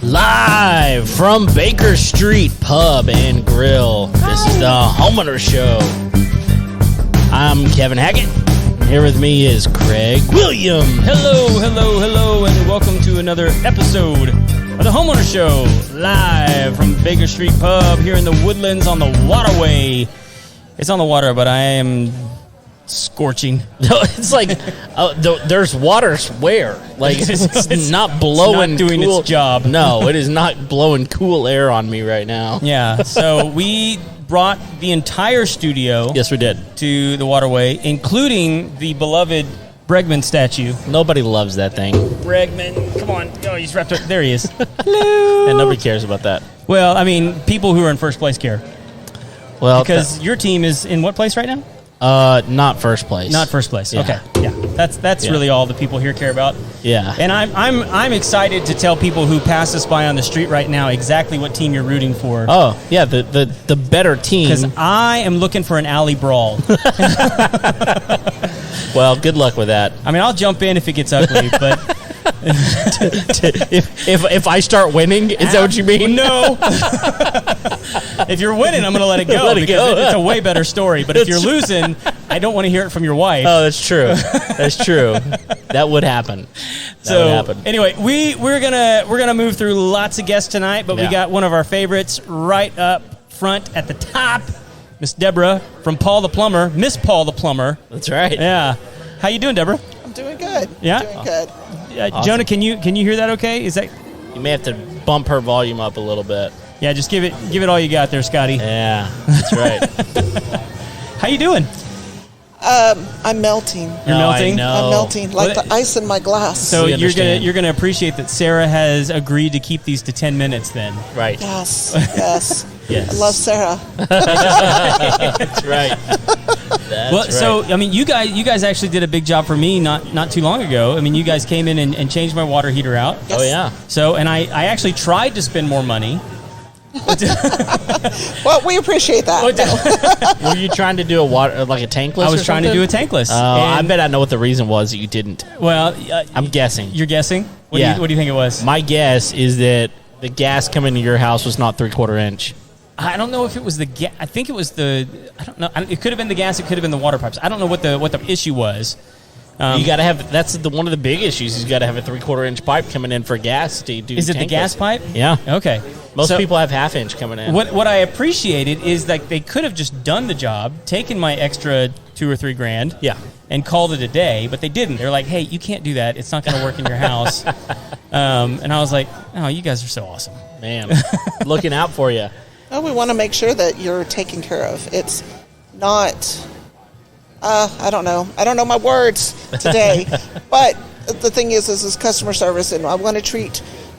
Live from Baker Street Pub and Grill. This is the Homeowner Show. I'm Kevin Hackett. Here with me is Craig William. Hello, and welcome to another episode of the Homeowner Show. Live from Baker Street Pub here in the Woodlands on the waterway. It's on the water, but I am scorching. No, it's like there's water where? Like it's not blowing. It's not doing cool. its job. No, it is not blowing cool air on me right now. Yeah. So we brought the entire studio. Yes, we did. To the waterway, including the beloved Breggman statue. Nobody loves that thing. Breggman, come on! Oh, he's wrapped up. There he is. Hello. And nobody cares about that. Well, I mean, people who are in first place care. Well, because your team is in what place right now? Not first place. Not first place. Yeah. Okay. Yeah. That's really all the people here care about. Yeah. And I'm excited to tell people who pass us by on the street right now exactly what team you're rooting for. Oh, yeah, the better team. Because I am looking for an alley brawl. Well, good luck with that. I mean, I'll jump in if it gets ugly, but if I start winning, is that what you mean? No. If you're winning, I'm going to let it go. It's a way better story. But if you're losing, I don't want to hear it from your wife. Oh, that's true. That's true. That would happen. Anyway, we're gonna move through lots of guests tonight, but we got one of our favorites right up front at the top, Miss Deborah from Paul the Plumber, Miss Paul the Plumber. That's right. Yeah. How you doing, Deborah? I'm doing good. Yeah. Doing good. Awesome. Jonah, can you hear that? Okay. Is that? You may have to bump her volume up a little bit. Yeah. Just give it all you got there, Scotty. Yeah. That's right. How you doing? I'm melting. You're melting? I know. I'm melting like the ice in my glass. So you're gonna appreciate that Sarah has agreed to keep these to 10 minutes then. Right. Yes. Yes. I love Sarah. That's right. That's right. So I mean, you guys actually did a big job for me not too long ago. I mean, you guys came in and changed my water heater out. Yes. Oh yeah. So and I actually tried to spend more money. Well, we appreciate that. Were you trying to do a tankless? I was trying to do a tankless. I bet I know what the reason was that you didn't. Well, I'm guessing. You're guessing? What do you think it was? My guess is that the gas coming to your house was not 3/4 inch. I don't know if it was the gas. I think it was the. I don't know. It could have been the gas. It could have been the water pipes. I don't know what the issue was. You got to have. That's one of the big issues. You got to have a 3/4 inch pipe coming in for gas to do. Is it the gas pipe? Yeah. Okay. Most people have 1/2 inch coming in. What I appreciated is that they could have just done the job, taken my extra $2 or $3 grand, and called it a day, but they didn't. They're like, "Hey, you can't do that. It's not going to work in your house." And I was like, "Oh, you guys are so awesome, man! Looking out for you." Well, we want to make sure that you're taken care of. It's not. I don't know. I don't know my words today, but the thing is customer service, and I want to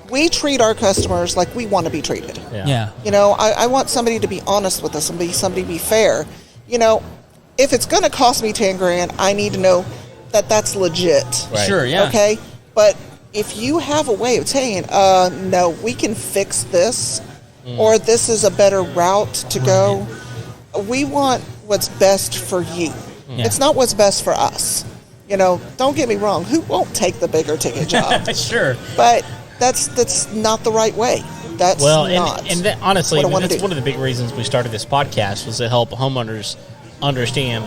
we treat our customers like we want to be treated. Yeah. You know, I want somebody to be honest with us and somebody to be fair. You know, if it's going to cost me 10 grand, I need to know that that's legit. Right. Sure, yeah. Okay? But if you have a way of saying, no, we can fix this, or this is a better route to go, we want what's best for you. Yeah. It's not what's best for us. You know, don't get me wrong. Who won't take the bigger ticket job? Sure. But that's not the right way. That's not. And that, honestly, what I wanna that's do. one of the big reasons we started this podcast was to help homeowners understand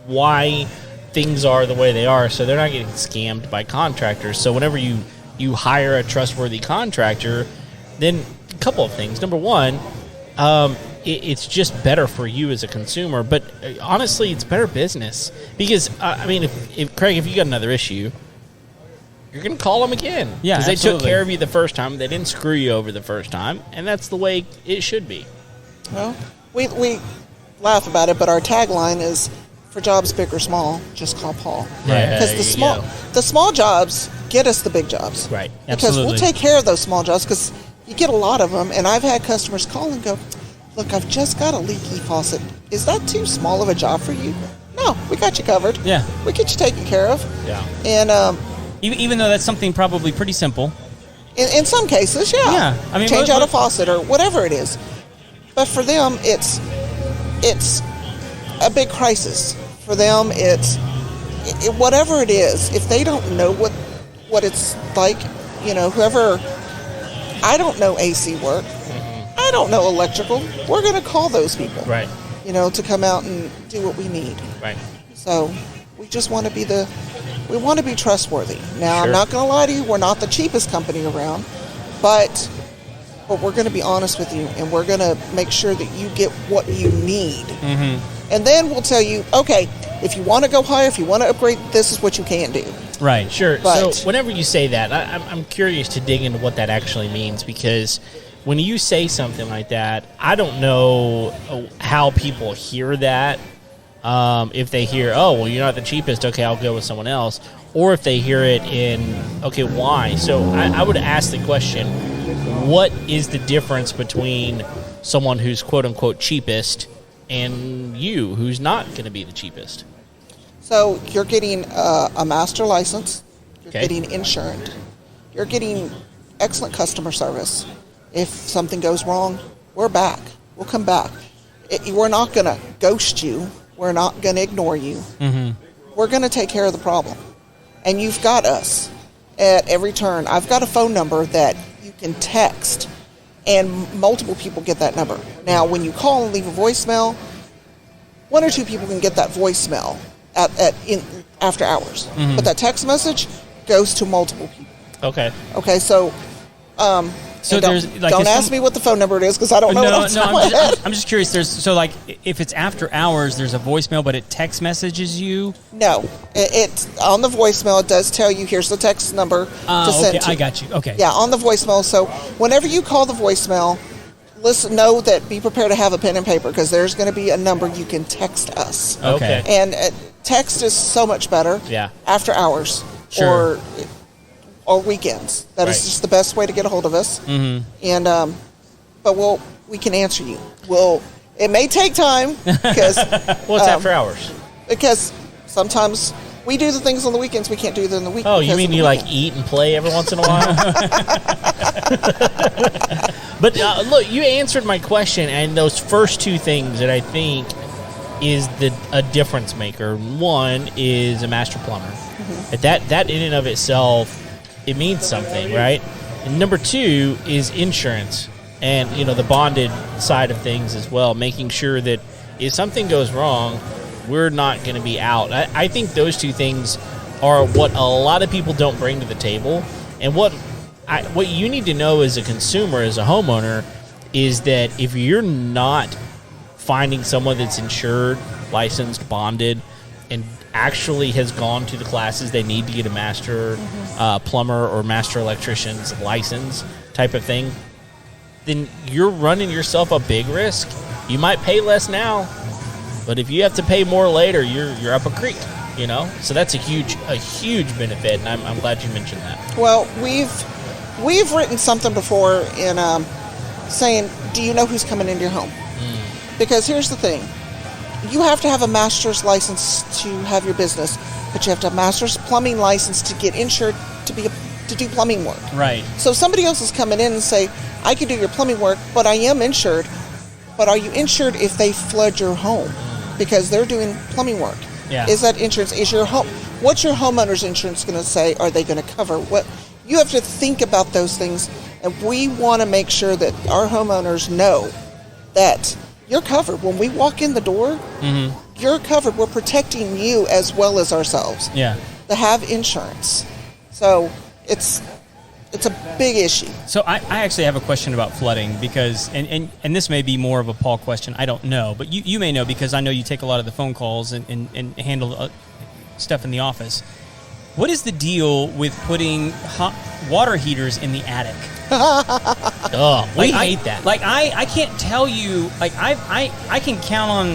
why things are the way they are, so they're not getting scammed by contractors. So whenever you hire a trustworthy contractor, then a couple of things. Number one, it's just better for you as a consumer, but honestly, it's better business because I mean, if Craig, if you got another issue, you're going to call them again. Yeah, because they took absolutely. care of you the first time. They didn't screw you over the first time, and that's the way it should be. Well, we laugh about it, but our tagline is, for jobs big or small, just call Paul. Right. Because the small jobs get us the big jobs. Right. Because Absolutely. we'll take care of those small jobs because you get a lot of them. And I've had customers call and go, look, I've just got a leaky faucet. Is that too small of a job for you? No, we got you covered. Yeah. We get you taken care of. Yeah. And Even though that's something probably pretty simple. in some cases, yeah. Yeah. I mean, change out a faucet or whatever it is. But for them, it's a big crisis. For them, it's whatever it is, if they don't know what it's like, whoever, I don't know AC work, I don't know electrical, we're going to call those people, right? To come out and do what we need, right? So we just want to be we want to be trustworthy. Now, Sure. I'm not going to lie to you, we're not the cheapest company around, but we're going to be honest with you, and we're going to make sure that you get what you need. And then we'll tell you, okay, if you want to go higher, if you want to upgrade, this is what you can do. Right. Sure. But, so whenever you say that, I'm curious to dig into what that actually means, because when you say something like that, I don't know how people hear that. If they hear, oh, well, you're not the cheapest, okay, I'll go with someone else. Or if they hear it in, okay, why? So I would ask the question, what is the difference between someone who's quote-unquote cheapest and you, who's not going to be the cheapest? So you're getting a master license, you're Okay. getting insurance, you're getting excellent customer service. If something goes wrong, we're back. We'll come back. We're not going to ghost you. We're not going to ignore you. We're going to take care of the problem. And you've got us at every turn. I've got a phone number that you can text, and multiple people get that number. Now, when you call and leave a voicemail, one or two people can get that voicemail after hours. But that text message goes to multiple people. Okay, so So don't, there's like, don't ask me what the phone number is, because I don't know what off the top of my head. I'm just curious. So like, if it's after hours, there's a voicemail, but it text messages you. No, it's on the voicemail. It does tell you, here's the text number to send to. I got you. Okay. Yeah, on the voicemail. So whenever you call the voicemail, know that be prepared to have a pen and paper, because there's going to be a number you can text us. Okay. And text is so much better. Yeah. After hours. Sure. Or weekends. That is Right. just the best way to get a hold of us. And but we can answer you. It may take time because well, it's after hours. because sometimes we do the things on the weekends we can't do them in the week. Oh, you because mean of the you like weekend. eat and play every once in a while? But look, you answered my question, and those first two things that I think is a difference maker. One is a master plumber. That in and of itself, it means something, right? And number two is insurance, and the bonded side of things as well, making sure that if something goes wrong, we're not going to be out. I think those two things are what a lot of people don't bring to the table, and what you need to know as a consumer, as a homeowner, is that if you're not finding someone that's insured, licensed, bonded, and actually has gone to the classes they need to get a master plumber or master electrician's license type of thing, then you're running yourself a big risk. You might pay less now, but if you have to pay more later, you're up a creek. So that's a huge benefit, and I'm glad you mentioned that. Well, we've written something before in saying, do you know who's coming into your home? Because here's the thing. You have to have a master's license to have your business, but you have to have a master's plumbing license to get insured to do plumbing work. Right. So somebody else is coming in and say, I can do your plumbing work, but I am insured. But are you insured if they flood your home? Because they're doing plumbing work. Yeah. Is that insurance? What's your homeowner's insurance going to say? Are they going to cover? You have to think about those things, and we want to make sure that our homeowners know that you're covered. When we walk in the door, you're covered. We're protecting you as well as ourselves. Yeah. To have insurance. So it's a big issue. So I actually have a question about flooding, because, and this may be more of a Paul question, I don't know, but you may know, because I know you take a lot of the phone calls and handle stuff in the office. What is the deal with putting hot water heaters in the attic? Oh, we hate that. Like I can't tell you. Like I can count on,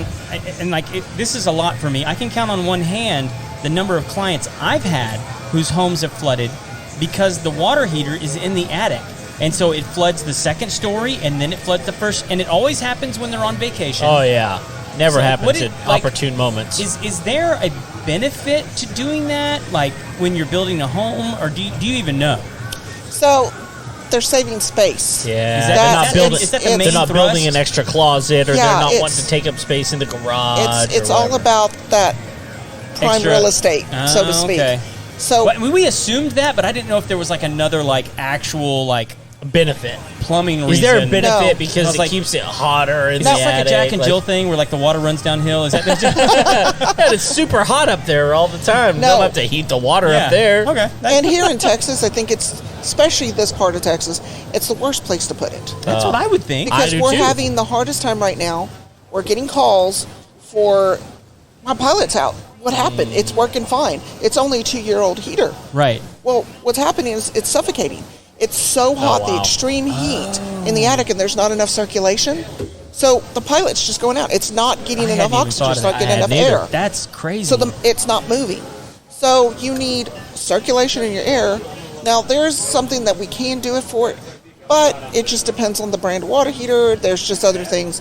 and this is a lot for me. I can count on one hand the number of clients I've had whose homes have flooded because the water heater is in the attic, and so it floods the second story, and then it floods the first, and it always happens when they're on vacation. Oh yeah, never happens at opportune moments. Is there a benefit to doing that? Like when you're building a home, or do you even know? So they're saving space. Yeah, They're not building an extra closet, or Yeah, they're not wanting to take up space in the garage. It's or all whatever. about that prime extra real estate, so to speak. Okay. So But, I mean, we assumed that, but I didn't know if there was like another like actual like benefit. plumbing reason. Is there a benefit No. because it like- keeps it hotter? And That's like a Jack and Jill thing where like the water runs downhill. Is that Yeah, it's super hot up there all the time. No. Don't have to heat the water Yeah. up there. Okay. and here in Texas, I think it's, especially this part of Texas, it's the worst place to put it. That's what I would think. I Because do we're too. having the hardest time right now. We're getting calls for my pilot's out. What happened? It's working fine. It's only a 2-year-old heater. Right. Well, what's happening is it's suffocating. It's so hot, the wow. extreme heat in the attic, and there's not enough circulation. So the pilot's just going out. It's not getting I enough hadn't even oxygen. thought It's of not that. getting I enough hadn't either. air. That's crazy. So it's not moving. So you need circulation in your air. Now, there's something that we can do it for, but it just depends on the brand of water heater. There's just other things.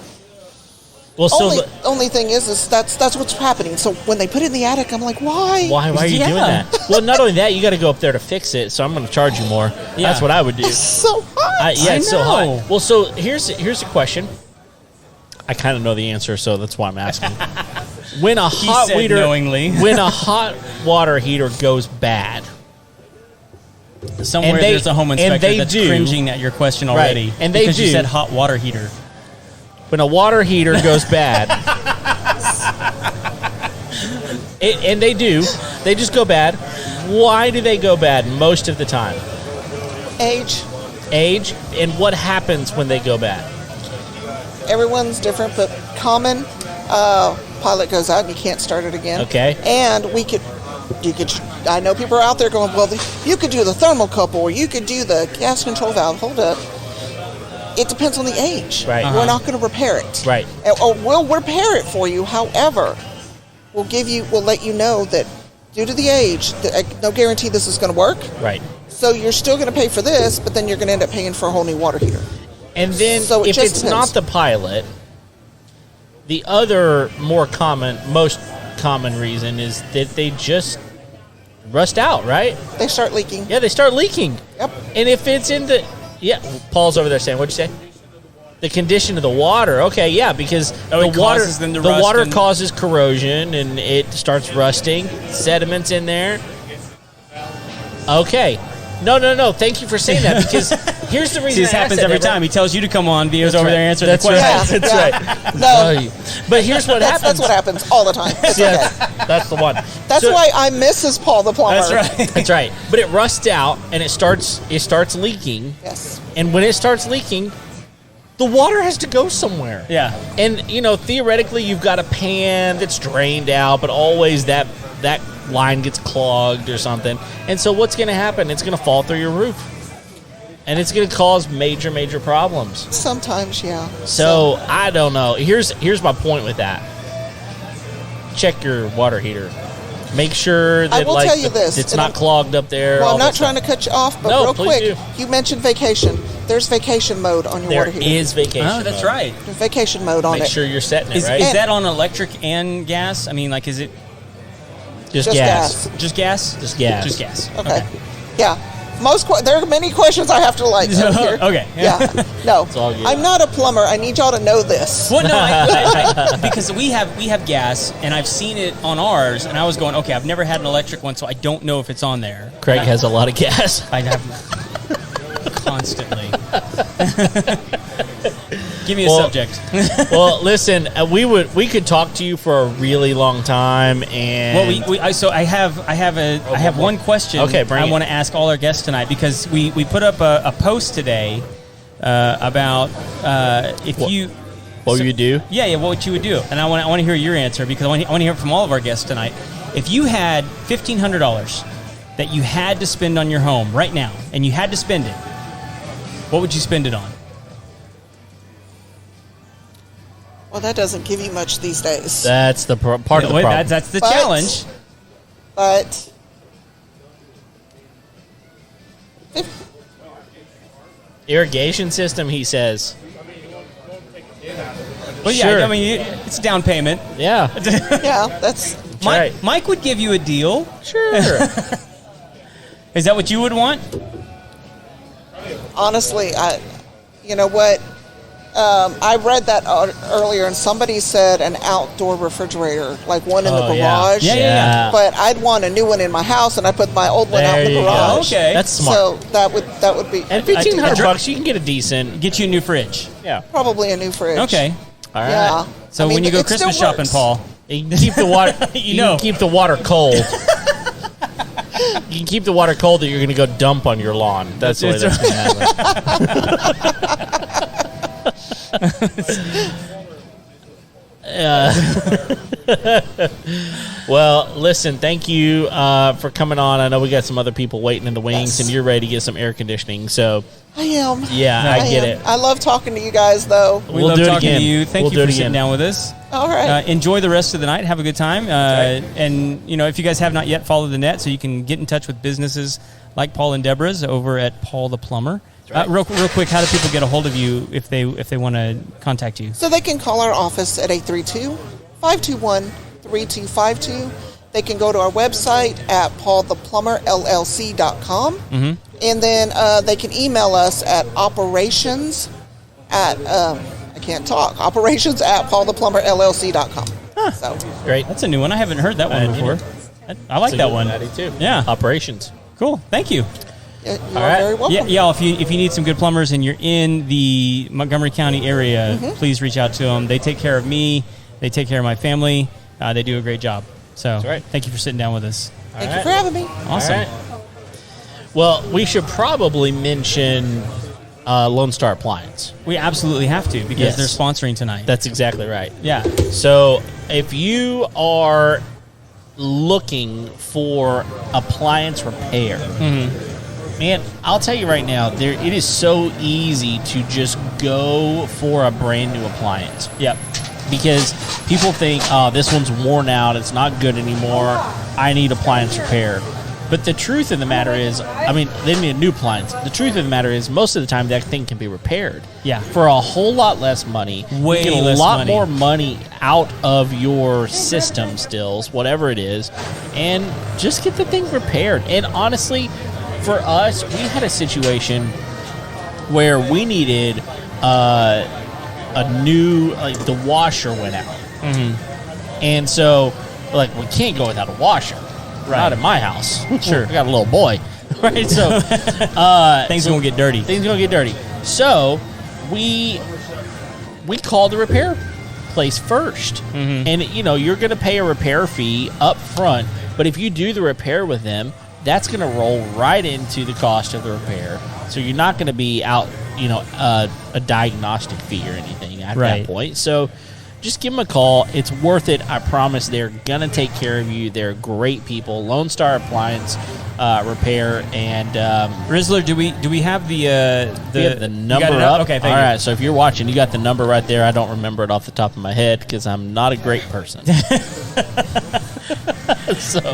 Well, so Only thing is that's what's happening. So when they put it in the attic, I'm like, why? why are you Yeah. doing that? Well, not only that, you got to go up there to fix it. So I'm going to charge you more. Yeah. That's what I would do. It's so hot. Yeah, it's so know. hot. Well, so here's a question. I kind of know the answer, so that's why I'm asking. When a hot said heater, knowingly. when a hot water heater goes bad, Somewhere and they- there's a home and inspector they that's do- cringing at your question already. and they because you do- said hot water heater. when a water heater goes bad, and they just go bad. Why do they go bad most of the time? Age. Age, and what happens when they go bad? Everyone's different, but common. Pilot goes out and you can't start it again. Okay. And you could. I know people are out there going, well, you could do the thermocouple, or you could do the gas control valve. Hold up. It depends on the age. Right. We're not going to repair it. Right. Or we'll repair it for you. However, we'll let you know that due to the age, no guarantee this is going to work. Right. So you're still going to pay for this, but then you're going to end up paying for a whole new water heater. And then So it if just it's depends. not the pilot, the other most common reason is that they just rust out, right? They start leaking. Yeah, they start leaking. Yep. And if it's in the Paul's over there saying, what'd you say? The condition of the water. Okay, yeah, because it the water causes them to rust water and- causes corrosion and it starts rusting. Sediments in there. Okay. No. Thank you for saying that, because here's the reason. See, this I asked happens that, every Deborah. time. He tells you to come on. Vio's over right. there answering That's the question. right. That's right. No, But here's what happens. that's what happens all the time. It's Yeah, okay. that's the one. That's So- why I Mrs. Paul the plumber. That's right. That's right. But it rusts out and it starts leaking. Yes. And when it starts leaking, the water has to go somewhere. Yeah. And theoretically you've got a pan that's drained out, but always that line gets clogged or something. And so what's going to happen? It's going to fall through your roof. And it's going to cause major problems. Sometimes, yeah. So I don't know. Here's my point with that. Check your water heater. Make sure that I will tell you this, it's and not I'm- clogged up there. Well, all I'm not that trying stuff. to cut you off, but No, real please quick, you mentioned vacation. There's vacation mode on your water There heater. is vacation. Oh, that's mode. right. There's vacation mode on Make it. sure you're setting it Is, right. is that on electric and gas? I mean, like, is it just just gas. just gas? Just gas. Just gas. Okay. Yeah. There are many questions I have to over here. Okay. Yeah. No. all good. I'm not a plumber. I need y'all to know this. Well, no, I, because we have gas, and I've seen it on ours, and I was going, okay, I've never had an electric one, so I don't know if it's on there. Craig has a lot of gas. I have constantly. Give me a Well, subject. Well, listen, we could talk to you for a really long time, and Well, I have one question. Okay, bring I it. want to ask all our guests tonight, because we put up a post today about if you. what would you do? Yeah, what you would do, and I want to hear your answer, because I want to hear it from all of our guests tonight. If you had $1,500 that you had to spend on your home right now, and you had to spend it, what would you spend it on? Well, that doesn't give you much these days. That's the part of the Wait, problem. that's the But- challenge. But Irrigation system, he says. Well, yeah, Sure. I mean, it's a down payment. Yeah, yeah, that's right. Mike would give you a deal. sure. Is that what you would want? honestly, you know what? I read that earlier, and somebody said an outdoor refrigerator, like one in the garage. Yeah. But I'd want a new one in my house, and I put my old one out in the garage. Okay, that's smart. So that would be. And $1,500, you can get a decent. Get you a new fridge. Yeah. Probably a new fridge. Okay. All right. Yeah. So when you go Christmas shopping, Paul, you can keep the water. you can keep the water cold. You can keep the water cold that you're going to go dump on your lawn. That's the way that's going to happen. Well, listen, thank you for coming on. I know we got some other people waiting in the wings, and you're ready to get some air conditioning. So I am. Yeah, I get it. I love talking to you guys, though. We love talking to you. Thank you for sitting down with us. All right. Enjoy the rest of the night. Have a good time. And, if you guys have not yet, follow the net so you can get in touch with businesses like Paul and Deborah's over at Paul the Plumber. Right. Real quick, how do people get a hold of you if they want to contact you? So they can call our office at 832-521-3252. They can go to our website at paultheplumberllc.com. Mm-hmm. And then they can email us at operations at paultheplumberllc.com. Huh. So great. That's a new one. I haven't heard that one before. I like that one. I do too. Yeah. Operations. Cool. Thank you. You're very welcome. Yeah, if you need some good plumbers and you're in the Montgomery County area, please reach out to them. They take care of me. They take care of my family. They do a great job. So thank you for sitting down with us. Thank you for having me. Awesome. Right. Well, we should probably mention Lone Star Appliance. We absolutely have to because they're sponsoring tonight. That's exactly right. Yeah. So if you are looking for appliance repair, man, I'll tell you right now, it is so easy to just go for a brand new appliance. Yep. Because people think, oh, this one's worn out, it's not good anymore, I need appliance repair. But the truth of the matter is, they need a new appliance. The truth of the matter is, most of the time, that thing can be repaired. Yeah. For a whole lot less money. Way you get less a lot money. more money out of your system stills, whatever it is, and just get the thing repaired. And honestly, for us, we had a situation where we needed a new, the washer went out. Mm-hmm. And so, we can't go without a washer. Right. Not in my house. Sure. I got a little boy. Right? So things gonna get dirty. Things gonna get dirty. So we called the repair place first. Mm-hmm. And you're gonna pay a repair fee up front, but if you do the repair with them, that's gonna roll right into the cost of the repair. So you're not gonna be out, a diagnostic fee or anything at that point. So just give them a call. It's worth it. I promise. They're going to take care of you. They're great people. Lone Star Appliance Repair. And Rizzler, do we have the number up? Okay, thank you. All right, so if you're watching, you got the number right there. I don't remember it off the top of my head because I'm not a great person.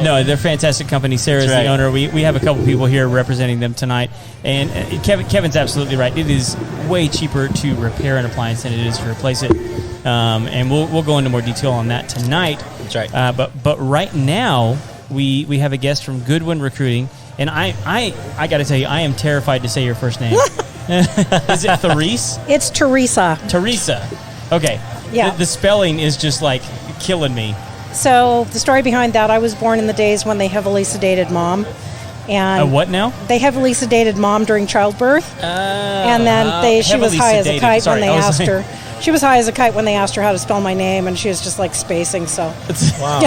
No, they're a fantastic company. Sarah's the owner. We have a couple people here representing them tonight. And Kevin's absolutely right. It is way cheaper to repair an appliance than it is to replace it. And we'll go into more detail on that tonight. That's right. But right now we have a guest from Goodwin Recruiting, and I got to tell you, I am terrified to say your first name. Is it Therese? It's Teresa. Teresa. Okay. Yeah. The spelling is just killing me. So the story behind that, I was born in the days when they heavily sedated mom. And what now? They heavily sedated mom during childbirth. And then she was high as a kite when they asked her. She was high as a kite when they asked her how to spell my name, and she was just spacing. So, wow.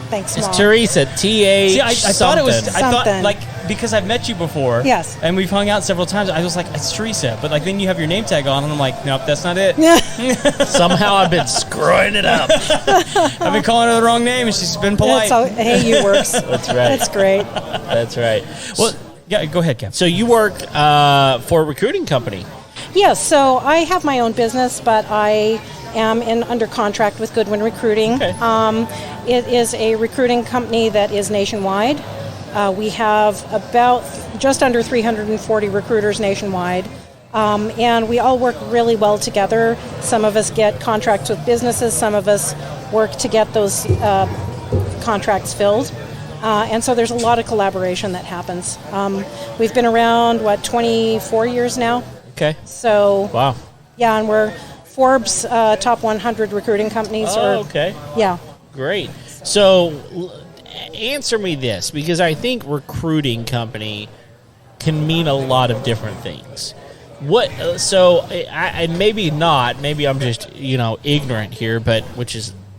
Thanks, Mom. It's Teresa. T-H. See, I thought it was. Something. I thought because I've met you before. Yes. And we've hung out several times. I was like, it's Teresa, but then you have your name tag on, and I'm like, nope, that's not it. Somehow I've been screwing it up. I've been calling her the wrong name, and she's been polite. Hey, you works. That's right. That's great. That's right. Well, yeah, go ahead, Kev. So you work for a recruiting company. Yes, so I have my own business, but I am under contract with Goodwin Recruiting. Okay. It is a recruiting company that is nationwide. We have about just under 340 recruiters nationwide, and we all work really well together. Some of us get contracts with businesses, some of us work to get those contracts filled. And so there's a lot of collaboration that happens. We've been around, 24 years now? Okay. So wow. Yeah, and we're Forbes top 100 recruiting companies. Okay. Yeah. Great. So answer me this, because I think recruiting company can mean a lot of different things. I maybe not, maybe I'm just, ignorant here, but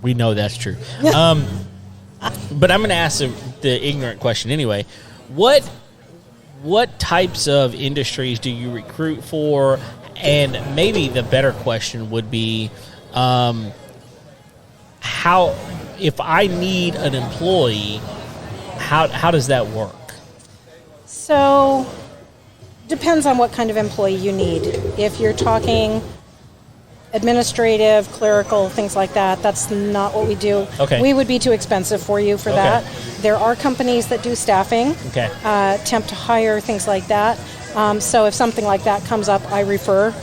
we know that's true. But I'm going to ask the ignorant question anyway. What types of industries do you recruit for? And maybe the better question would be, how, if I need an employee, how does that work? So, depends on what kind of employee you need. If you're talking administrative, clerical, things like that, that's not what we do. Okay. We would be too expensive for you for that. There are companies that do staffing, temp to hire, things like that. So if something like that comes up, I refer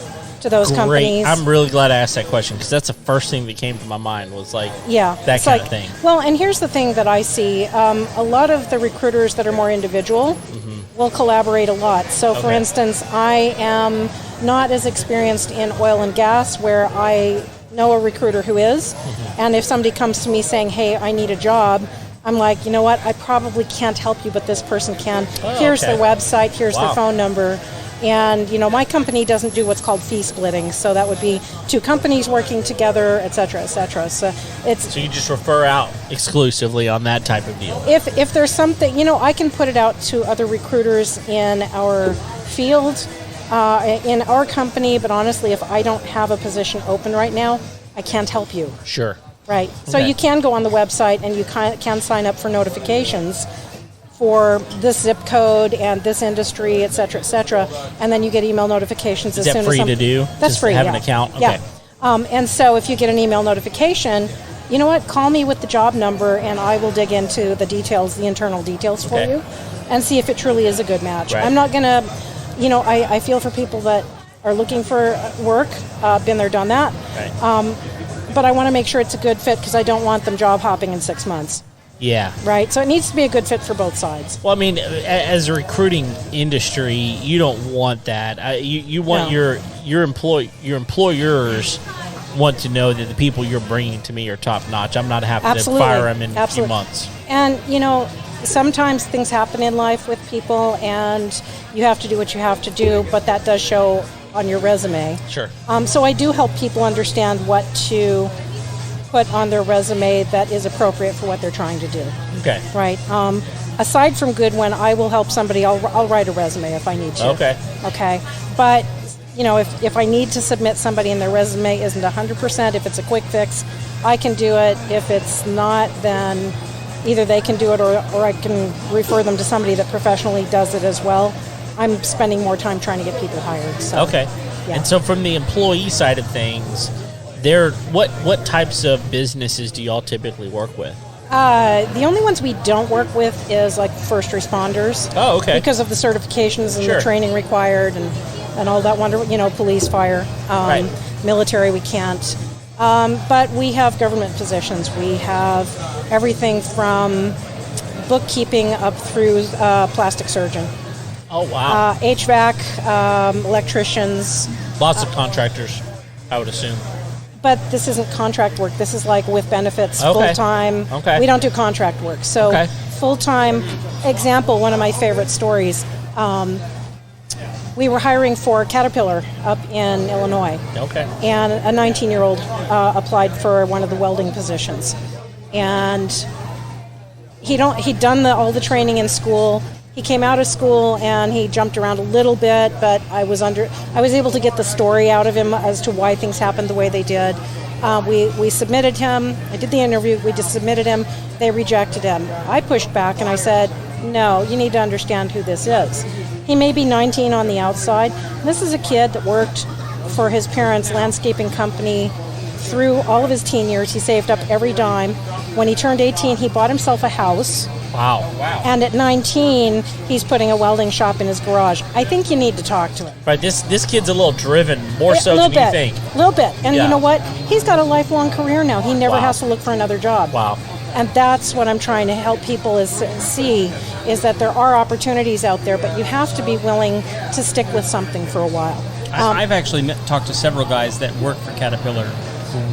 to those companies. I'm really glad I asked that question, because that's the first thing that came to my mind was that kind of thing. Well, and here's the thing that I see. A lot of the recruiters that are more individual will collaborate a lot. So for instance, I am not as experienced in oil and gas, where I know a recruiter who is. And if somebody comes to me saying, hey, I need a job, I'm like, you know what, I probably can't help you, but this person can. Here's their website, here's their phone number. And, my company doesn't do what's called fee splitting. So that would be two companies working together, et cetera, et cetera. So you just refer out exclusively on that type of deal. If there's something, I can put it out to other recruiters in our field, in our company. But honestly, if I don't have a position open right now, I can't help you. Sure. Right. So you can go on the website and you can sign up for notifications for this zip code and this industry, et cetera, and then you get email notifications as soon as free to do? That's just free. Have an account. Okay. Yeah. And so if you get an email notification, you know what? Call me with the job number, and I will dig into the details, the internal details for you, and see if it truly is a good match. Right. I'm not gonna, I feel for people that are looking for work. Been there, done that. Right. But I want to make sure it's a good fit, because I don't want them job hopping in 6 months. Yeah. Right. So it needs to be a good fit for both sides. Well, I mean, as a recruiting industry, you don't want that. You want your employers want to know that the people you're bringing to me are top notch. I'm not having to fire them in a few months. And sometimes things happen in life with people, and you have to do what you have to do. But that does show on your resume. Sure. So I do help people understand what to put on their resume that is appropriate for what they're trying to do. Okay. Right. Aside from good, when I will help somebody, I'll write a resume if I need to. Okay. Okay. But if I need to submit somebody and their resume isn't 100%, if it's a quick fix, I can do it. If it's not, then either they can do it or I can refer them to somebody that professionally does it as well. I'm spending more time trying to get people hired. So, okay. Yeah. And so from the employee side of things, what types of businesses do y'all typically work with? The only ones we don't work with is like first responders. Oh, okay. Because of the certifications and the training required and all that police, fire, military we can't. But we have government positions. We have everything from bookkeeping up through plastic surgeon. Oh, wow. HVAC, electricians. Lots of contractors, I would assume. But this isn't contract work. This is like with benefits, full-time. Okay. We don't do contract work. So full-time, example, one of my favorite stories, we were hiring for Caterpillar up in Illinois. Okay. And a 19-year-old applied for one of the welding positions. And he'd done all the training in school. He came out of school and he jumped around a little bit, but I was able to get the story out of him as to why things happened the way they did. We submitted him. I did the interview. We just submitted him. They rejected him. I pushed back and I said, no, you need to understand who this is. He may be 19 on the outside. This is a kid that worked for his parents' landscaping company through all of his teen years. He saved up every dime. When he turned 18, he bought himself a house. Wow. And at 19, he's putting a welding shop in his garage. I think you need to talk to him. Right, this kid's a little driven, more so than you think. A little bit. And you know what? He's got a lifelong career now. He never has to look for another job. Wow. And that's what I'm trying to help people see is that there are opportunities out there, but you have to be willing to stick with something for a while. I've actually talked to several guys that work for Caterpillar.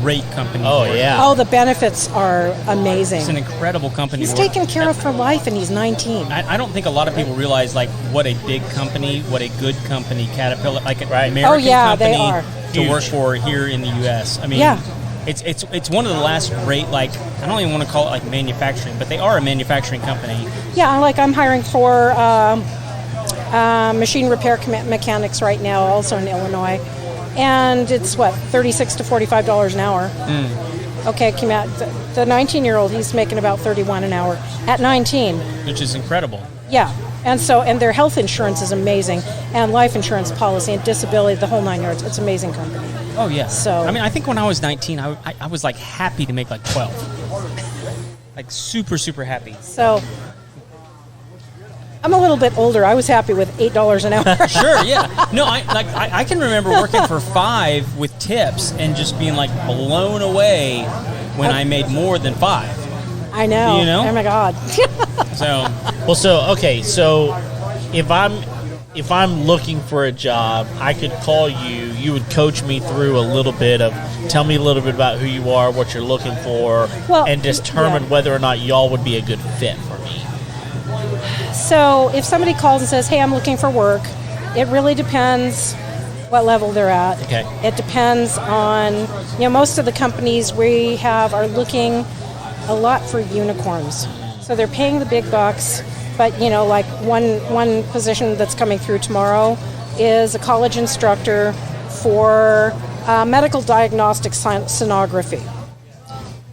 Great company. Oh, yeah. Oh, the benefits are amazing. It's an incredible company. He's taken care of for life, and he's 19. I don't think a lot of people realize like what a big company, what a good company Caterpillar, like an American company they are. to work for here in the U.S. I mean, it's one of the last great, like, I don't even want to call it like manufacturing, but they are a manufacturing company. Yeah, like I'm hiring for machine repair mechanics right now, also in Illinois. And it's what, $36 to $45 an hour. Okay, came out. The 19-year-old, he's making about $31 an hour at 19. Which is incredible. Yeah, and their health insurance is amazing, and life insurance policy and disability, the whole 9 yards. It's an amazing company. Oh yeah. So I mean, I think when I was 19, I was like happy to make like 12, like super happy. So I'm a little bit older. I was happy with $8 an hour. Sure, yeah. No, I can remember working for $5 with tips and just being like blown away when I made more than $5. I know. You know? Oh my God. So if I'm looking for a job, I could call you. You would coach me through a little bit of, tell me a little bit about who you are, what you're looking for, and determine whether or not y'all would be a good fit for me. So if somebody calls and says, hey, I'm looking for work, it really depends what level they're at. Okay. It depends on, most of the companies we have are looking a lot for unicorns. So they're paying the big bucks, but, like one position that's coming through tomorrow is a college instructor for medical diagnostic sonography.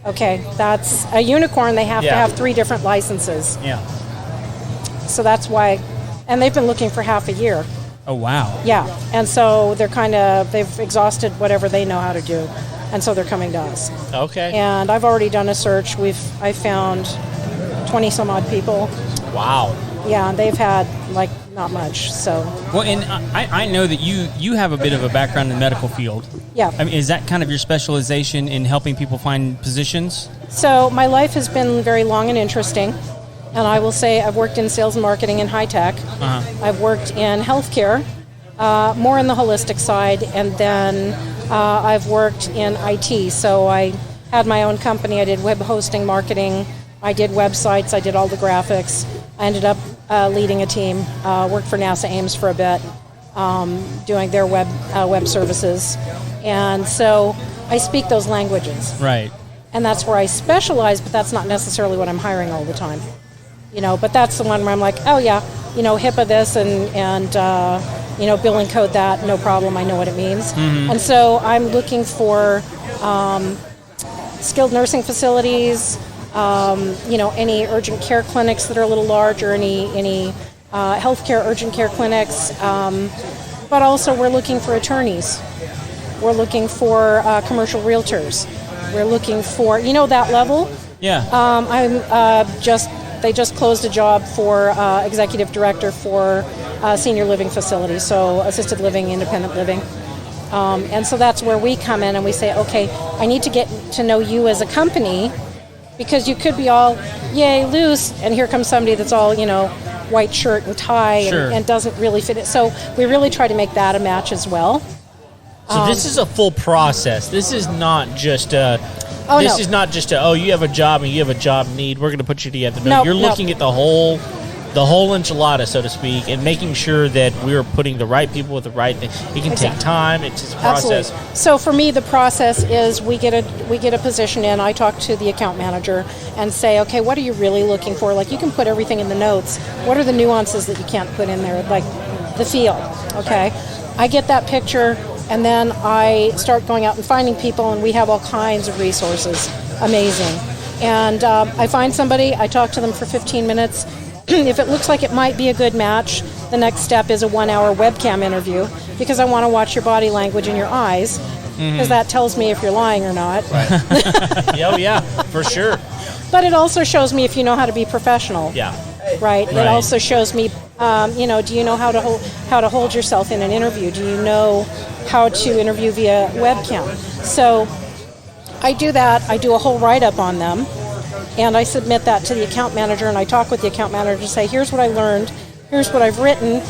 Okay, that's a unicorn. They have to have 3 different licenses. Yeah. So that's why, and they've been looking for half a year. Oh, wow. Yeah, and so they've exhausted whatever they know how to do, and so they're coming to us. Okay. And I've already done a search. I found 20 some odd people. Wow. Yeah, and they've had like not much. So. Well, and I know that you have a bit of a background in the medical field. Yeah. I mean, is that kind of your specialization in helping people find positions? So my life has been very long and interesting. And I will say I've worked in sales and marketing and high tech. I've worked in healthcare, more in the holistic side, and then I've worked in IT. So I had my own company. I did web hosting, marketing. I did websites. I did all the graphics. I ended up leading a team. Worked for NASA Ames for a bit, doing their web services. And so I speak those languages. Right. And that's where I specialize, but that's not necessarily what I'm hiring all the time. But that's the one where I'm like, oh yeah, HIPAA this and billing code that, no problem, I know what it means. Mm-hmm. And so I'm looking for skilled nursing facilities, any urgent care clinics that are a little large, or any healthcare urgent care clinics. But also we're looking for attorneys. We're looking for commercial realtors. We're looking for, that level. Yeah. They just closed a job for executive director for senior living facilities, so assisted living, independent living. And so that's where we come in and we say, okay, I need to get to know you as a company, because you could be all, yay, loose, and here comes somebody that's all, white shirt and tie and doesn't really fit it. So we really try to make that a match as well. So this is a full process. This is not just is not just you have a job and you have a job need, we're going to put you together. No, you're looking at the whole enchilada, so to speak, and making sure that we're putting the right people with the right thing. It can take time. It's just a process. Absolutely. So for me, the process is we get a position in. I talk to the account manager and say, okay, what are you really looking for? Like, you can put everything in the notes. What are the nuances that you can't put in there? Like the feel. Okay, I get that picture. And then I start going out and finding people, and we have all kinds of resources. Amazing. And I find somebody, I talk to them for 15 minutes. If it looks like it might be a good match, the next step is a 1-hour webcam interview, because I want to watch your body language and your eyes, because that tells me if you're lying or not. Right. Yeah, for sure. But it also shows me if you know how to be professional. Yeah. Right. It also shows me, do you know how to hold yourself in an interview? Do you know how to interview via webcam? So I do that. I do a whole write-up on them, and I submit that to the account manager, and I talk with the account manager to say, here's what I learned, here's what I've written,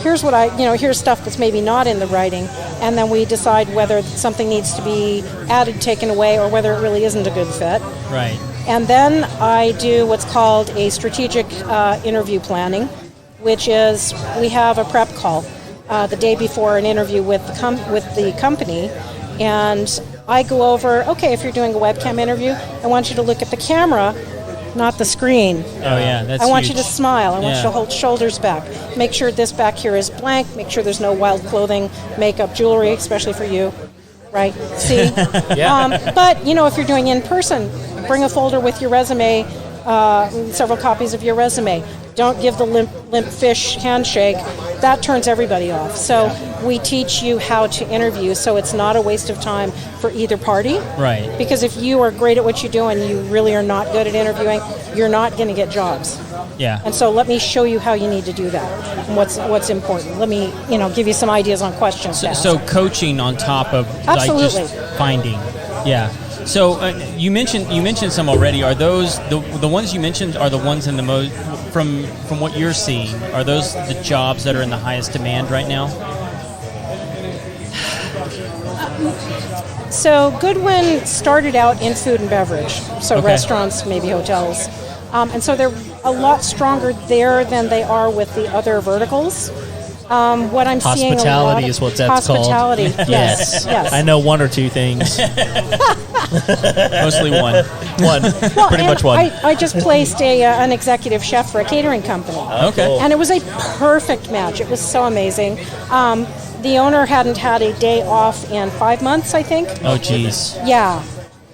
here's what here's stuff that's maybe not in the writing, and then we decide whether something needs to be added, taken away, or whether it really isn't a good fit. Right. And then I do what's called a strategic interview planning, which is we have a prep call the day before an interview with the company, and I go over, okay, if you're doing a webcam interview, I want you to look at the camera, not the screen. Oh, yeah, that's I want huge. you to smile. I want you to hold shoulders back. Make sure this back here is blank. Make sure there's no wild clothing, makeup, jewelry, especially for you. Right? See? But, if you're doing in person, bring a folder with your resume, several copies of your resume. Don't give the limp fish handshake. That turns everybody off. So we teach you how to interview, so it's not a waste of time for either party. Right. Because if you are great at what you do and you really are not good at interviewing, you're not going to get jobs. Yeah. And so let me show you how you need to do that and what's important. Let me, give you some ideas on questions. So coaching on top of Absolutely. like just finding. Yeah. So you mentioned some already. Are those the ones you mentioned are the ones in the most from what you're seeing? Are those the jobs that are in the highest demand right now? So Goodwin started out in food and beverage, so restaurants, maybe hotels, and so they're a lot stronger there than they are with the other verticals. What I'm seeing hospitality is what that's called. Hospitality, yes. I know one or two things. Mostly one. Well, pretty much one. I just placed an executive chef for a catering company. Okay. Cool. And it was a perfect match. It was so amazing. The owner hadn't had a day off in 5 months, I think. Oh, geez. Yeah.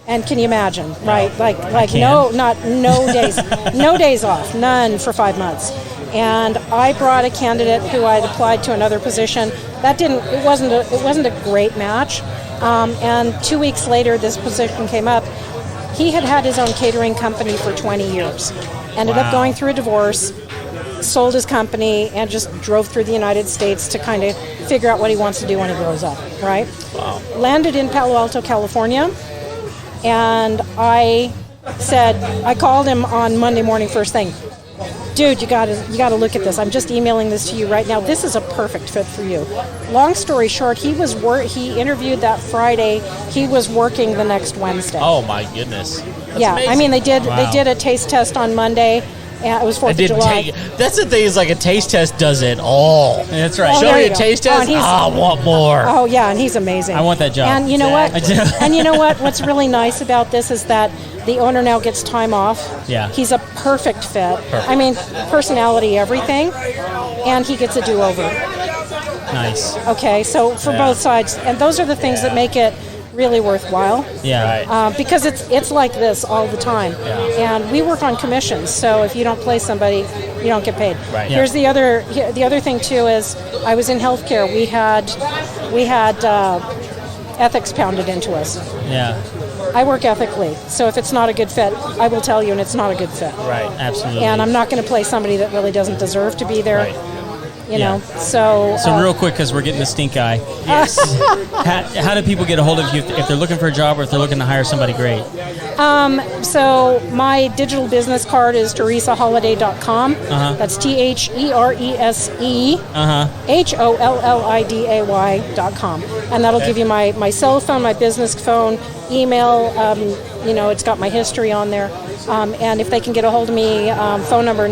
And can you imagine, right? Like can. no days off, none for 5 months. And I brought a candidate who I had applied to another position. It wasn't a great match. And 2 weeks later, this position came up. He had his own catering company for 20 years. Ended up going through a divorce, sold his company, and just drove through the United States to kind of figure out what he wants to do when he grows up, right? Wow. Landed in Palo Alto, California, and I called him on Monday morning first thing. Dude, you gotta look at this. I'm just emailing this to you right now. This is a perfect fit for you. Long story short, he interviewed that Friday. He was working the next Wednesday. Oh my goodness. That's amazing. I mean they did a taste test on Monday. And it was 4th of July. That's the thing, is like a taste test does it all. That's right. Show me a taste test. I want more. Oh yeah, and he's amazing. I want that job. And you know what? And you know what? What's really nice about this is that the owner now gets time off. Yeah. He's a perfect fit. I mean, personality, everything, and he gets a do-over. Nice. Okay, so for both sides, and those are the things that make it really worthwhile. Yeah. Right. Because it's like this all the time. Yeah. And we work on commissions, so if you don't place somebody, you don't get paid. Right. Here's the other thing too is I was in healthcare. We had ethics pounded into us. Yeah. I work ethically, so if it's not a good fit, I will tell you, and it's not a good fit. Right. Absolutely. And I'm not going to place somebody that really doesn't deserve to be there. Right. You know, so real quick, because we're getting the stink eye. Yes. How do people get a hold of you if they're looking for a job or if they're looking to hire somebody great? So my digital business card is TeresaHolliday.com. That's TheresaHolliday.com. And that'll give you my cell phone, my business phone, email. It's got my history on there. And if they can get a hold of me, phone number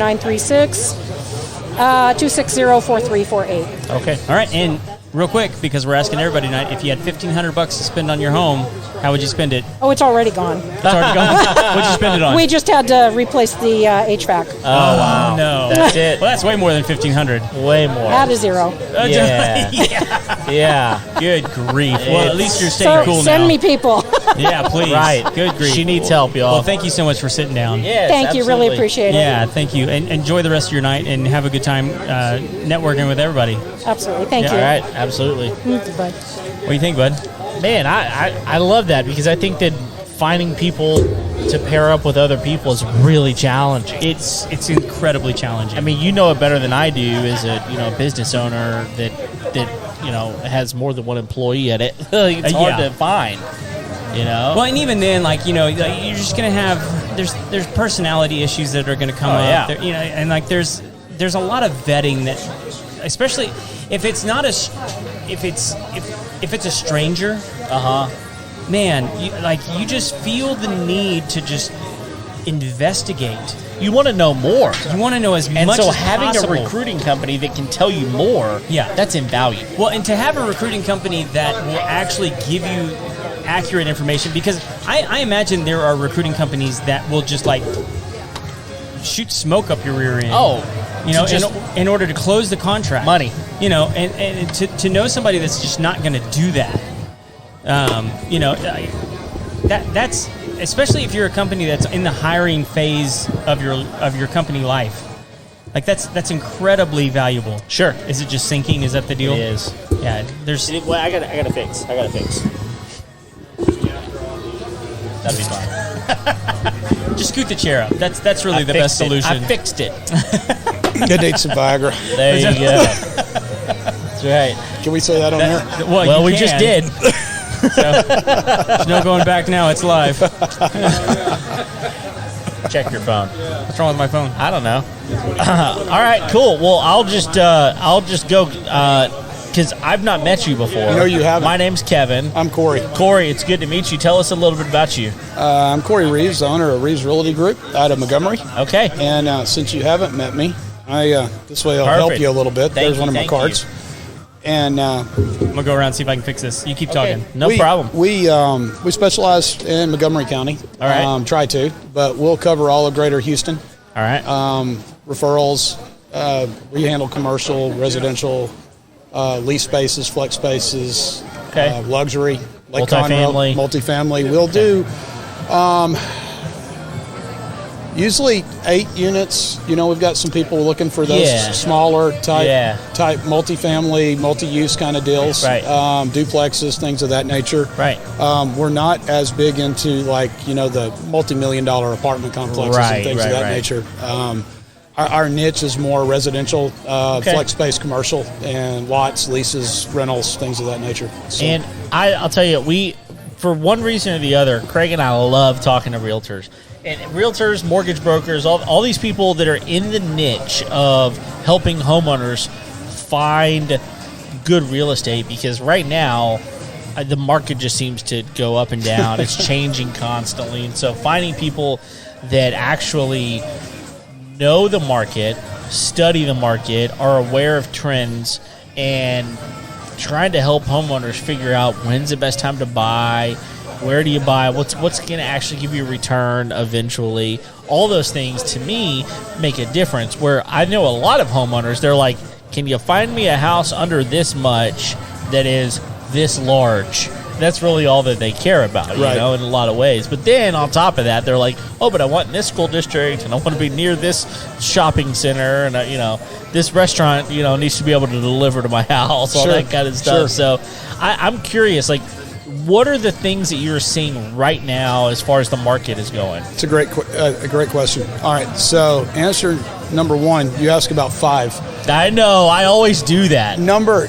936-260-4348. Okay. All right, and real quick, because we're asking everybody tonight, if you had $1,500 to spend on your home, how would you spend it? Oh, it's already gone. It's already gone. What'd you spend it on? We just had to replace the HVAC. Oh, wow. No. That's it. Well, that's way more than $1,500. Way more. Add a zero. Yeah. Yeah. Good grief. Well, at least you're staying cool now. Send me people. Yeah, please. Right. Good grief. She needs help, y'all. Well, thank you so much for sitting down. Yes, Thank you. Really appreciate it. Yeah, thank you. And enjoy the rest of your night and have a good time networking with everybody. Absolutely. Thank you. All right. Absolutely. Bye. What do you think, bud? Man, I love that, because I think that finding people to pair up with other people is really challenging. It's incredibly challenging. I mean, you know it better than I do as a business owner that has more than one employee at it. It's hard to find. Well, and even then, you're just gonna have there's personality issues that are gonna come up. Yeah. There, and there's a lot of vetting that especially if it's not if it's a stranger. Man, you just feel the need to just investigate. You want to know more. You want to know as much as possible. And so having a recruiting company that can tell you more, that's invaluable. Well, and to have a recruiting company that will actually give you accurate information, because I imagine there are recruiting companies that will just like shoot smoke up your rear end. In order to close the contract. Money. And to know somebody that's just not going to do that. That's especially if you're a company that's in the hiring phase of your company life. Like that's incredibly valuable. Sure. Is it just sinking? Is that the deal? It is. Yeah. There's. I gotta fix. That'd be fine. Just scoot the chair up. That's really the best solution. I fixed it. Good need some Viagra. There you go. That's right. Can we say that on here? Well, we just did. So, there's no going back now. It's live. Check your phone. What's wrong with my phone? I don't know. All right, cool. Well, I'll just go because I've not met you before. No, you haven't. My name's Kevin. I'm Corey. Corey, it's good to meet you. Tell us a little bit about you. I'm Corey Reeves, the owner of Reeves Realty Group out of Montgomery. Okay. And since you haven't met me, this way I'll help you a little bit. There's one of my cards. And I'm gonna go around and see if I can fix this. You keep talking. No problem. We specialize in Montgomery County. All right. Try to, but we'll cover all of Greater Houston. All right. Referrals. We handle commercial, residential, lease spaces, flex spaces, luxury, Lake multifamily. Multifamily. We'll do usually 8 units. We've got some people looking for those smaller type multifamily, multi-use kind of deals. Right. Duplexes, things of that nature. Right. We're not as big into the multi-million-dollar apartment complexes and things of that nature. Our niche is more residential, flex space, commercial, and lots, leases, rentals, things of that nature. So. And I'll tell you, for one reason or the other, Craig and I love talking to realtors. And realtors, mortgage brokers, all these people that are in the niche of helping homeowners find good real estate, because right now the market just seems to go up and down. It's changing constantly. And so finding people that actually know the market, study the market, are aware of trends, and trying to help homeowners figure out when's the best time to buy, where do you buy, what's going to actually give you a return eventually. All those things, to me, make a difference. Where I know a lot of homeowners, they're like, can you find me a house under this much that is this large? That's really all that they care about, in a lot of ways. But then on top of that, they're like, oh, but I want in this school district, and I want to be near this shopping center, and this restaurant, needs to be able to deliver to my house, all that kind of stuff. So I'm curious, what are the things that you're seeing right now as far as the market is going? It's a great question. All right, so answer number one, you asked about 5. I know, I always do that. Number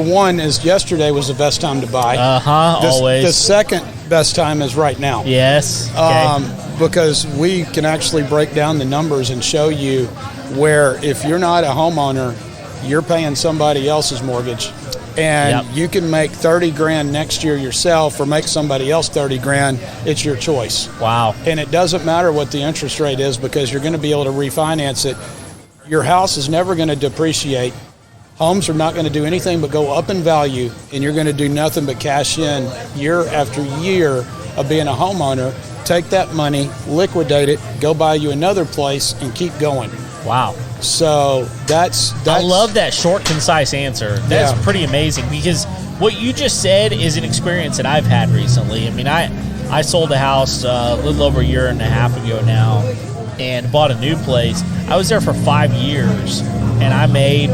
one is yesterday was the best time to buy. Always. The second best time is right now. Yes. Okay. Because we can actually break down the numbers and show you where if you're not a homeowner, you're paying somebody else's mortgage. And you can make $30,000 next year yourself, or make somebody else $30,000. It's your choice. Wow. And it doesn't matter what the interest rate is, because you're going to be able to refinance it. Your house is never going to depreciate. Homes are not going to do anything but go up in value, and you're going to do nothing but cash in year after year of being a homeowner. Take that money, liquidate it, go buy you another place, and keep going. Wow. So that's I love that short, concise answer. That's pretty amazing, because what you just said is an experience that I've had recently. I mean, I sold a house a little over a year and a half ago now, and bought a new place. I was there for 5 years, and I made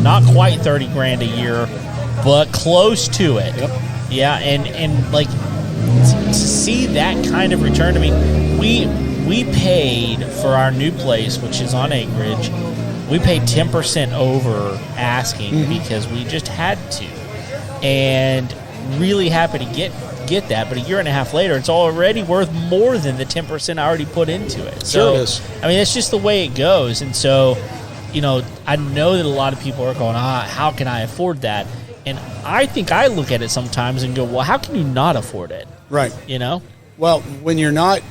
not quite $30,000 a year, but close to it. Yep. Yeah, and to see that kind of return. I mean, we paid for our new place, which is on acreage. We paid 10% over asking because we just had to, and really happy to get that. But a year and a half later, it's already worth more than the 10% I already put into it. So, sure it is. I mean, it's just the way it goes. And so I know that a lot of people are going, how can I afford that? And I think I look at it sometimes and go, well, how can you not afford it? Right. Well, when you're not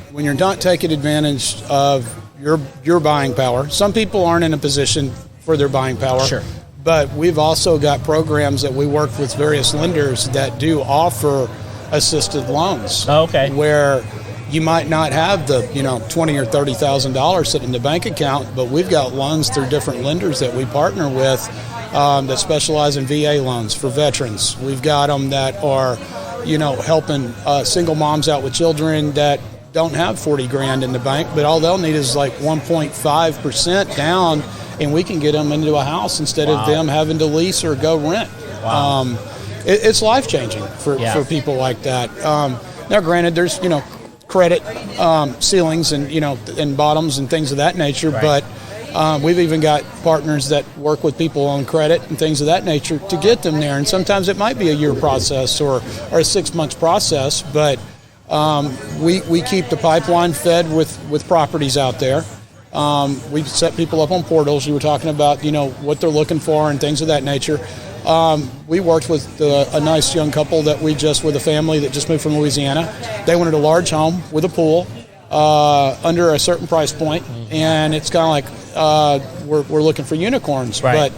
taking advantage of your buying power, some people aren't in a position for their buying power. Sure. But we've also got programs that we work with various lenders that do offer assisted loans. Oh, okay. Where you might not have the $20,000 or $30,000 sitting in the bank account, but we've got loans through different lenders that we partner with that specialize in VA loans for veterans. We've got them that are helping single moms out with children that don't have $40,000 in the bank, but all they'll need is like 1.5% down, and we can get them into a house instead of them having to lease or go rent. Wow. It's life-changing for people like that. Now, granted, there's credit ceilings and and bottoms and things of that nature, right. But we've even got partners that work with people on credit and things of that nature to get them there. And sometimes it might be a year process or a 6 months process, but we keep the pipeline fed with properties out there. We set people up on portals. You were talking about what they're looking for and things of that nature. We worked with a nice young couple with a family that just moved from Louisiana. They wanted a large home with a pool under a certain price point, and it's kind of like we're looking for unicorns. Right.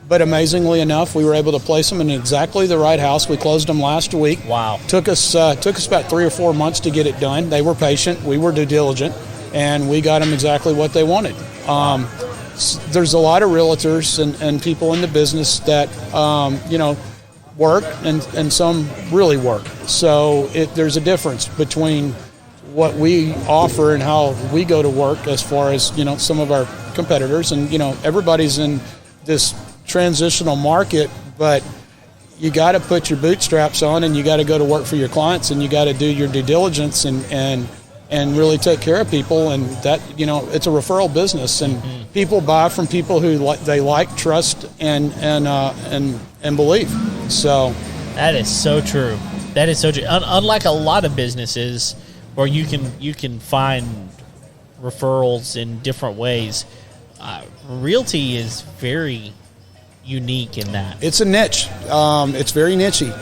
But amazingly enough, we were able to place them in exactly the right house. We closed them last week. Wow. Took us about 3 or 4 months to get it done. They were patient. We were due diligent, and we got them exactly what they wanted. There's a lot of realtors and people in the business that work and some really work. So there's a difference between what we offer and how we go to work as far as some of our competitors. And everybody's in this transitional market, but you got to put your bootstraps on and you got to go to work for your clients and you got to do your due diligence and really take care of people. And that it's a referral business, and people buy from people who they like, trust, and believe. So that is so true. That is so true. Unlike a lot of businesses where you can find referrals in different ways, realty is very unique in that. It's a niche. It's very niche-y.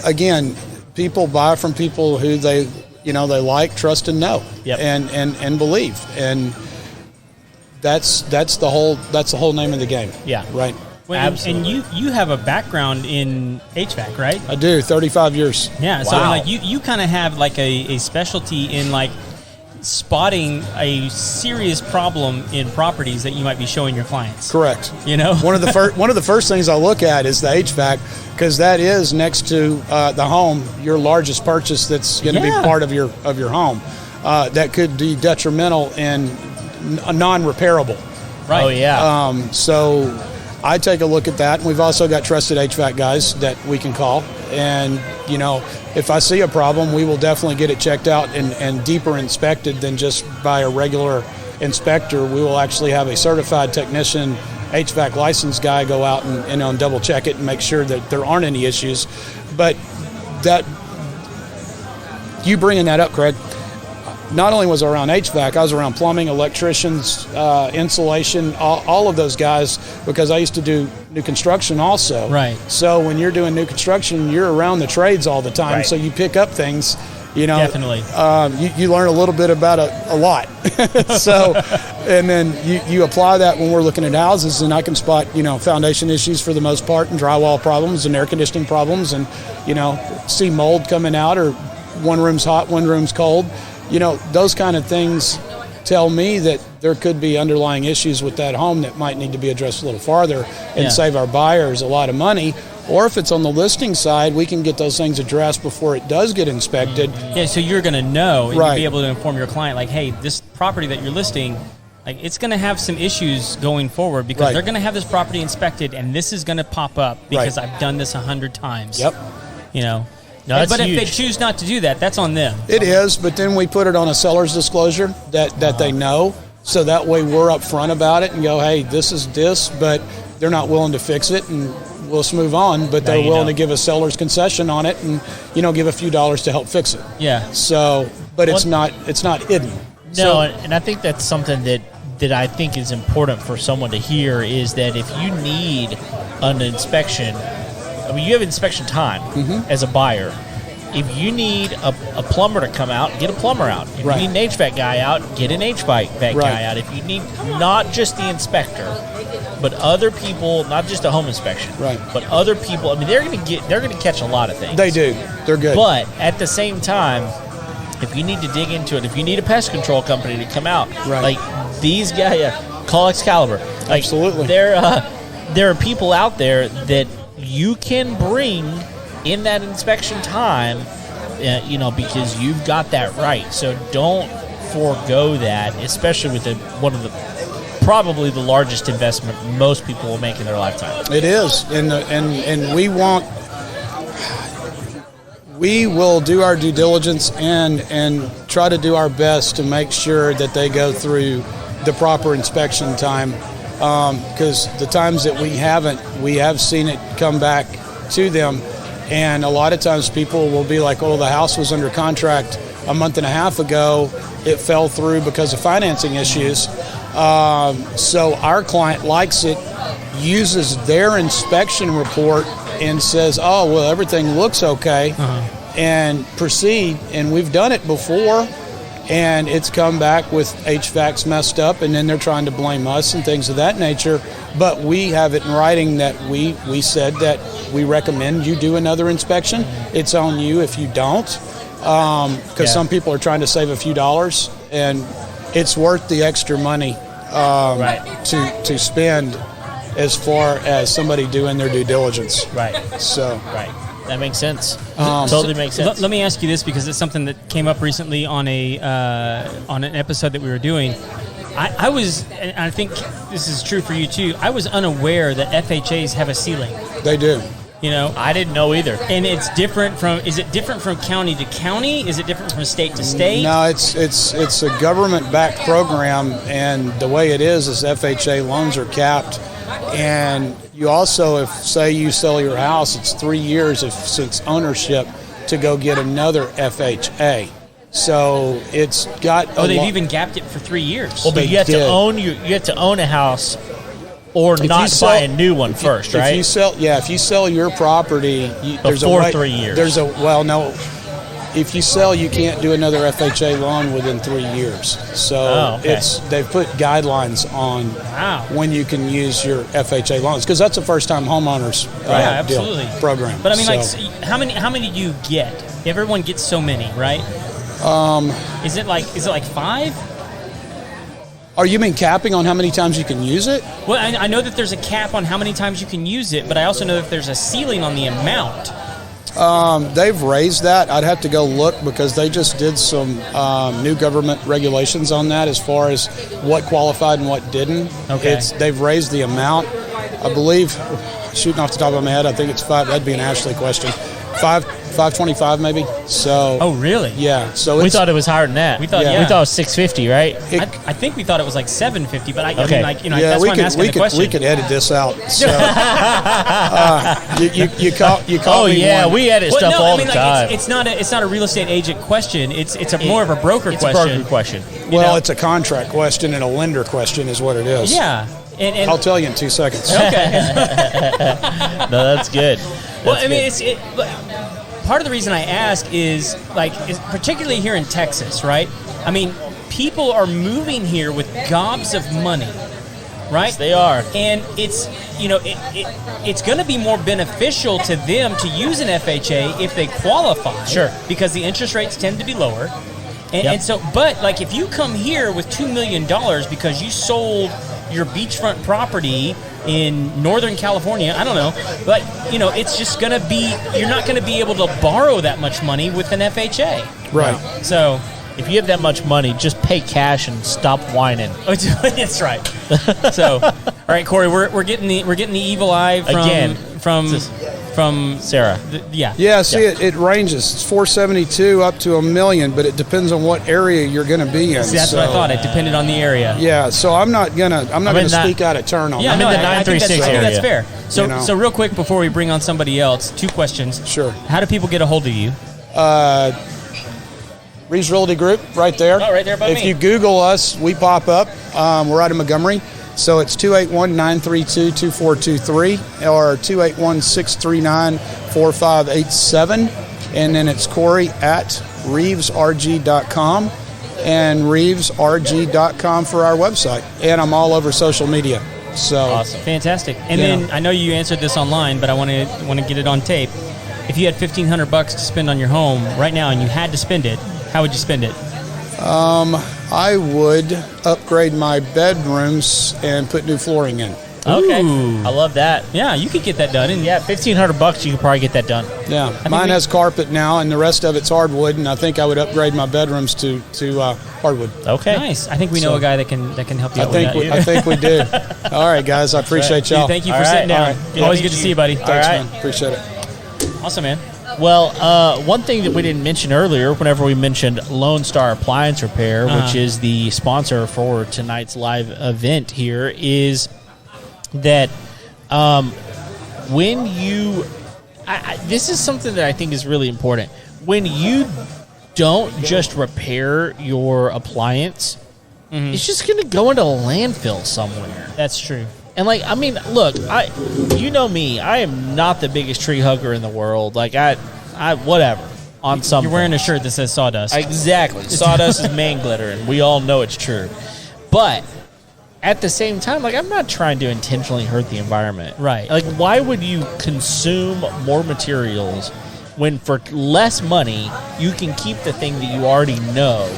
Again, people buy from people who they like, trust, and know. Yep. and believe. And that's the whole name of the game. Yeah. Right. Well, absolutely. And you have a background in HVAC, right? I do. 35 years. Yeah. So Wow. you kind of have like a specialty in like spotting a serious problem in properties that you might be showing your clients. Correct. One of the first things I look at is the HVAC, because that is next to the home your largest purchase that's going to be part of your home. That could be detrimental and non-repairable. Right. Oh yeah. So I take a look at that, and we've also got trusted HVAC guys that we can call. And if I see a problem, we will definitely get it checked out and deeper inspected than just by a regular inspector. We will actually have a certified technician, HVAC licensed guy go out and double check it and make sure that there aren't any issues. But that you bringing that up, Craig, not only was I around HVAC, I was around plumbing, electricians, insulation, all of those guys, because I used to do new construction also. Right. So when you're doing new construction, you're around the trades all the time, right. So you pick up things. Definitely. You learn a little bit about a lot. So, and then you apply that when we're looking at houses, and I can spot, foundation issues for the most part, and drywall problems and air conditioning problems, and, see mold coming out, or one room's hot, one room's cold. Those kind of things tell me that there could be underlying issues with that home that might need to be addressed a little farther and save our buyers a lot of money. Or if it's on the listing side, we can get those things addressed before it does get inspected. Yeah, so you're going to know and Right. you'll be able to inform your client, like, hey, this property that you're listing, like, it's going to have some issues going forward because Right. they're going to have this property inspected, and this is going to pop up because I've done this 100 times. Yep. No, that's but huge. if they choose not to do that, that's on them. It is, but then we put it on a seller's disclosure that they know, so that way we're up front about it and go, hey, this is this, but they're not willing to fix it, and we'll just move on, but they're willing to give a seller's concession on it and, give a few dollars to help fix it. Yeah. So, but it's not hidden. No, and I think that's something that that I think is important for someone to hear is that if you need an inspection, I mean, you have inspection time as a buyer. If you need a plumber to come out, get a plumber out. If you need an HVAC guy out, get an HVAC guy out. If you need not just the inspector, but other people, not just a home inspection, but other people. I mean, they're going to catch a lot of things. They do. They're good. But at the same time, if you need to dig into it, if you need a pest control company to come out, like these guys, call Excalibur. Like, absolutely. There are people out there that you can bring in that inspection time, because you've got that right. So don't forego that, especially with probably the largest investment most people will make in their lifetime. It is, and we will do our due diligence and try to do our best to make sure that they go through the proper inspection time, because the times that we have seen it come back to them. And a lot of times people will be like, oh, the house was under contract a month and a half ago. It fell through because of financing issues. So our client likes it, uses their inspection report and says, oh, well, everything looks okay, and proceed. And we've done it before, and it's come back with HVAC's messed up, and then they're trying to blame us and things of that nature. But we have it in writing that we said that we recommend you do another inspection. It's on you if you don't, because some people are trying to save a few dollars, and it's worth the extra money to spend as far as somebody doing their due diligence. So that makes sense. Totally makes sense. Let me ask you this, because it's something that came up recently on an episode that we were doing. I was, and I think this is true for you too, I was unaware that FHAs have a ceiling. They do. I didn't know either. And is it different from county to county? Is it different from state to state? No, it's a government-backed program, and the way it is FHA loans are capped. And you also, if say you sell your house, it's 3 years since ownership to go get another FHA. So it's got. They've even gapped it for 3 years. Well, but you have to own a house, or not buy a new one first, right? If you sell your property, there's a way, 3 years. If you sell, you can't do another FHA loan within 3 years. So they've put guidelines on when you can use your FHA loans, because that's a first-time homeowners program. But I mean, how many do you get? Everyone gets so many, right? Is it like 5? Are you mean capping on how many times you can use it? Well, I know that there's a cap on how many times you can use it, but I also know that there's a ceiling on the amount. They've raised that. I'd have to go look, because they just did some new government regulations on that as far as what qualified and what didn't. Okay. They've raised the amount. I believe, shooting off the top of my head, I think it's 5. That'd be an Ashley question. 525 maybe. So. Oh, really? Yeah. So we thought it was higher than that. We thought it was 650, right? I think we thought it was like 750, but that's why I'm asking the question. We could edit this out. So, you call me. Yeah, we edit stuff all the time. It's not a real estate agent question. It's more of a broker question. It's a broker question. It's a contract question and a lender question is what it is. Yeah. And I'll tell you in 2 seconds. Okay. No, that's good. Part of the reason I ask is particularly here in Texas, right? I mean, people are moving here with gobs of money, right? Yes, they are. And it's going to be more beneficial to them to use an FHA if they qualify. Sure. Because the interest rates tend to be lower. And so, but if you come here with $2 million because you sold your beachfront property in Northern California, I don't know, but it's just going to be, you're not going to be able to borrow that much money with an FHA. Right. So if you have that much money, just pay cash and stop whining. That's right. So, all right, Corey, we're getting the evil eye from Sarah. It ranges. It's 472 up to $1 million, but it depends on what area you're going to be in. See, that's what I thought. It depended on the area. Yeah, so I'm not gonna speak out of turn on that. I'm in the 936 area. I think that's fair. So real quick before we bring on somebody else, 2 questions. Sure. How do people get a hold of you? Reeves Realty Group, right there. Oh, right there above If me. you Google us, we pop up. We're out of Montgomery. So it's 281-932-2423 or 281-639-4587. And then it's Corey at reevesrg.com and reevesrg.com for our website. And I'm all over social media. So Awesome. Fantastic. And then I know you answered this online, but I want to get it on tape. If you had $1,500 to spend on your home right now and you had to spend it, how would you spend it? I would upgrade my bedrooms and put new flooring in. Okay, Ooh. I love that. Yeah, you could get that done. And Yeah, $1,500, you could probably get that done. Yeah, mine has carpet now, and the rest of it's hardwood. And I think I would upgrade my bedrooms to hardwood. Okay, nice. I think we know a guy that can help you I out think with that. I think we do. All right, guys, I appreciate y'all. Thank you for All sitting right, down. all right. It's always good to see you, buddy. Thanks, All right. man. Appreciate it. Awesome, man. Well, one thing that we didn't mention earlier, whenever we mentioned Lone Star Appliance Repair, which is the sponsor for tonight's live event here, is that when you... this is something that I think is really important. When you don't just repair your appliance, it's just going to go into a landfill somewhere. That's true. And like, I mean, look, you know me, I am not the biggest tree hugger in the world. Like I whatever on some. You're wearing a things. shirt that says sawdust. Exactly. Sawdust is man glitter, and we all know it's true. But at the same time, like, I'm not trying to intentionally hurt the environment. Right. Like, why would you consume more materials when for less money you can keep the thing that you already know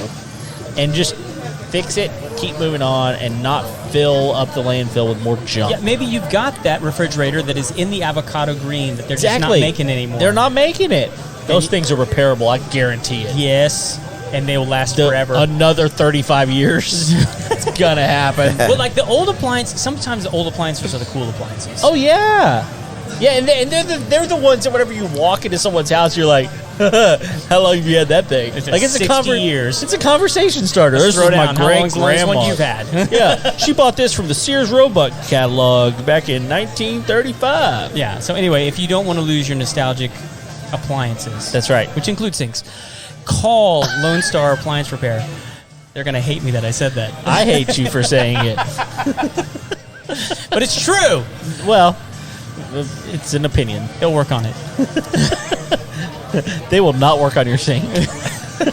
and just fix it, keep moving on, and not fill up the landfill with more junk? Yeah, maybe you've got that refrigerator that is in the avocado green that they're just not making anymore. They're not making it. Those things are repairable, I guarantee it. Yes, and they will last forever. Another 35 years. It's gonna happen. Well, like the old appliances, sometimes the old appliances are the cool appliances. Oh yeah, yeah, and they're the ones that whenever you walk into someone's house, you're like, how long have you had that thing? It's like 60 years. It's a conversation starter. This Throw is my down. How long's the longest great one grandma. you've had? Yeah, she bought this from the Sears Roebuck catalog back in 1935. Yeah. So anyway, if you don't want to lose your nostalgic appliances, That's right. which includes sinks, call Lone Star Appliance Repair. They're gonna hate me that I said that. I hate you for saying it. But it's true. Well, it's an opinion. They'll work on it. They will not work on your sink.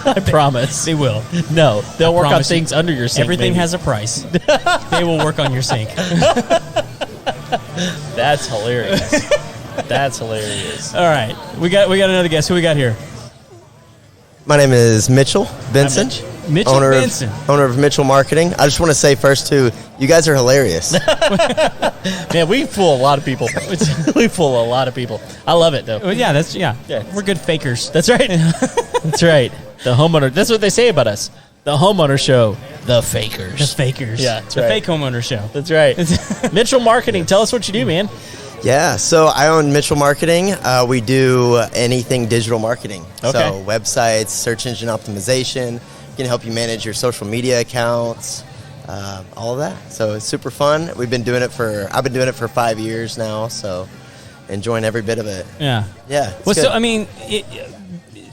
I promise. They will. No, they'll work on promise you. things under your sink. Everything maybe. has a price. They will work on your sink. That's hilarious. That's hilarious. All right, we got another guest. Who we got here? My name is Mitchell Benson, Mitchell owner Benson. owner of Mitchell Marketing. I just want to say first too, you guys are hilarious. Man, we fool a lot of people. We fool a lot of people. I love it though. Well, yeah, Yeah. We're good fakers. That's right. That's right. The homeowner. That's what they say about us. The Homeowner Show. The fakers. The fakers. Yeah, that's the right. fake homeowner show. That's right. Mitchell Marketing. Tell us what you do, man. Yeah, so I own Mitchell Marketing. We do anything digital marketing. Okay. So websites, search engine optimization, can help you manage your social media accounts, all of that. So it's super fun. I've been doing it for 5 years now, so enjoying every bit of it. Yeah. Yeah. it's Well, good. so I mean,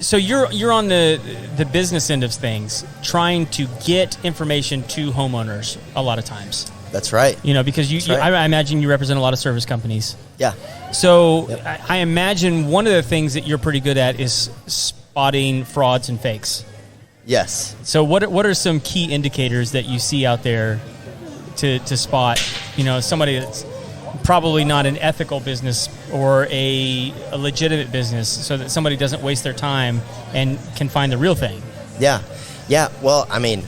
so you're on the business end of things, trying to get information to homeowners a lot of times. That's right. You know, because That's right. I imagine you represent a lot of service companies. Yeah. So Yep. I imagine one of the things that you're pretty good at is spotting frauds and fakes. Yes. So what are some key indicators that you see out there to spot, you know, somebody that's probably not an ethical business or a legitimate business, so that somebody doesn't waste their time and can find the real thing? Yeah. Yeah. Well, I mean,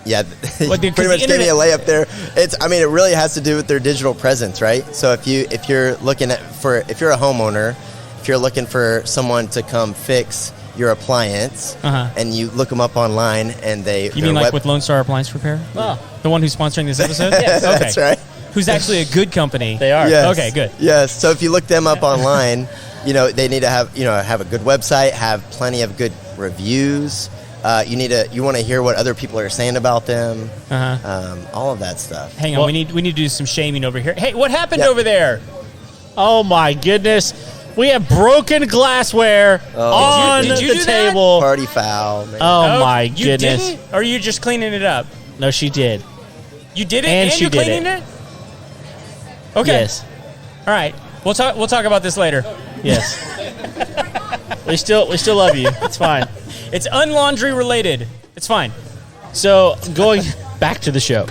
yeah, Well, you dude, 'cause pretty much the gave me a internet- layup there. It really has to do with their digital presence, right? So if you're looking if you're a homeowner, if you're looking for someone to come fix your appliance, and you look them up online, and You mean like with Lone Star Appliance Repair? Oh. The one who's sponsoring this episode? Yes. Okay. That's right. Who's actually a good company. They are. Yes. Okay, good. Yes. So if you look them up online, they need to have a good website, have plenty of good reviews. You want to hear what other people are saying about them. All of that stuff. Hang on, Well- we need to do some shaming over here. Hey, what happened Yep. over there? Oh my goodness. We have broken glassware on Did you the do that? table. Party foul, man. Oh my You goodness! didn't? Or are you just cleaning it up? No, she did. You did it, And and she you're did cleaning it. it. Okay. Yes. All right. We'll talk about this later. Yes. we still love you. It's fine. It's unlaundry related. It's fine. So going back to the show.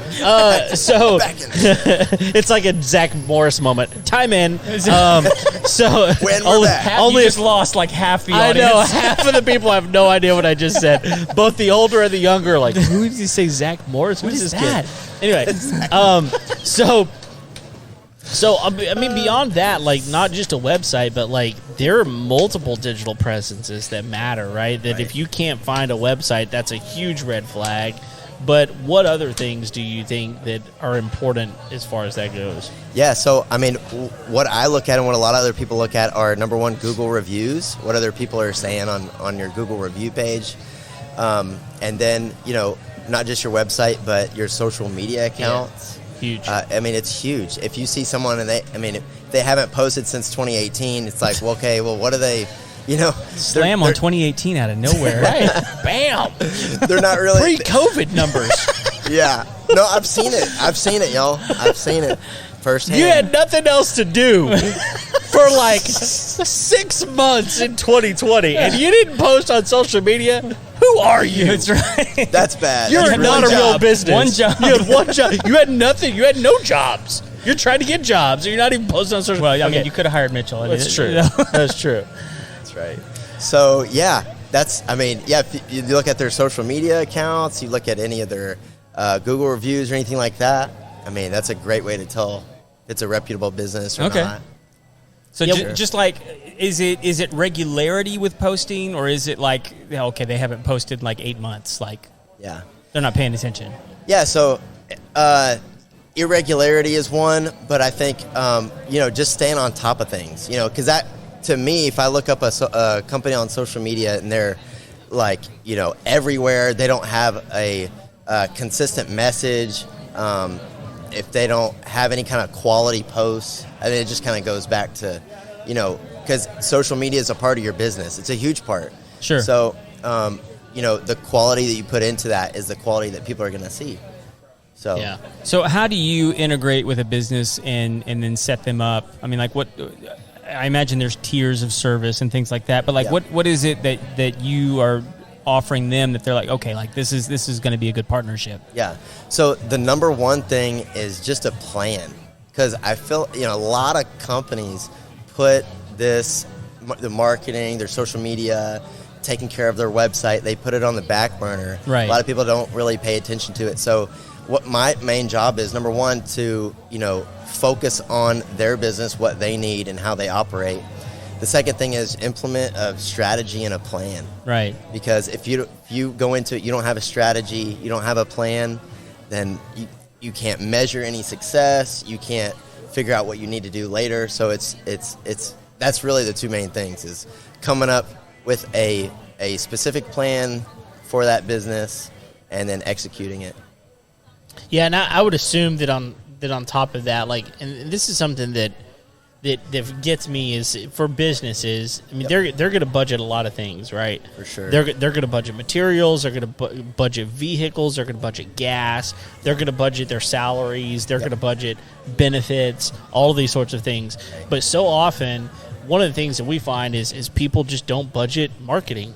So it's like a Zach Morris moment. Time in. So When we're back. You just lost like half the I audience. know half of the people have no idea what I just said. Both the older and the younger are like, who did you say, Zach Morris? Who's this that? kid? Anyway, so I mean, beyond that, like not just a website, but like there are multiple digital presences that matter, right? That if you can't find a website, that's a huge red flag. But what other things do you think that are important as far as that goes? Yeah, so, I mean, what I look at and what a lot of other people look at are, number one, Google reviews, what other people are saying on your Google review page. And then, you know, not just your website, but your social media accounts. Yeah, huge. I mean, it's huge. If you see someone and if they haven't posted since 2018, it's like, well, okay, well, what are they... You know, Slam on 2018 out of nowhere. Right. Bam. They're not really Pre-COVID numbers. Yeah. No, I've seen it, y'all. I've seen it firsthand. You had nothing else to do for like 6 months in 2020, and you didn't post on social media. Who are you? That's right. That's bad. You're That's not really a real bad. business. One job. You had one job. You had nothing. You had no jobs. You're trying to get jobs, and you're not even posting on social. Well, I mean, Okay. you could have hired Mitchell. That's true. That's true. That's right. So, yeah, if you look at their social media accounts, you look at any of their Google reviews or anything like that, I mean, that's a great way to tell if it's a reputable business or not. So Yeah, just like, is it regularity with posting, or is it like, okay, they haven't posted in like 8 months, like Yeah. they're not paying attention? Yeah, so irregularity is one, but I think, just staying on top of things, because that, to me, if I look up a company on social media and they're like, everywhere, they don't have a consistent message, if they don't have any kind of quality posts, I mean, it just kind of goes back to, because social media is a part of your business. It's a huge part. Sure. So, the quality that you put into that is the quality that people are going to see. So, Yeah. So how do you integrate with a business and then set them up? I mean, like what... I imagine there's tiers of service and things like that, but like what is it that you are offering them that they're like, okay, like this is going to be a good partnership? Yeah. So the number one thing is just a plan, because I feel a lot of companies put the marketing, their social media, taking care of their website, they put it on the back burner. Right. A lot of people don't really pay attention to it. So what my main job is, number one, to focus on their business, what they need and how they operate. The second thing is implement a strategy and a plan. Right. Because if you go into it, you don't have a strategy, you don't have a plan, then you can't measure any success, you can't figure out what you need to do later. So it's that's really the two main things, is coming up with a specific plan for that business and then executing it. Yeah, and I would assume that on top of that, like, and this is something that gets me, is for businesses. I mean, they're going to budget a lot of things, right? For sure. They're going to budget materials. They're going to budget vehicles. They're going to budget gas. They're going to budget their salaries. They're going to budget benefits. All these sorts of things. But so often, one of the things that we find is people just don't budget marketing.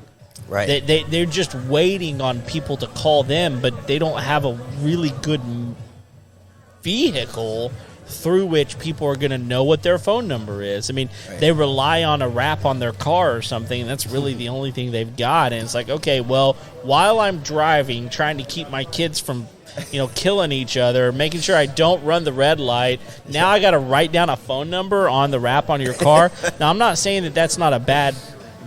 Right. They're just waiting on people to call them, but they don't have a really good vehicle through which people are going to know what their phone number is. I mean, they rely on a wrap on their car or something, and that's really the only thing they've got. And it's like, okay, well, while I'm driving, trying to keep my kids from, killing each other, making sure I don't run the red light, now I got to write down a phone number on the wrap on your car. Now, I'm not saying that that's not a bad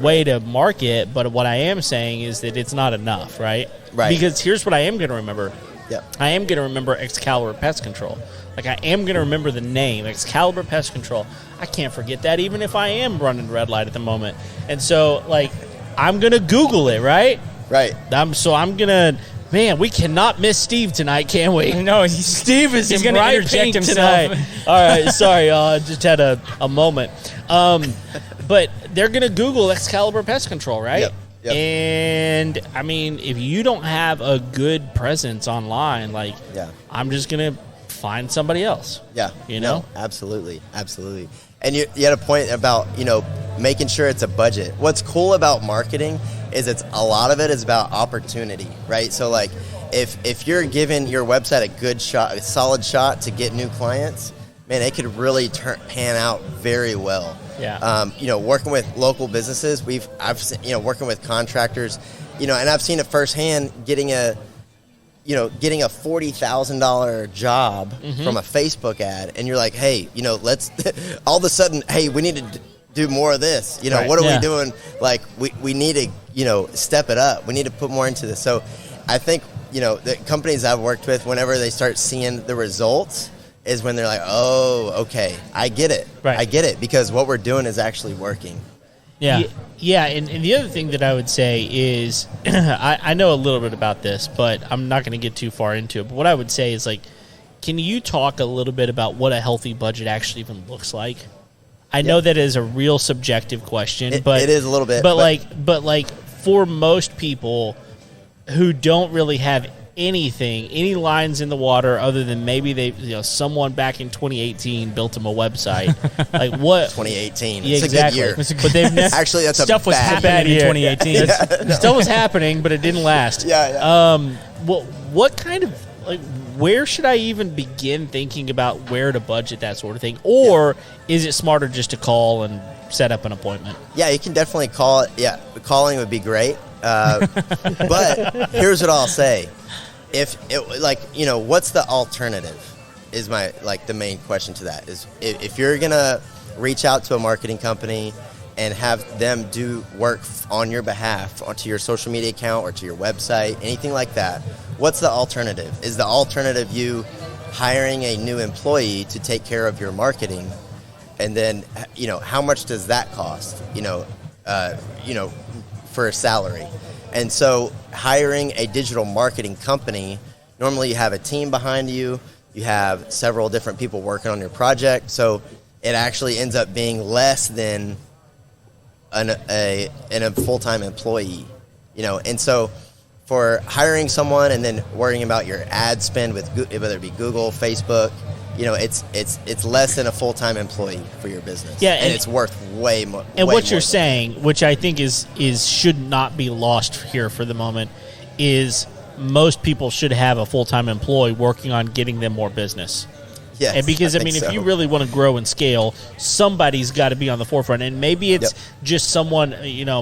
way to market, but what I am saying is that it's not enough, right? Right. Because here's what I am going to remember. Yep. I am going to remember Excalibur Pest Control. Like, I am going to remember the name, Excalibur Pest Control. I can't forget that even if I am running red light at the moment. And so, like, I'm going to Google it, right? Right. I'm going to Man, we cannot miss Steve tonight, can we? No, Steve is he's in going to bright interject pink himself. tonight. All right, sorry, y'all. I just had a moment. But they're going to Google Excalibur Pest Control, right? Yep. And, I mean, if you don't have a good presence online, like, I'm just going to find somebody else. Yeah. You know? No, absolutely. And you had a point about, making sure it's a budget. What's cool about marketing is a lot of it is about opportunity, right? So like if you're giving your website a solid shot to get new clients, man, it could really pan out very well. Yeah. Working with local businesses, I've seen, working with contractors, and I've seen it firsthand getting a $40,000 job from a Facebook ad, and you're like, hey, let's all of a sudden, hey, we need to do more of this. Right. What are we doing? Like, we need to, step it up. We need to put more into this. So I think, the companies I've worked with, whenever they start seeing the results, is when they're like, oh, okay, I get it. Right. I get it, because what we're doing is actually working. Yeah. Yeah, and the other thing that I would say is, I know a little bit about this, but I'm not going to get too far into it. But what I would say is, like, can you talk a little bit about what a healthy budget actually even looks like? I know that is a real subjective question, but it is a little bit. But for most people who don't really have any lines in the water other than maybe someone back in 2018 built them a website. Like what? 2018. Yeah, it's exactly. a good year. But they've never, actually, that's stuff was happening in 2018. Stuff was happening, but it didn't last. Yeah. What kind of where should I even begin thinking about where to budget that sort of thing? Or is it smarter just to call and set up an appointment? Yeah, you can definitely call it. Yeah, calling would be great. But here's what I'll say. What's the alternative is my, the main question to that is if you're going to reach out to a marketing company and have them do work on your behalf onto your social media account or to your website, anything like that, what's the alternative? Is the alternative you hiring a new employee to take care of your marketing? And then, how much does that cost, for a salary? And so hiring a digital marketing company, normally you have a team behind you, you have several different people working on your project, so it actually ends up being less than a full-time employee, and so for hiring someone and then worrying about your ad spend with whether it be Google, Facebook, it's less than a full-time employee for your business. Yeah, and it's worth way more. And what you're saying, which I think is should not be lost here for the moment, is most people should have a full-time employee working on getting them more business. Yes, and because if you really want to grow and scale, somebody's got to be on the forefront. And maybe it's just someone,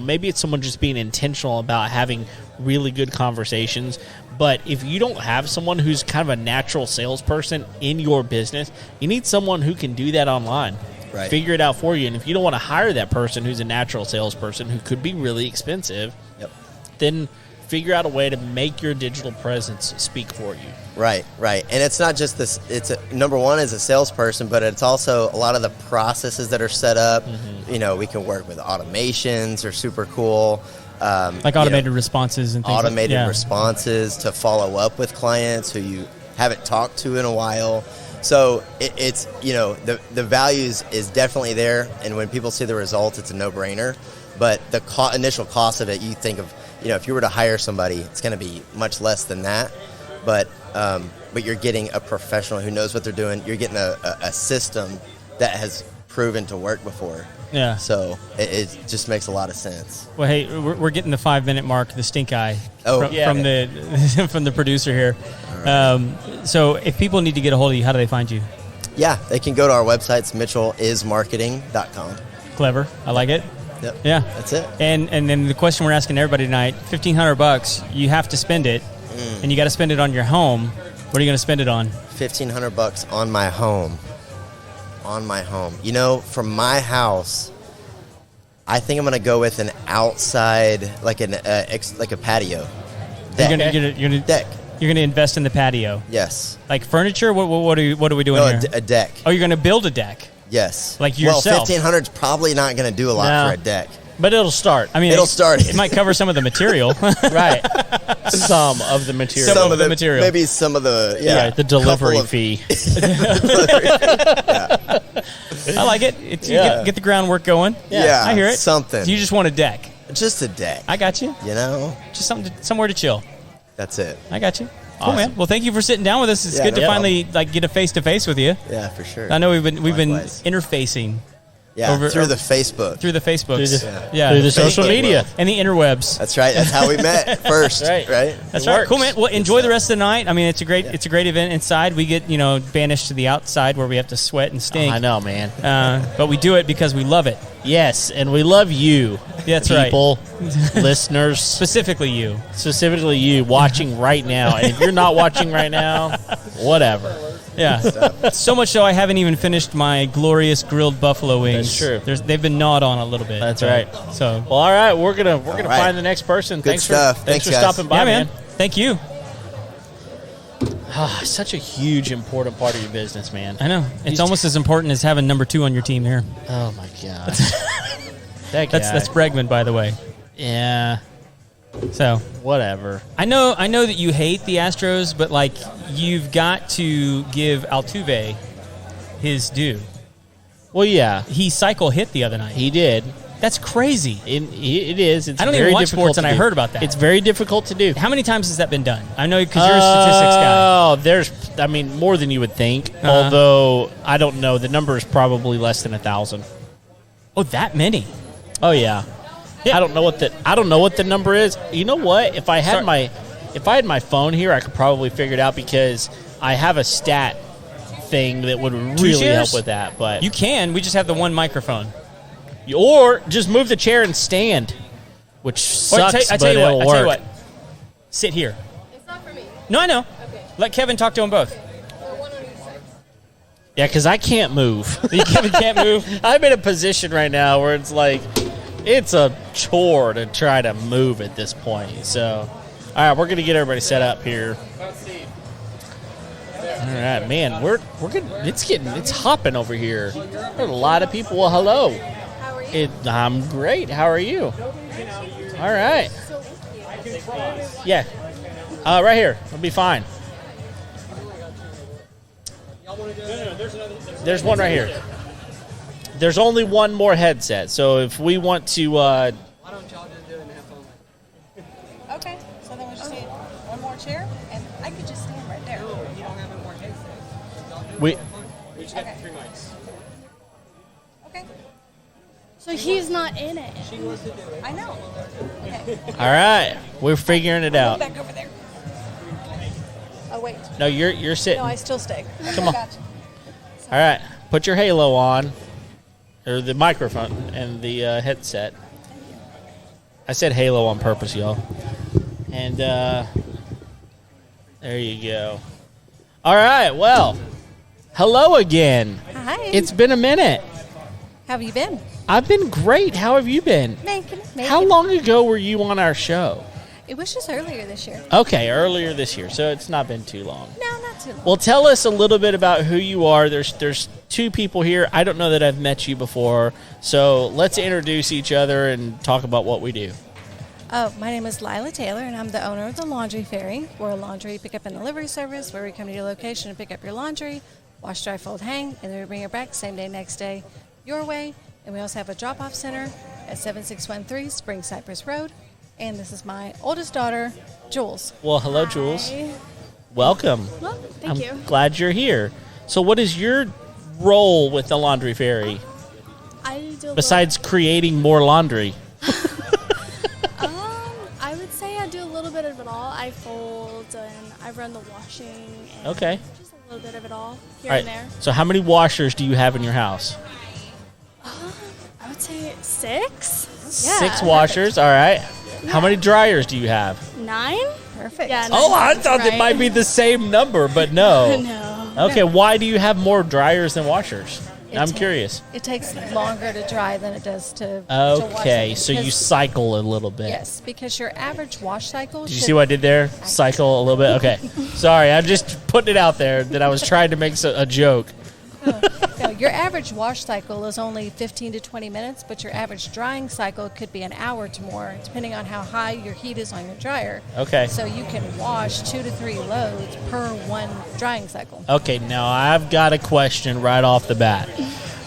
maybe it's someone just being intentional about having really good conversations. But if you don't have someone who's kind of a natural salesperson in your business, you need someone who can do that online. Right. Figure it out for you. And if you don't want to hire that person who's a natural salesperson who could be really expensive, then figure out a way to make your digital presence speak for you. Right. And it's not just this, number one is a salesperson, but it's also a lot of the processes that are set up. Mm-hmm. We can work with automations are super cool. Automated responses and things responses to follow up with clients who you haven't talked to in a while. So it's the values is definitely there, and when people see the results, it's a no-brainer. But the initial cost of it, you think of, if you were to hire somebody, it's going to be much less than that. But you're getting a professional who knows what they're doing. You're getting a system that has proven to work before. Yeah. So it just makes a lot of sense. Well, hey, we're getting the 5-minute mark, the stink eye from the producer here. Right. So if people need to get a hold of you, how do they find you? Yeah, they can go to our website. It's mitchellismarketing.com. Clever. I like it. Yep. Yeah. That's it. And then the question we're asking everybody tonight, $1,500, you have to spend it, and you got to spend it on your home. What are you going to spend it on? $1,500 on my home. From my house, I think I'm going to go with an outside, like a patio. Deck. You're going to invest in the patio. Yes. Like furniture? What are we doing here? A deck. Oh, you're going to build a deck. Yes. Like yourself. Well, $1,500 is probably not going to do a lot for a deck. But it'll start. I mean, It'll start. It might cover some of the material. Right. Some of the material. Some of the material. Maybe some of the Right, the delivery fee. I like it. It's, you Yeah. get the groundwork going. Yeah, I hear it. something. So you just want a deck. Just a deck. I got you. You know? Just somewhere to chill. That's it. I got you. Cool, man. Well, thank you for sitting down with us. It's Yeah, good to no finally get a face to face with you. Yeah, for sure. I know we've been Likewise. interfacing Yeah, over- through the Facebook. through the Facebooks. Through the social Facebook media. world. And the interwebs. That's right. That's how we met first. Right. That's It right. works. Cool, man. Well, enjoy the rest of the night. I mean, it's a great event inside. We get banished to the outside where we have to sweat and stink. I know, man. But we do it because we love it. Yes, and we love you. That's right. People, listeners, Specifically you. specifically you watching right now. And if you're not watching right now, whatever. Yeah. So much so I haven't even finished my glorious grilled buffalo wings. That's true. They've been gnawed on a little bit. That's right. So Well, all right, we're gonna right. find the next person. Good Thanks stuff. For, Thanks, for guys. stopping by, yeah, man. Thank you. Such a huge, important part of your business, man. I know. It's almost as important as having number 2 on your team here. Oh my god. That guy. That's Breggman, by the way. Yeah. So Whatever. I know that you hate the Astros, but like you've got to give Altuve his due. Well, yeah, He cycle hit the other night. he did. That's crazy. It is. It's I don't very even watch difficult sports, to and I do. heard about that. It's very difficult to do. How many times has that been done? I know because you're a statistics guy. Oh, more than you would think. Uh-huh. Although I don't know, the number is probably less than 1,000. Oh, that many? Oh yeah. I don't know what the number is. You know what? If I had my phone here, I could probably figure it out because I have a stat thing that would really shares? help with that. But You can. We just have the one microphone. or just move the chair and stand, which Or sucks. I tell you but what. it'll I tell you work. what. Sit here. It's not for me. No, I know. Okay. Let Kevin talk to them both. Or one on each side. Yeah, because I can't move. Kevin can't move. I'm in a position right now where it's like it's a chore to try to move at this point. So, all right, we're gonna get everybody set up here. All right, man, we're good. It's hopping over here. There's a lot of people. Well, hello. How are you? I'm great. How are you? All right. Yeah. Right here. It'll be fine. There's one right here. There's only one more headset, so if we want to, Why don't y'all just do it in half only? Okay. So then we just need one more chair, and I could just stand right there. You don't have any more headsets. Y'all do it we in half only. We just got the 3 mics. Okay. So he's not in it. She wants to do it. I know. Okay. all right, we're figuring it out. Back over there. Oh wait. No, you're sitting. No, I still stay. Okay, Come on. Gotcha. All right, put your halo on, or the microphone and the headset. I said halo on purpose, y'all. And there you go. All right, well, hello again. Hi. It's been a minute. How have you been? I've been great. How have you been? Making. How long ago were you on our show? It was just earlier this year. Okay, earlier this year, so it's not been too long. No, not too long. Well, tell us a little bit about who you are. There's 2 people here. I don't know that I've met you before, so let's introduce each other and talk about what we do. My name is Lila Taylor, and I'm the owner of the Laundry Ferry. We're a laundry pickup and delivery service where we come to your location and pick up your laundry, wash, dry, fold, hang, and then we bring it back same day, next day, your way. And we also have a drop-off center at 7613 Spring Cypress Road. And this is my oldest daughter, Jules. Well, hello, Jules. Welcome. Well, thank I'm you. glad you're here. So what is your role with the Laundry Ferry I do. besides creating more laundry? I would say I do a little bit of it all. I fold and I run the washing. And Okay. Just a little bit of it all here All and right. there. So how many washers do you have in your house? I would say 6. 6 washers. All right. How many dryers do you have? 9. Perfect. Yeah. Oh, I that's thought that right. might be the same number, but no. No. Okay, why do you have more dryers than washers? I'm curious. It takes longer to dry than it does to wash Okay, it so you because- cycle a little bit. Yes, because your average wash cycle Did you see what I did there? Cycle a little bit? Okay. Sorry, I'm just putting it out there that I was trying to make a joke. No, your average wash cycle is only 15 to 20 minutes, but your average drying cycle could be an hour to more, depending on how high your heat is on your dryer. Okay. So you can wash 2 to 3 loads per one drying cycle. Okay, now I've got a question right off the bat.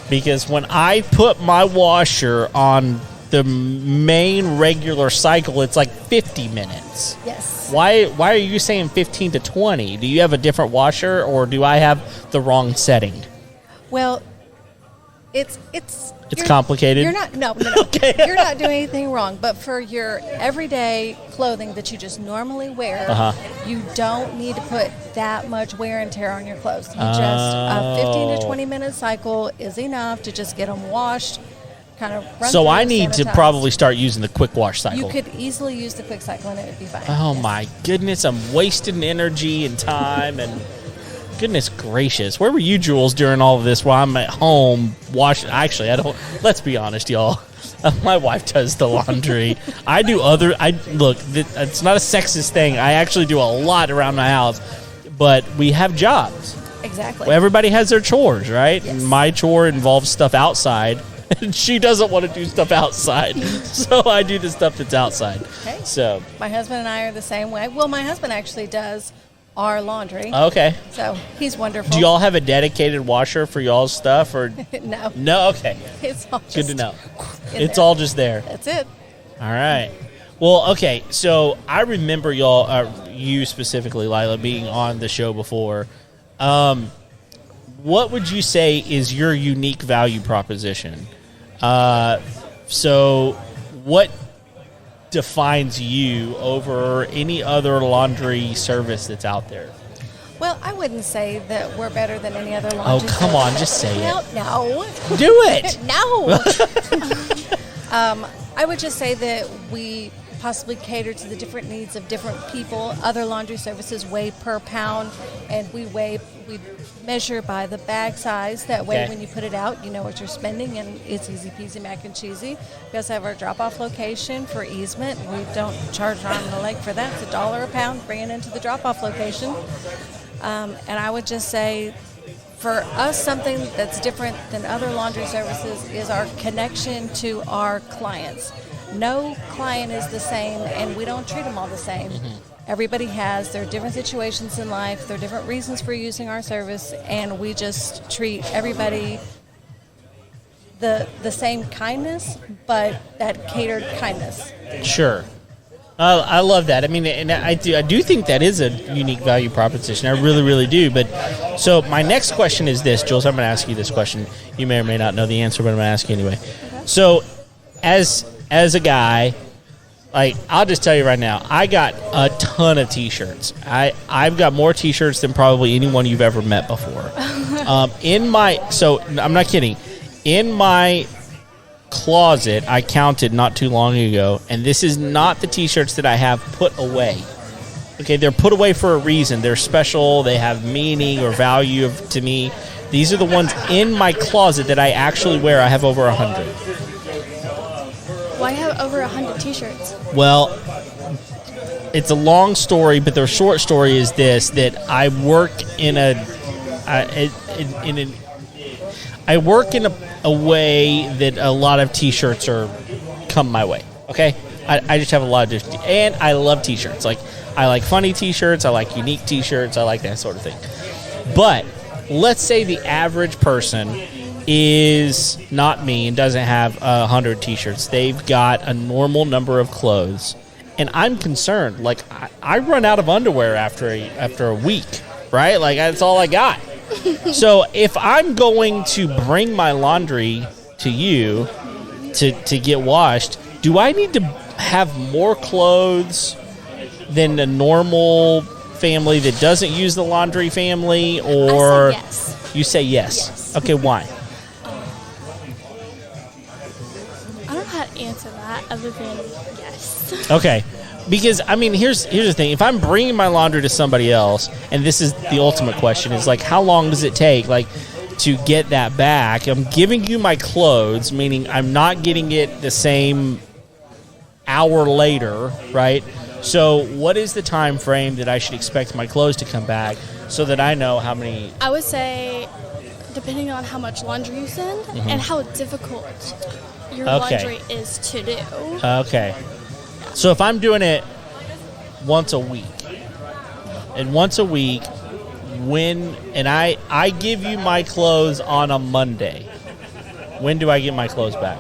Because when I put my washer on the main regular cycle, it's like 50 minutes. Yes. Why are you saying 15 to 20? Do you have a different washer, or do I have the wrong setting? Well, it's complicated? You're not no. Okay. You're not doing anything wrong, but for your everyday clothing that you just normally wear, you don't need to put that much wear and tear on your clothes. You just a 15 to 20 minute cycle is enough to just get them washed, kind of run So through, I need to sanitize. probably start using the quick wash cycle. You could easily use the quick cycle and it would be fine. Oh Yes. my goodness, I'm wasting energy and time and goodness gracious. Where were you, Jules, during all of this while I'm at home washing? Actually, I don't. Let's be honest, y'all. My wife does the laundry. I do other. It's not a sexist thing. I actually do a lot around my house, but we have jobs. Exactly. Well, everybody has their chores, right? Yes. And my chore involves stuff outside. And she doesn't want to do stuff outside, so I do the stuff that's outside. Okay. So my husband and I are the same way. Well, my husband actually does our laundry. okay. So he's wonderful. Do y'all have a dedicated washer for y'all's stuff, or No. no? Okay, It's all good just to know. in It's there. all just there. That's it. All right. Well, okay. So I remember y'all, you specifically, Lila, being on the show before. What would you say is your unique value proposition? So what defines you over any other laundry service that's out there? Well, I wouldn't say that we're better than any other Oh, laundry come service. on, just say Well, it. no. Do it. No. I would just say that we possibly cater to the different needs of different people. Other laundry services weigh per pound, and we measure by the bag size. That way, Okay. when you put it out, you know what you're spending, and it's easy peasy mac and cheesy. We also have our drop-off location for easement. We don't charge an arm and a leg for that. It's $1 a pound. Bring it into the drop-off location. And I would just say, for us, something that's different than other laundry services is our connection to our clients. No client is the same, and we don't treat them all the same. Everybody has their different situations in life, their different reasons for using our service, and we just treat everybody the same kindness, but that catered kindness. Sure. I love that. I mean, and I do think that is a unique value proposition. I really, really do. But so my next question is this, Jules. I'm going to ask you this question. You may or may not know the answer, but I'm going to ask you anyway. Okay. So, as a guy, like, I'll just tell you right now, I got a ton of T-shirts. I've got more T-shirts than probably anyone you've ever met before. So I'm not kidding. In my closet, I counted not too long ago, and this is not the T-shirts that I have put away. Okay, they're put away for a reason. They're special. They have meaning or value to me. These are the ones in my closet that I actually wear. I have over 100. Well, I have over 100 T-shirts. Well, it's a long story, but the short story is this: that I work in a way that a lot of T-shirts come my way. Okay, I just have a lot of different, and I love T-shirts. Like, I like funny T-shirts, I like unique T-shirts, I like that sort of thing. But let's say the average person is not me and doesn't have 100 T-shirts. They've got a normal number of clothes, and I'm concerned. Like, I run out of underwear after a week, right? Like, that's all I got. So if I'm going to bring my laundry to you to get washed, do I need to have more clothes than a normal family that doesn't use the laundry family? Or I say yes. You say yes. Yes. Okay, why? I don't know how to answer that other than yes. Okay. Because, I mean, here's the thing. If I'm bringing my laundry to somebody else, and this is the ultimate question, is like, how long does it take, like, to get that back? I'm giving you my clothes, meaning I'm not getting it the same hour later, right? So what is the time frame that I should expect my clothes to come back so that I know how many? I would say depending on how much laundry you send and how difficult your Okay. laundry is to do. Okay. So if I'm doing it once a week, and once a week, I give you my clothes on a Monday, when do I get my clothes back?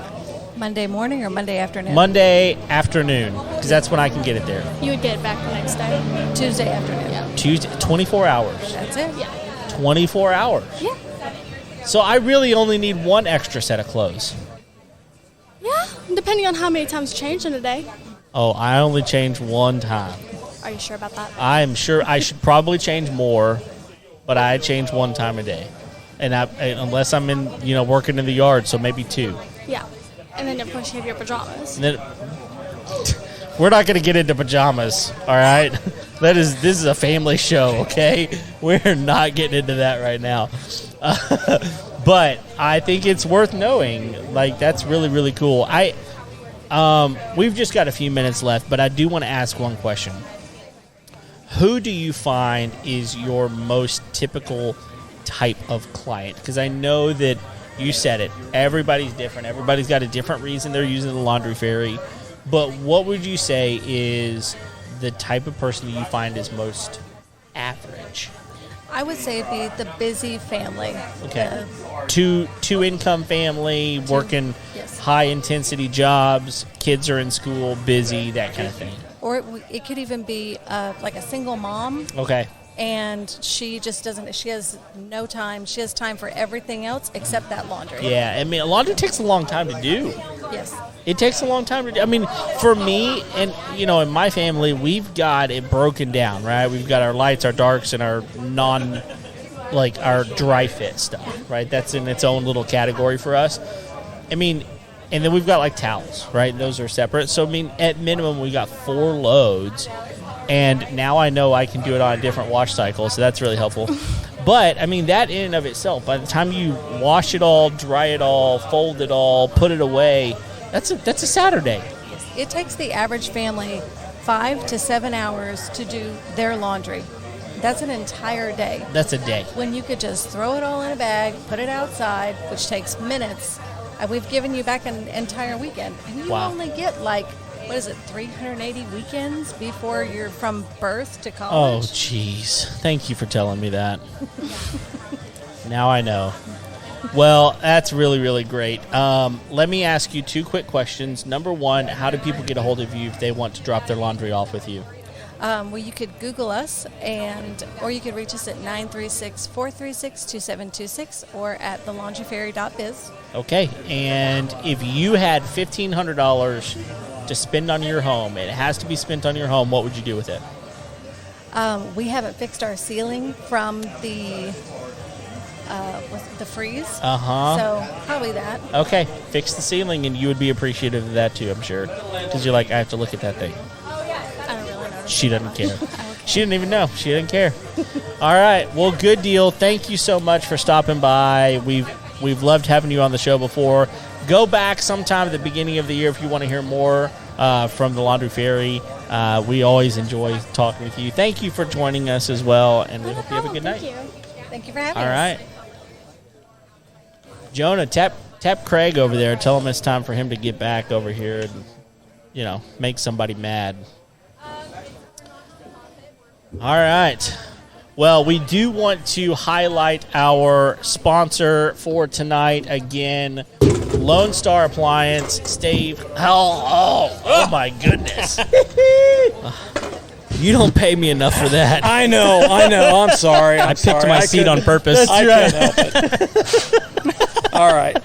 Monday morning or Monday afternoon? Monday afternoon, because that's when I can get it there. You would get it back the next day. Tuesday afternoon. Yeah. Tuesday, 24 hours. That's it? Yeah. 24 hours. Yeah. So I really only need one extra set of clothes. Yeah. Depending on how many times you change in a day. Oh, I only change one time. Are you sure about that? I'm sure I should probably change more, but I change one time a day. And unless I'm working in the yard, so maybe two. Yeah. And then, of course, you have your pajamas. And then, we're not going to get into pajamas, all right? This is a family show, okay? We're not getting into that right now. But I think it's worth knowing. Like, that's really, really cool. We've just got a few minutes left, but I do want to ask one question. Who do you find is your most typical type of client? Because I know that you said it. Everybody's different. Everybody's got a different reason they're using the laundry ferry. But what would you say is the type of person that you find is most average? I would say it'd be the busy family. Okay. Two income family, working yes. high intensity jobs, kids are in school, busy, that kind of thing. Or it could even be like a single mom. Okay. And she just doesn't, she has no time. She has time for everything else except that laundry. Yeah, I mean, laundry takes a long time to do. Yes. It takes a long time to do. I mean, for me, and, in my family, we've got it broken down, right? We've got our lights, our darks, and our our dry fit stuff, right? That's in its own little category for us. I mean, and then we've got, towels, right? Those are separate. So, I mean, at minimum, we got 4 loads. And now I know I can do it on a different wash cycle, so that's really helpful. But, I mean, that in and of itself, by the time you wash it all, dry it all, fold it all, put it away, that's a Saturday. It takes the average family 5 to 7 hours to do their laundry. That's an entire day. That's a day. When you could just throw it all in a bag, put it outside, which takes minutes, and we've given you back an entire weekend. And you only get 380 weekends before you're from birth to college? Oh, jeez. Thank you for telling me that. Now I know. Well, that's really, really great. Let me ask you 2 quick questions. Number 1, how do people get a hold of you if they want to drop their laundry off with you? Well, you could Google us, or you could reach us at 936-436-2726 or at thelaundryferry.biz. Okay, and if you had $1,500 to spend on your home, it has to be spent on your home, what would you do with it? We haven't fixed our ceiling from the freeze. So probably that. Okay, fix the ceiling, and you would be appreciative of that too, I'm sure, because you're like, I have to look at that thing. I don't really know. She doesn't care. She didn't even know. She didn't care. All right. Well, good deal. Thank you so much for stopping by. We've loved having you on the show before. Go back sometime at the beginning of the year if you want to hear more from the Laundry Ferry. We always enjoy talking with you. Thank you for joining us as well, and we hope you have a good night. Thank you for having us. All right. Jonah, tap Craig over there. Tell him it's time for him to get back over here and, make somebody mad. All right. Well, we do want to highlight our sponsor for tonight again, Lone Star Appliance. Steve. Oh my goodness. You don't pay me enough for that. I know. I'm sorry. I picked my seat on purpose. That's right. All right.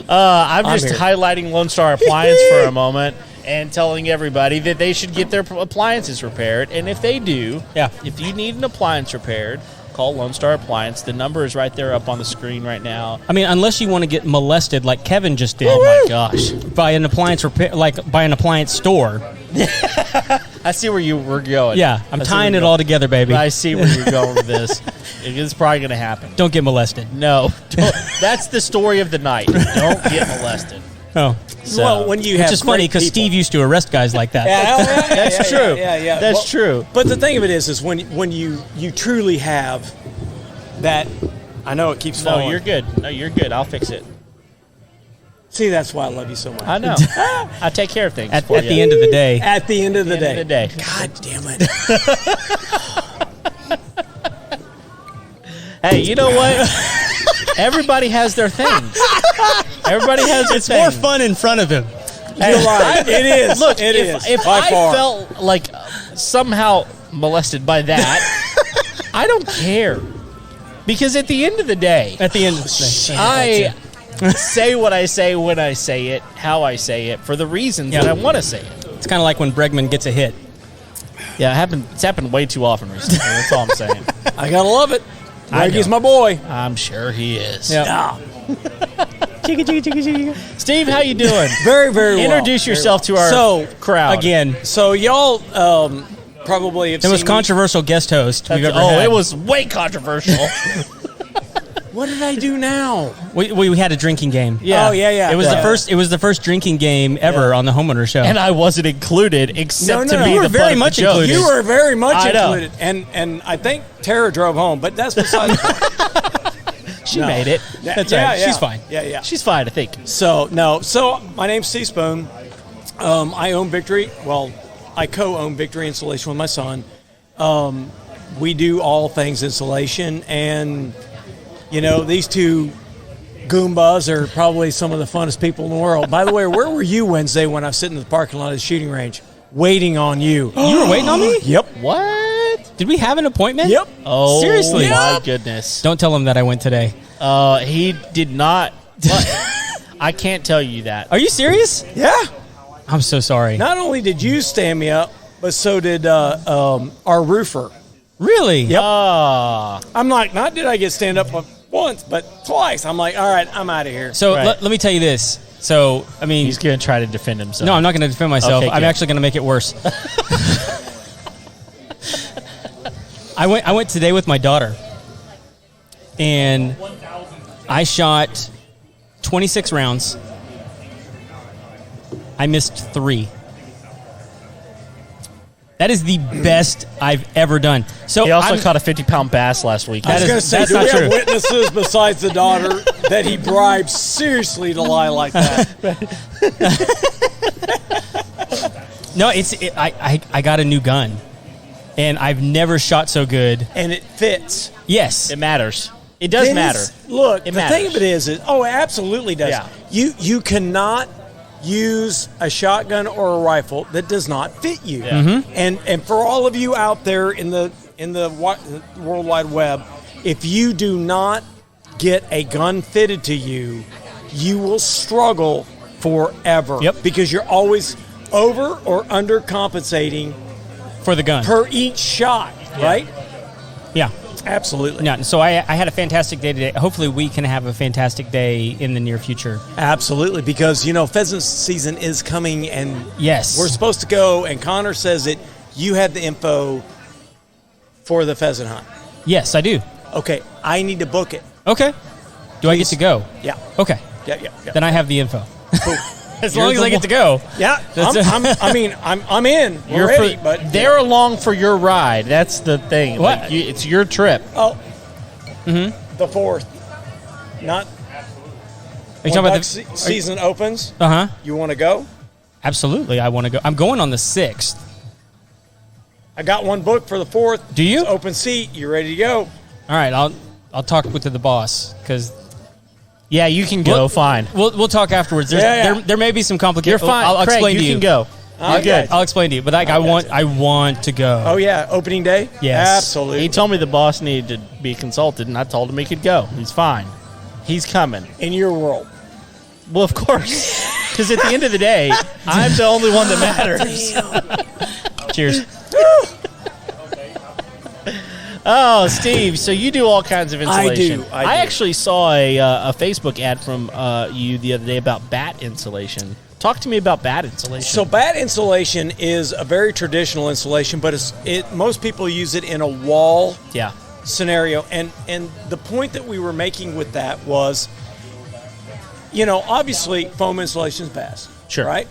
I'm just highlighting Lone Star Appliance for a moment and telling everybody that they should get their appliances repaired. And if they do, if you need an appliance repaired, call Lone Star Appliance. The number is right there up on the screen right now. I mean, unless you want to get molested like Kevin just did. Oh, my gosh. By an appliance repair, by an appliance store. I see where you were going. Yeah, I'm tying it all together, baby. I see where you're going with this. It's probably going to happen. Don't get molested. No. That's the story of the night. Don't get molested. Oh. So, well, when you have which is funny because Steve used to arrest guys like that. That's true. Yeah. That's true. But the thing of it is when you truly have that I know it keeps No, falling. you're good. No, you're good. I'll fix it. See, that's why I love you so much. I know. I take care of things At for you. the end of the day. At the end of the End of day. the day. God damn it. Hey, you know what? Everybody has their things. Everybody has their It's thing. more fun in front of him. You're right. It is. Look, It is. if by I far. felt like somehow molested by that, I don't care. Because at the end of the day, At the end of the day. I say what I say when I say it, how I say it, for the reasons that I want to say it. It's kind of like when Breggman gets a hit. Yeah, it's happened way too often recently. That's all I'm saying. I gotta love it. I Reggie's know. my boy. I'm sure he is. Yeah. Steve, how you doing? Very, very well. Introduce yourself to our crowd. Again, So y'all probably have the seen most controversial guest host we've ever Oh, had. it was way controversial. What did I do now? We had a drinking game. Yeah. Oh, yeah. It was Yeah. the first drinking game ever on the Homeowner Show. And I wasn't included except No, to be you the were butt very of much the joke. included. You were very much I know. included. And I think Tara drove home, but that's beside the point. She No. made it. That's Yeah, all right. yeah. She's fine. Yeah. She's fine, I think. So my name's Steve Spoon. I own Victory. Well, I co-own Victory Installation with my son. We do all things installation, and these two Goombas are probably some of the funnest people in the world. By the way, where were you Wednesday when I was sitting in the parking lot of the shooting range waiting on you? You were waiting on me? Yep. What? Did we have an appointment? Yep. Oh, Seriously? my goodness. Don't tell him that I went today. He did not. I can't tell you that. Are you serious? Yeah. I'm so sorry. Not only did you stand me up, but so did our roofer. Really? Yep. Ah. I'm like, not did I get stand up once, but twice. I'm like, all right, I'm out of here. So Right. let me tell you this. So, I mean, He's going to try to defend himself. no, I'm not going to defend myself. Okay, I'm good. actually going to make it worse. I went today with my daughter, and I shot 26 rounds. I missed 3. That is the best I've ever done. So He also I'm- caught a 50-pound bass last week. I was That going is- to say, that's do we not have true. witnesses besides the daughter that he bribed seriously to lie like that? No, I got a new gun, and I've never shot so good. And it fits. Yes, It matters. It does matter. Look, It the thing matters. of it is, it absolutely does. Yeah. You cannot use a shotgun or a rifle that does not fit you. Yeah. Mm-hmm. And for all of you out there in the World Wide Web, if you do not get a gun fitted to you, you will struggle forever. Yep. Because you're always over or under compensating for the gun. per each shot, right? Yeah. Absolutely. No, so I had a fantastic day today. Hopefully, we can have a fantastic day in the near future. Absolutely, because pheasant season is coming, and Yes. we're supposed to go. And Connor says that you have the info for the pheasant hunt. Yes, I do. Okay, I need to book it. Okay. Do I get to go? Yeah, Okay. yeah. Then I have the info. Cool. As long as I get to go. Yeah, That's I'm in. We're ready, but They're along for your ride. That's the thing. What? Like, it's your trip. oh, the 4th, not. Are you when talking about duck season opens? Uh-huh. You want to go? Absolutely, I want to go. I'm going on the 6th. I got one booked for the 4th. Do you? It's open seat. You ready to go? All right, I'll talk with the boss because Yeah, you can go. Well- Fine. we'll talk afterwards. Yeah. There may be some complications. You're fine. I'll Craig, explain to you you. can go. You're good. I'll explain to you. But I want to go. Oh yeah, opening day. Yes. Absolutely. He told me the boss needed to be consulted, and I told him he could go. He's fine. He's coming. In your world. Well, of course. Because at the end of the day, I'm the only one that matters. Cheers. Oh, Steve, so you do all kinds of insulation. I do. Actually saw a Facebook ad from you the other day about bat insulation. Talk to me about bat insulation. So bat insulation is a very traditional insulation, but most people use it in a wall yeah. scenario. And the point that we were making with that was, obviously foam insulation is best. Sure. Right?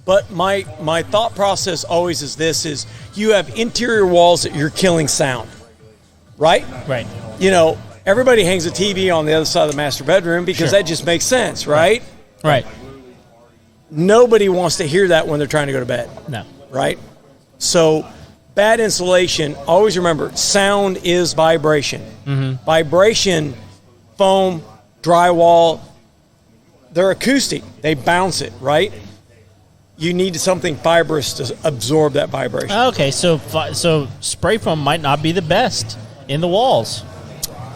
But my thought process always is you have interior walls that you're killing sound. Right? Right. everybody hangs a TV on the other side of the master bedroom because that just makes sense, right? Right. Nobody wants to hear that when they're trying to go to bed. No. Right? So bad insulation, always remember, sound is vibration. Mm-hmm. Vibration, foam, drywall, they're acoustic. They bounce it, right? You need something fibrous to absorb that vibration. Okay, so spray foam might not be the best in the walls.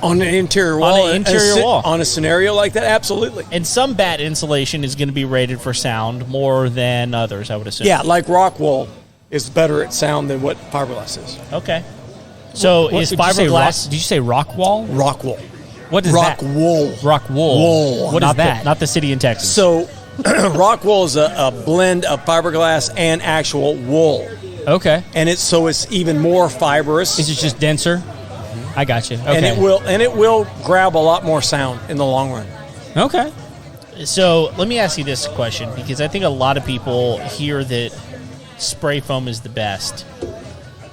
On an interior wall. On an interior wall. On a scenario like that, absolutely. And some bat insulation is going to be rated for sound more than others, I would assume. Yeah, like rock wool is better at sound than what fiberglass is. Okay. So is fiberglass... Did you say rock wall? Rock wool. What is rock that? Wool. Rock wool. Wool. What is that? Not the city in Texas. So rock wool is a blend of fiberglass and actual wool. Okay. And it's even more fibrous. Is it just denser? I got you. Okay. And it will grab a lot more sound in the long run. Okay. So let me ask you this question, because I think a lot of people hear that spray foam is the best.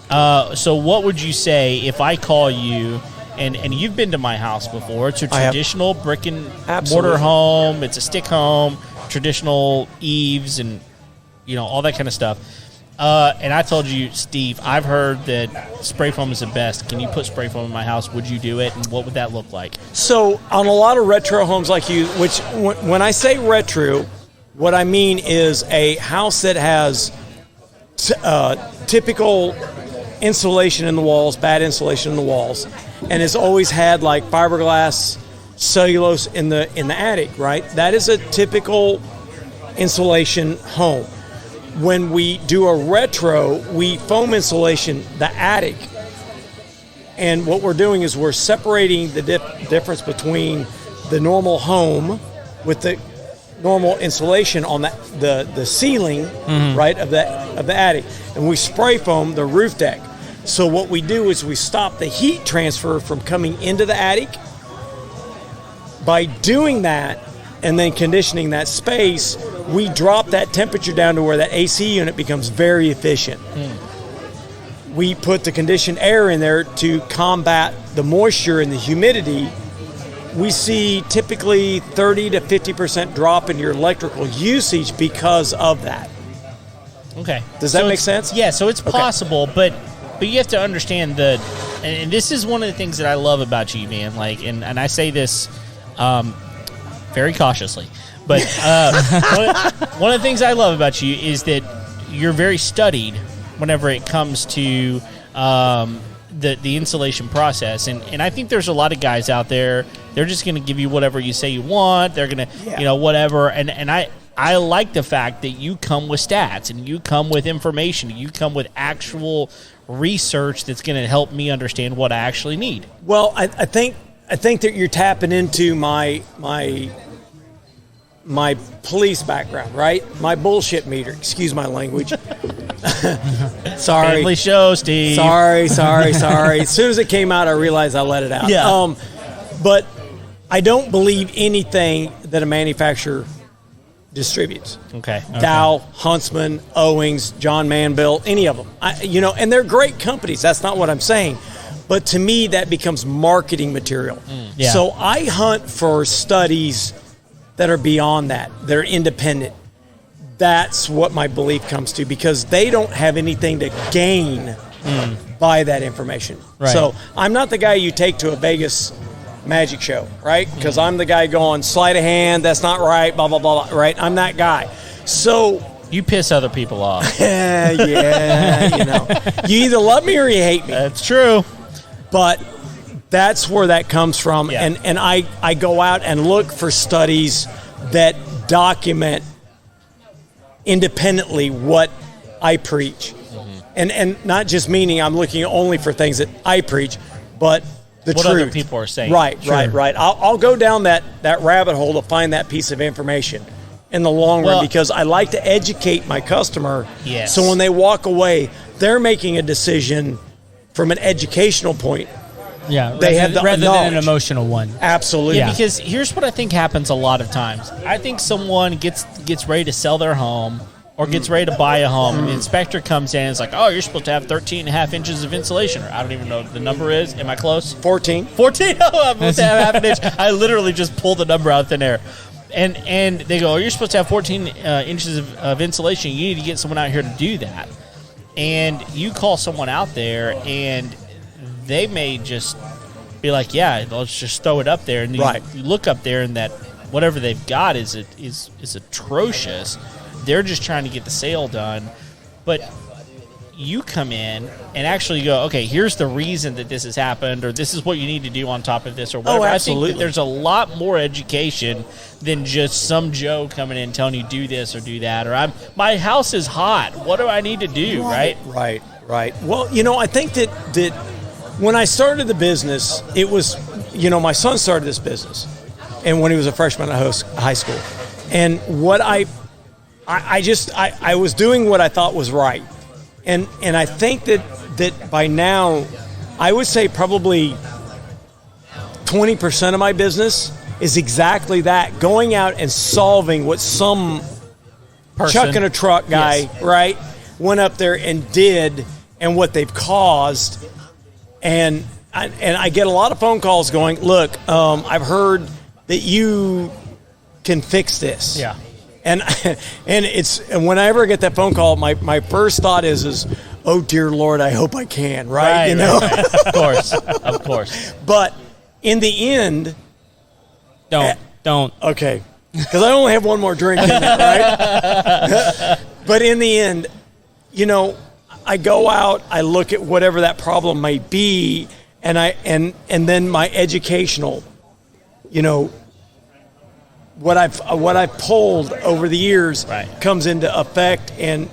So what would you say if I call you, and you've been to my house before, it's a traditional brick and mortar home, it's a stick home, traditional eaves and all that kind of stuff. And I told you, Steve, I've heard that spray foam is the best. Can you put spray foam in my house? Would you do it? And what would that look like? So on a lot of retro homes like you, which when I say retro, what I mean is a house that has typical insulation in the walls, bad insulation in the walls, and has always had like fiberglass, cellulose in the attic, right? That is a typical insulation home. When we do a retro, we foam insulation the attic. And what we're doing is we're separating the difference between the normal home with the normal insulation on the ceiling, right, of the attic. And we spray foam the roof deck. So what we do is we stop the heat transfer from coming into the attic. By doing that, and then conditioning that space, we drop that temperature down to where that AC unit becomes very efficient. We put the conditioned air in there to combat the moisture and the humidity. We see typically 30 to 50% drop in your electrical usage because of that. Okay. Does that make sense? Yeah, so it's possible, but you have to understand and this is one of the things that I love about you, man. Like, and I say this very cautiously, but one of the things I love about you is that you're very studied whenever it comes to the insulation process, and I think there's a lot of guys out there. They're just going to give you whatever you say you want. They're going to, whatever. And I like the fact that you come with stats and you come with information. You come with actual research that's going to help me understand what I actually need. Well, I think that you're tapping into my police background, right? My bullshit meter. Excuse my language. Sorry. Family show, Steve. Sorry. As soon as it came out, I realized I let it out. Yeah. But I don't believe anything that a manufacturer distributes. Okay. Dow, Huntsman, Owings, John Manville, any of them. And they're great companies. That's not what I'm saying. But to me, that becomes marketing material. Yeah. So I hunt for studies that are beyond that, that are independent. That's what my belief comes to, because they don't have anything to gain by that information. Right. So I'm not the guy you take to a Vegas magic show, right? Because I'm the guy going, sleight of hand, that's not right, blah, blah, blah, blah, right? I'm that guy. So You piss other people off. yeah, you either love me or you hate me. That's true. But that's where that comes from. Yeah. And I go out and look for studies that document independently what I preach. And not just meaning I'm looking only for things that I preach, but the what truth. other people are saying. Right. Sure. I'll go down that rabbit hole to find that piece of information in the long run, because I like to educate my customer. Yes. So when they walk away, they're making a decision from an educational point. Yeah, They have the rather knowledge. than an emotional one. Absolutely. Yeah, because here's what I think happens a lot of times. I think someone gets ready to sell their home, or gets ready to buy a home. The inspector comes in and is like, oh, you're supposed to have 13 and a half inches of insulation. Or I don't even know what the number is. Am I close? 14. 14? Oh, I'm supposed to have half an inch. I literally just pulled the number out of thin air. And they go, oh, you're supposed to have 14 inches of insulation. You need to get someone out here to do that. And you call someone out there, and they may just be like, yeah, let's just throw it up there. And you look up there, and that whatever they've got is atrocious. They're just trying to get the sale done. But you come in and actually go, okay, here's the reason that this has happened, or this is what you need to do on top of this, or whatever. Oh, absolutely. I think that there's a lot more education than just some Joe coming in and telling you do this or do that, or my house is hot. What do I need to do, right? Right. Well, I think that when I started the business, it was, my son started this business, and when he was a freshman at high school, and what I was doing what I thought was right. And I think that by now, I would say probably 20% of my business is exactly that, going out and solving what some chuck in a truck guy, right, went up there and did, and what they've caused. And I get a lot of phone calls going, look, I've heard that you can fix this. Yeah. And whenever I get that phone call, my first thought is, oh dear Lord, I hope I can, right? Right. Of course. But in the end, don't. Okay, because I only have one more drink in that, right? But in the end, I go out, I look at whatever that problem might be, and then my educational, what I've pulled over the years comes into effect, and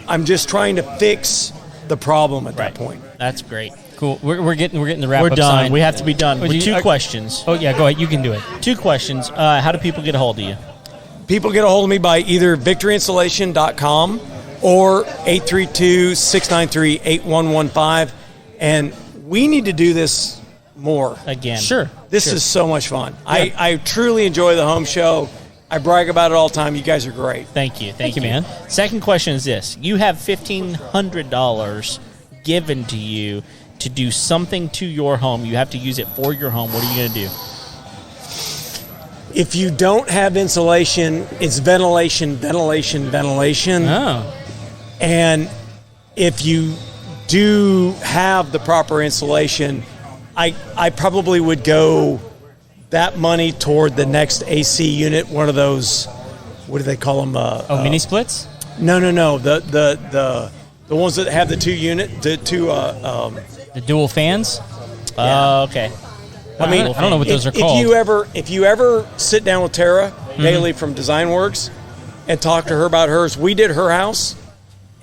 I'm just trying to fix the problem at that point. That's great. Cool. We're getting the wrap up. We're done. Sign. We have to be done with two questions. Oh yeah, go ahead. You can do it. 2 questions. How do people get a hold of you? People get a hold of me by either victoryinsulation.com or 832-693-8115, and we need to do this more. Again. Sure. This is so much fun. Yeah. I truly enjoy the home show. I brag about it all the time. You guys are great. Thank you. Thank you, man. Second question is this. You have $1,500 given to you to do something to your home. You have to use it for your home. What are you going to do? If you don't have insulation, it's ventilation. Oh. And if you do have the proper insulation, I probably would go that money toward the next AC unit, one of those, what do they call them? Mini splits? No. The ones that have the the dual fans? Okay. I mean, I don't know what those are called. If you ever sit down with Tara Daly from Design Works and talk to her about hers, we did her house,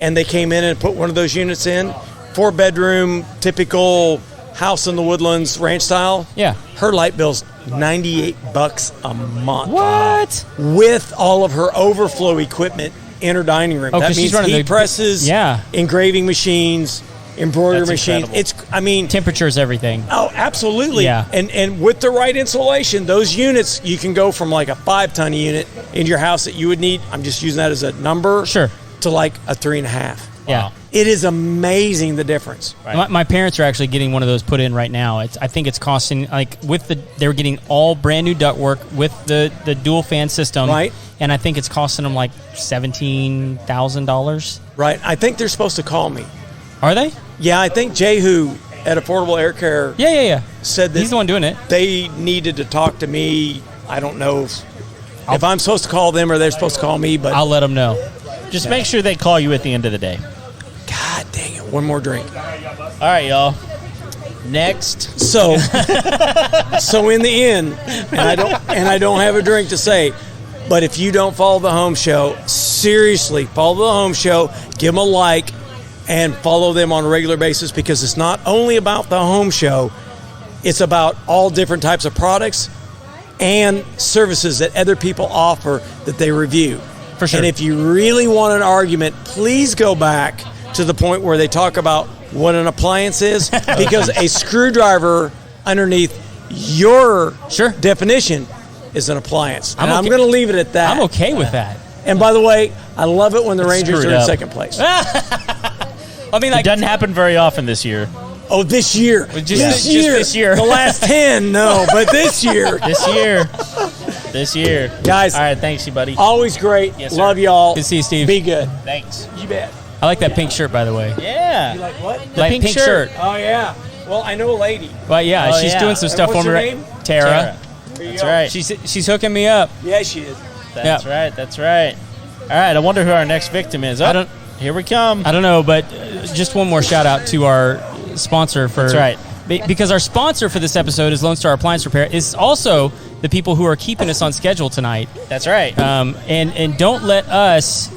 and they came in and put one of those units in, 4-bedroom, typical house in the Woodlands, ranch style. Yeah. Her light bill's $98 a month. What? With all of her overflow equipment in her dining room. Oh, that means heat presses, engraving machines, embroidery machines. Incredible. Temperature is everything. Oh, absolutely. Yeah. And with the right insulation, those units, you can go from like a 5-ton unit in your house that you would need, I'm just using that as a number, to like a 3.5. Yeah. Wow. It is amazing the difference. Right. My parents are actually getting one of those put in right now. I think it's costing, they're getting all brand new ductwork with the dual fan system. Right. And I think it's costing them like $17,000. Right. I think they're supposed to call me. Are they? Yeah, I think Jehu at Affordable Air Care said that he's the one doing it. They needed to talk to me. I don't know if I'm supposed to call them or they're supposed to call me, but I'll let them know. Just make sure they call you at the end of the day. God dang it. One more drink. All right, y'all. Next. So in the end, and I don't have a drink to say, but if you don't follow the Home Show, seriously, follow the Home Show, give them a like, and follow them on a regular basis, because it's not only about the Home Show, it's about all different types of products and services that other people offer that they review. For sure. And if you really want an argument, please go back to the point where they talk about what an appliance is, because a screwdriver underneath your definition is an appliance. And I'm going to leave it at that. I'm okay with that. And by the way, I love it when the Rangers are screwed in up. second place. I mean, It like, doesn't happen very often this year. Oh, this year. Just this year. The last 10, no, but this year. This year. Guys. All right, thanks, you buddy. Always great. Yes, sir. Love y'all. Good to see you, Steve. Be good. Thanks. You bet. I like that pink shirt, by the way. Yeah. You like what? The Like pink shirt. Oh, yeah. Well, I know a lady. Well, yeah, Oh, she's yeah. doing some And stuff what's for me. her Right? name? Tara. There you That's go. right. She's hooking me up. Yeah, she is. That's right. That's right. All right. I wonder who our next victim is. Oh, I don't- Here we come. I don't know, but just one more shout out to our sponsor for. That's right. Because our sponsor for this episode is Lone Star Appliance Repair. Is also the people who are keeping us on schedule tonight. That's right. And don't let us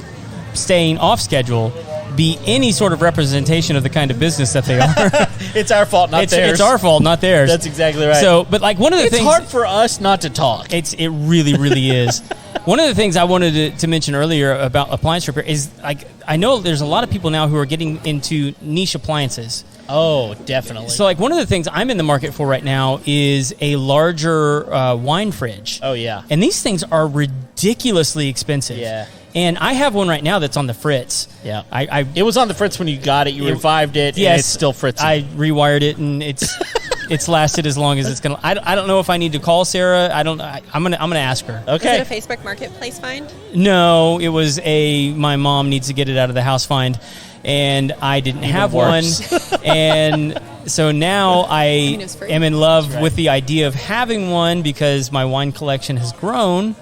staying off schedule be any sort of representation of the kind of business that they are. It's our fault, not theirs. It's our fault, not theirs. That's exactly right. So, but like one of the it's things, hard for us not to talk. it really, really is. One of the things I wanted to mention earlier about appliance repair is like I know there's a lot of people now who are getting into niche appliances. Oh, definitely. So like one of the things I'm in the market for right now is a larger wine fridge. Oh, yeah. And these things are ridiculously expensive. Yeah. And I have one right now that's on the fritz. Yeah. I It was on the fritz when you got it. You revived it. yes, And it's still fritzing. I rewired it and it's lasted as long as it's gonna. I don't know if I need to call Sarah. I'm gonna ask her. Okay. Is it a Facebook Marketplace find? No, it was my mom needs to get it out of the house find, and I didn't have worse. one, and so now I it was free. am in love with the idea of having one because my wine collection has grown,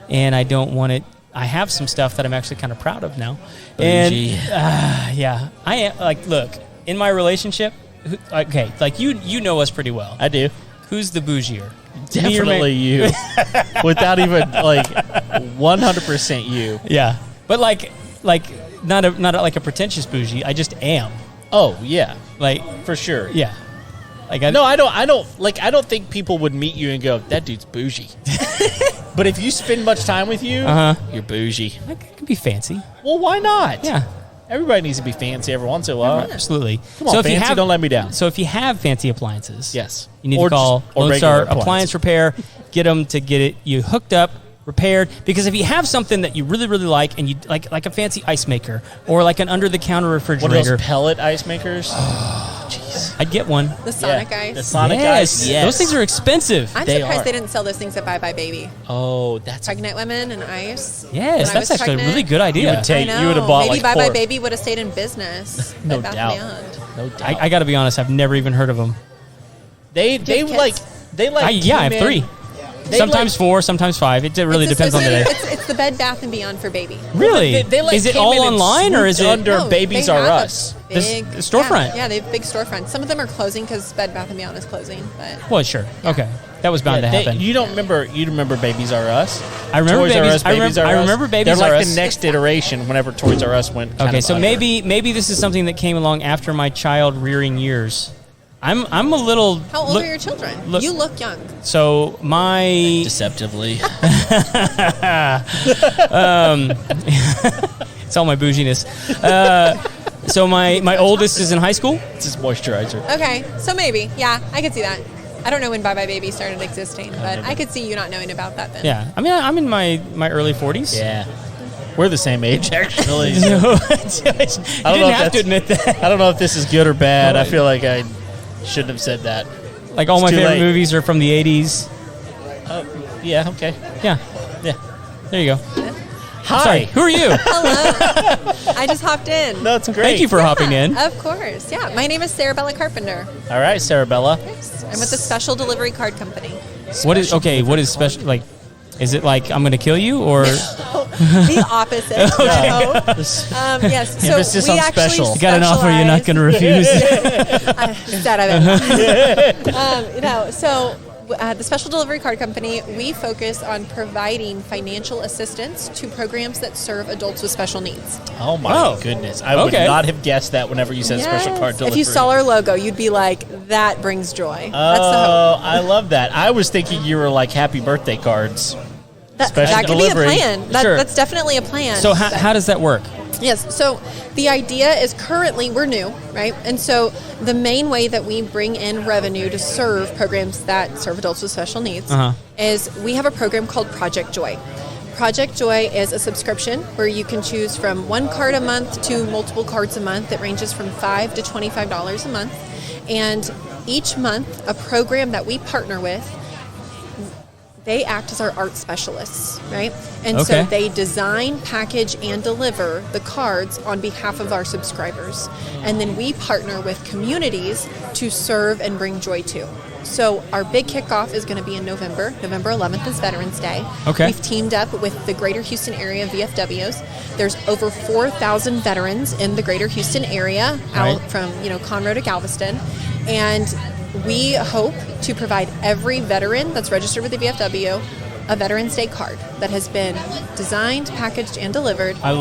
and I don't want it. I have some stuff that I'm actually kind of proud of now, and yeah, I am like look in my relationship. Okay, like you know us pretty well. I do. Who's the bougier? Definitely you. Without even, 100% you. Yeah, but like not like a pretentious bougie. I just am. Oh, yeah. Like For sure. yeah. Like No, I don't think people would meet you and go, that dude's bougie. But if you spend much time with you, you're bougie. I can be fancy. Well, why not? Yeah, Everybody needs to be fancy every once in a while. absolutely. Come on, fancy, don't let me down. So if you have fancy appliances, Yes. you need Or to call just- or Lone Star regular Appliance Repair. Get them to get it you hooked up, repaired. Because if you have something that you really really like, and you like a fancy ice maker or like an under the counter What are refrigerator, those pellet ice makers? I'd get one. The Sonic Yeah, Ice. the Sonic yes. Ice. Yes. Those things are expensive. I'm They surprised are. they didn't sell those things at Bye Bye Baby. Oh, that's Pregnant women and ice. Yes, When I that's was actually a pregnant. really good idea. You would take- I know. you would have bought, Maybe like, Bye Bye four. Baby would have stayed in business. No Bed Bath & doubt. Beyond. no doubt. I got to be honest. I've never even heard of them. They kids? like I have came in- 3. They Sometimes like- 4, sometimes 5. It really It's depends on the day. It's the Bed Bath & Beyond for baby. Really? They like is it came all in and online or is it swooped under No, Babies they R have a Us? This Big storefront? Yeah, they have big storefronts. Some of them are closing because Bed Bath & Beyond is closing. But Well, sure. Okay. That was bound to happen. You don't remember? You remember Babies R Us? I remember Toys R Babies- Us, I remember- Babies R I Us. remember Babies They're like R the Us. next iteration. Whenever Toys R Us went. kind Okay, of so under. maybe this is something that came along after my child rearing years. I'm a little. how old are your children? look- You look young. So my deceptively. it's all my bouginess. So my oldest is in high school. It's just moisturizer. Okay, so maybe. Yeah, I could see that. I don't know when Bye Bye Baby started existing, but I could see you not knowing about that then. Yeah, I mean I'm in my early 40s. Yeah, we're the same age actually. you didn't have to admit that. I don't know if this is good or bad. I feel like I shouldn't have said that. Like all It's my too favorite late. movies are from the 80s. Yeah. Okay. Yeah, Yeah. there you go. Hi. Sorry, who are you? Hello. I just hopped in. No, it's great. Thank you for hopping in. Of course. Yeah, my name is Sarabella Carpenter. All right, Sarabella. I'm with the Special Delivery Card Company. What is special? Like, is it like I'm going to kill you or? The opposite. No. Yes. So Emphasis we on actually special. You got an offer you're not going to refuse. So the Special Delivery Card Company, we focus on providing financial assistance to programs that serve adults with special needs. Oh my goodness! I would Okay. not have guessed that whenever you said special card delivery. If you saw our logo, you'd be like, "That brings joy." That's the Oh, hope. I love that. I was thinking you were like happy birthday cards. special That could delivery. be a plan. Sure. That's definitely a plan. So how does that work? Yes. So the idea is currently we're new, right? And so the main way that we bring in revenue to serve programs that serve adults with special needs is we have a program called Project Joy. Project Joy is a subscription where you can choose from one card a month to multiple cards a month. It ranges from $5 to $25 a month. And each month, a program that we partner with, they act as our art specialists, right? And so they design, package, and deliver the cards on behalf of our subscribers. And then we partner with communities to serve and bring joy to. So our big kickoff is going to be in November. November 11th is Veterans Day. Okay. We've teamed up with the Greater Houston area VFWs. There's over 4,000 veterans in the Greater Houston area, out from Conroe to Galveston, and we hope to provide every veteran that's registered with the VFW a Veterans Day card that has been designed, packaged, and delivered by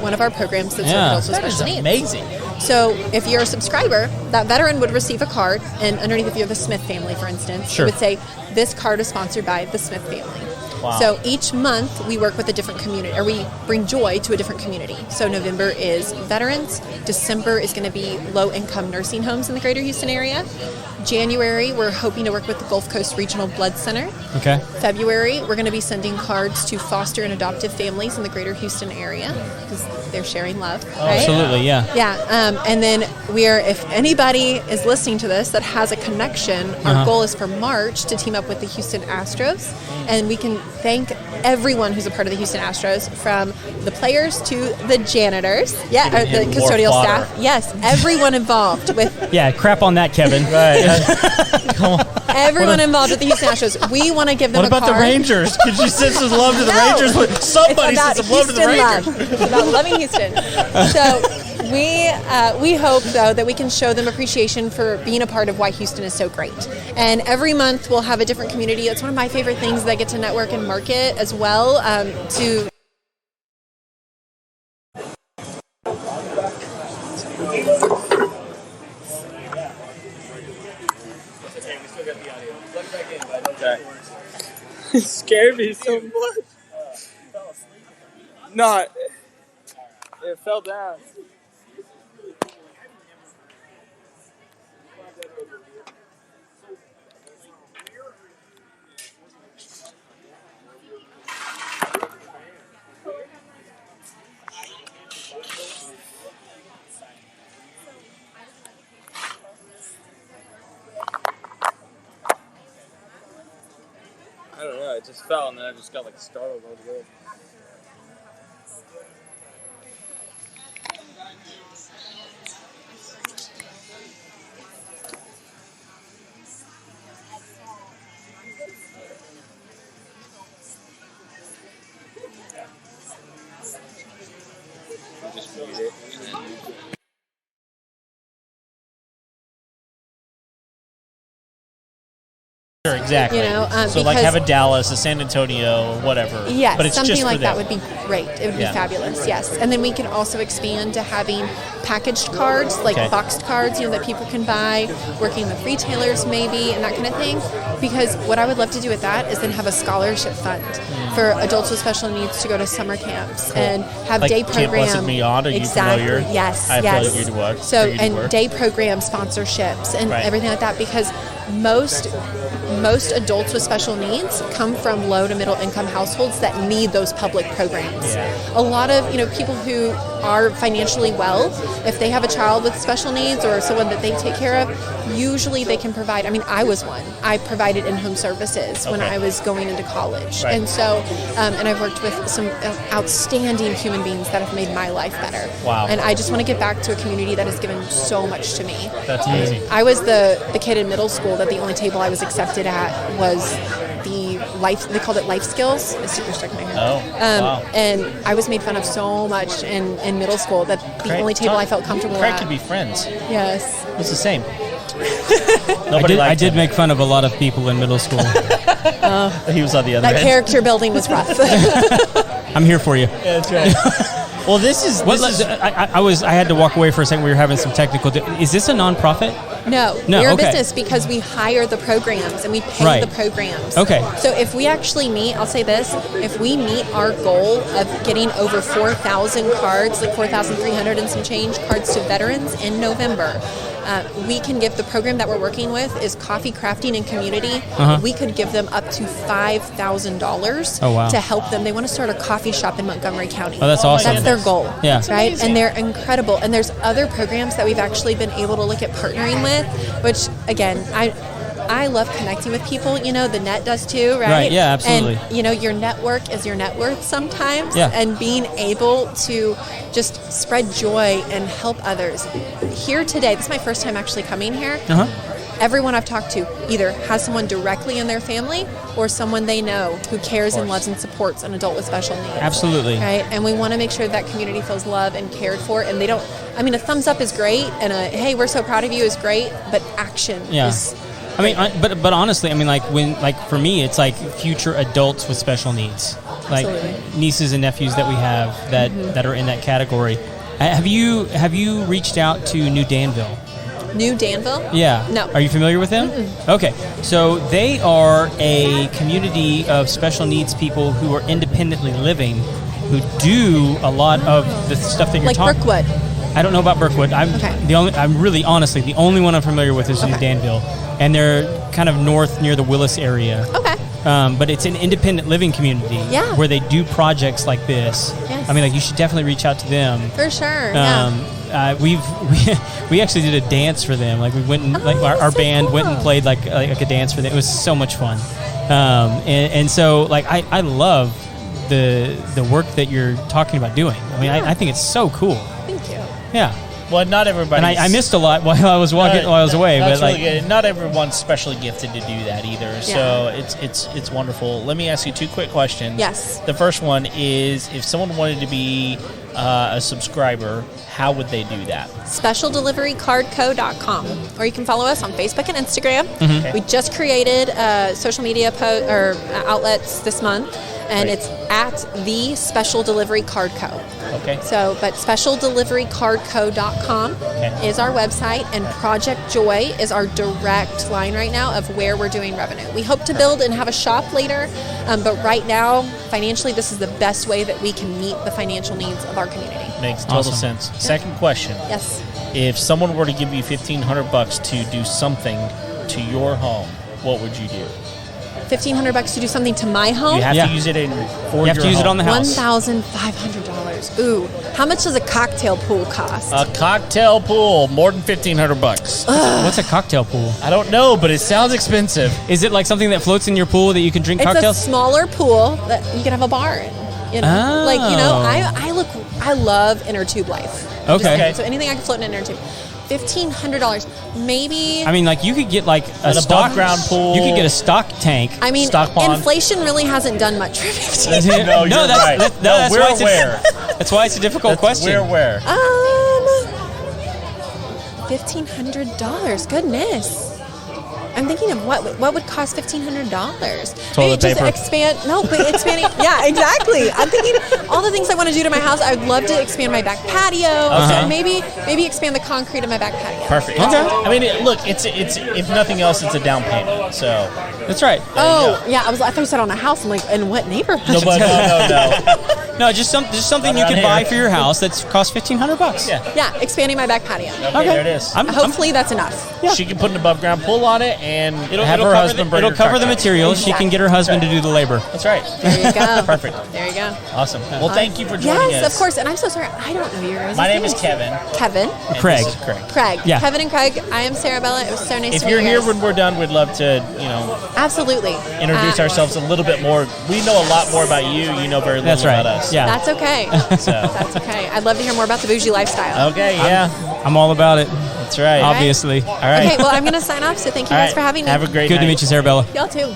one of our programs that serve adults with special needs. Amazing. So if you're a subscriber, that veteran would receive a card, and underneath, if you have the Smith family, for instance, it would say, this card is sponsored by the Smith family. Wow. So each month we work with a different community, or we bring joy to a different community. So November is veterans. December is going to be low-income nursing homes in the Greater Houston area. January, we're hoping to work with the Gulf Coast Regional Blood Center. Okay. February, we're going to be sending cards to foster and adoptive families in the Greater Houston area because they're sharing love. Right? Absolutely, yeah. Yeah, and then if anybody is listening to this that has a connection, our goal is for March to team up with the Houston Astros, and we can thank everyone who's a part of the Houston Astros, from the players to the janitors, or the custodial staff. Yes, everyone involved with. Yeah, crap on that, Kevin. Come on. Everyone involved with the Houston Astros. We want to give them a card. What about the Rangers? Could you send some love to the Rangers? Somebody send some love to the Rangers. It's about loving Houston. So we hope, though, that we can show them appreciation for being a part of why Houston is so great. And every month we'll have a different community. It's one of my favorite things that I get to network and market as well. It scared me so much. No, it fell down. I don't know, it just fell and then I just got startled all together. Just feed it. Sure, exactly. So have a Dallas, a San Antonio, or whatever. Yes, but it's something just like for that them. would be great. It would be fabulous, yes. And then we can also expand to having packaged cards, boxed cards, that people can buy, working with retailers maybe, and that kind of thing. Because what I would love to do with that is then have a scholarship fund for adults with special needs to go to summer camps and have day programs. Camp Blessed Beyond, are you familiar? Yes, I yes. feel like you'd work. So, and day program sponsorships and everything like that, because most adults with special needs come from low to middle income households that need those public programs. A lot of people who are financially well, if they have a child with special needs or someone that they take care of, usually they can provide. I mean, I was one. I provided in-home services when I was going into college. And so, and I've worked with some outstanding human beings that have made my life better. Wow. And I just want to give back to a community that has given so much to me. That's amazing. I was the kid in middle school that the only table I was accepted at was the life, they called it life skills. It's super stuck in my head. Wow. And I was made fun of so much in middle school that the only table I felt comfortable Craig at. could be friends. Yes. It's the same. I did make fun of a lot of people in middle school. He was on the other That end. character building was rough. I'm here for you. Yeah, that's right. Well, this is. I had to walk away for a second. We were having some technical. Is this a nonprofit? No, we're a business because we hire the programs and we pay the programs. Okay. So if we actually meet, I'll say this, if we meet our goal of getting over 4,000 cards, 4,300 and some change cards to veterans in November, we can give the program that we're working with is coffee crafting and community. We could give them up to $5,000 to help them. They want to start a coffee shop in Montgomery County. Oh, that's awesome. That's their goal. Yeah. Right? And they're incredible. And there's other programs that we've actually been able to look at partnering with, which, again, I love connecting with people. You know, the net does too, right? Right, yeah, absolutely. And, you know, your network is your net worth sometimes. Yeah. And being able to just spread joy and help others. Here today, this is my first time actually coming here. Everyone I've talked to either has someone directly in their family or someone they know who cares and loves and supports an adult with special needs. Absolutely. Right? And we want to make sure that community feels loved and cared for. And they don't, I mean, a thumbs up is great and a, hey, we're so proud of you is great, but action is... I mean, but honestly, I mean, like for me, it's like future adults with special needs, like nieces and nephews that we have that are in that category. Have you reached out to New Danville? New Danville? Yeah. No. Are you familiar with them? Okay. So they are a community of special needs people who are independently living, who do a lot of the stuff that you're talking about. Like Brookwood? I don't know about Brookwood. I'm really honestly the only one I'm familiar with is New Danville, and they're kind of north near the Willis area. Okay. But it's an independent living community where they do projects like this. Yes. I mean, like you should definitely reach out to them. For sure. We actually did a dance for them. Like we went and our band went and played like a dance for them. It was so much fun. And so like I love the work that you're talking about doing. I mean, I think it's so cool. Thank you. Yeah. Well, not everybody. And I missed a lot while I was away. That's But really good. Not everyone's specially gifted to do that either. So it's wonderful. Let me ask you 2 quick questions. Yes. The first one is, if someone wanted to be a subscriber, how would they do that? SpecialDeliveryCardCo.com, or you can follow us on Facebook and Instagram. We just created social media outlets this month, and it's at the Special Delivery Card Co. Okay. So, but SpecialDeliveryCardCo.com is our website, and Project Joy is our direct line right now of where we're doing revenue. We hope to build and have a shop later, but right now, financially, this is the best way that we can meet the financial needs of our community. Makes total sense. Second question. Yes. If someone were to give you $1,500 to do something to your home, what would you do? $1,500 to do something to my home? You have to use it You have to use it on the house. $1,500. Ooh, how much does a cocktail pool cost? A cocktail pool, more than $1,500. What's a cocktail pool? I don't know, but it sounds expensive. Is it like something that floats in your pool that you can drink cocktails? It's a smaller pool that you can have a bar in. You know, like, you know, I love inner tube life. Okay. So anything I can float in an inner tube. $1,500, maybe. I mean, like you could get like a above ground pool. You could get a stock tank. I mean, stock pond. Inflation really hasn't done much for $1,500. That's we're why aware. That's why it's a difficult question. We're aware. $1,500. Goodness. I'm thinking of what would cost $1,500. Toilet paper. Expanding. Yeah, exactly. I'm thinking all the things I want to do to my house. I'd love to expand my back patio. Maybe expand the concrete in my back patio. Perfect. Okay. I mean, look, it's if nothing else, it's a down payment. So that's right. Yeah. I thought you said on a house. I'm like, in what neighborhood? No. No, just something you can buy for your house that's cost $1,500. Yeah, expanding my back patio. Okay, there it is. Hopefully that's enough. Yeah. She can put an above ground pool on it, and it'll cover the materials. She can get her husband to do the labor. That's right. There you go. Perfect. There you go. Awesome. Well, thank you for joining us. Yes, of course. And I'm so sorry. I don't know your guys' My name is Kevin. Kevin. Craig. This is Craig. Craig. Yeah. Kevin and Craig. I am Sarah Bella. It was so nice to meet you. If you're here when we're done, we'd love to, absolutely introduce ourselves a little bit more. We know a lot more about you. You know very little about us. Yeah. That's okay. That's okay. I'd love to hear more about the bougie lifestyle. Okay. Yeah. I'm all about it. That's right. Obviously. All right. Okay. Well, I'm going to sign off. So thank you guys for having me. Have a great Good night. to meet you, Sarah Bella. Y'all too.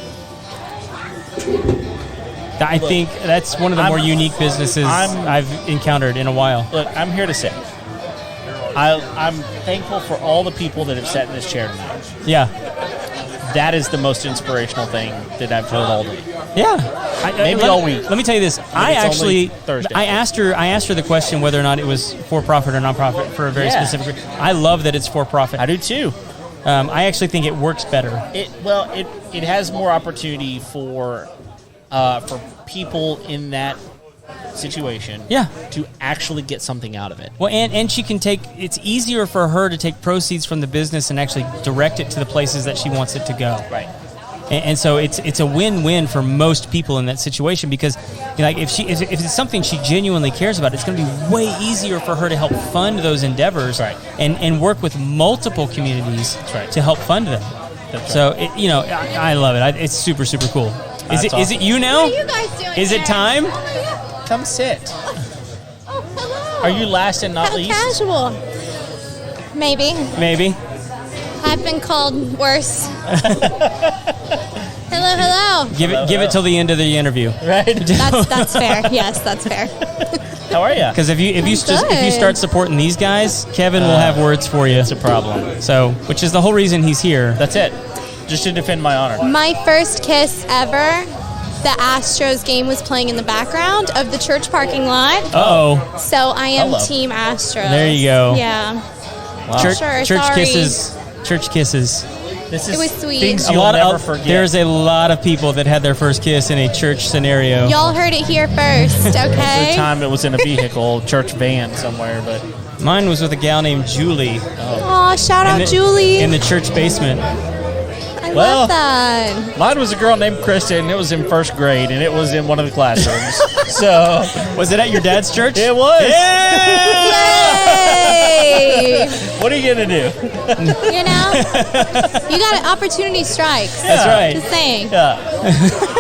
I think that's one of the more unique businesses I've encountered in a while. Look, I'm here to say, I'm thankful for all the people that have sat in this chair tonight. Yeah. That is the most inspirational thing that I've heard all day. Yeah. Maybe all week. Let me tell you this. I asked her the question whether or not it was for profit or non-profit for a very specific reason. I love that it's for profit. I do too. I actually think it works better. It has more opportunity for people in that situation Yeah. to actually get something out of it. Well, and she can it's easier for her to take proceeds from the business and actually direct it to the places that she wants it to go. Right. And so it's a win-win for most people in that situation, because like if it's something she genuinely cares about, it's going to be way easier for her to help fund those endeavors, right, and work with multiple communities to help fund them. So I love it. It's super, super cool. Is it you now? What are you guys doing Is it here? time? Come sit. Oh, hello. Are you last and not How least? casual. Maybe. Maybe. I've been called worse. Hello. Give it till the end of the interview. Right. That's fair. Yes, that's fair. How are you? Because if you start supporting these guys, Kevin will have words for you. It's a problem. So, which is the whole reason he's here. That's it. Just to defend my honor. My first kiss ever. The Astros game was playing in the background of the church parking lot. Uh-oh. So I am Hello. Team Astros. There you go. Yeah. Wow. Church sorry. kisses. Church kisses. This It was sweet. Things A you'll lot never of forget. there's a lot of people that had their first kiss in a church scenario. Y'all heard it here first, The okay? time it was in a vehicle, church van somewhere, but Mine was with a gal named Julie. Aw, shout out Julie. In the church basement. I love that. Mine was a girl named Krista, and it was in first grade, and it was in one of the classrooms. So, was it at your dad's church? It was. Yay! What are you gonna do? You know, you got an opportunity strikes. That's right. Just saying. Yeah.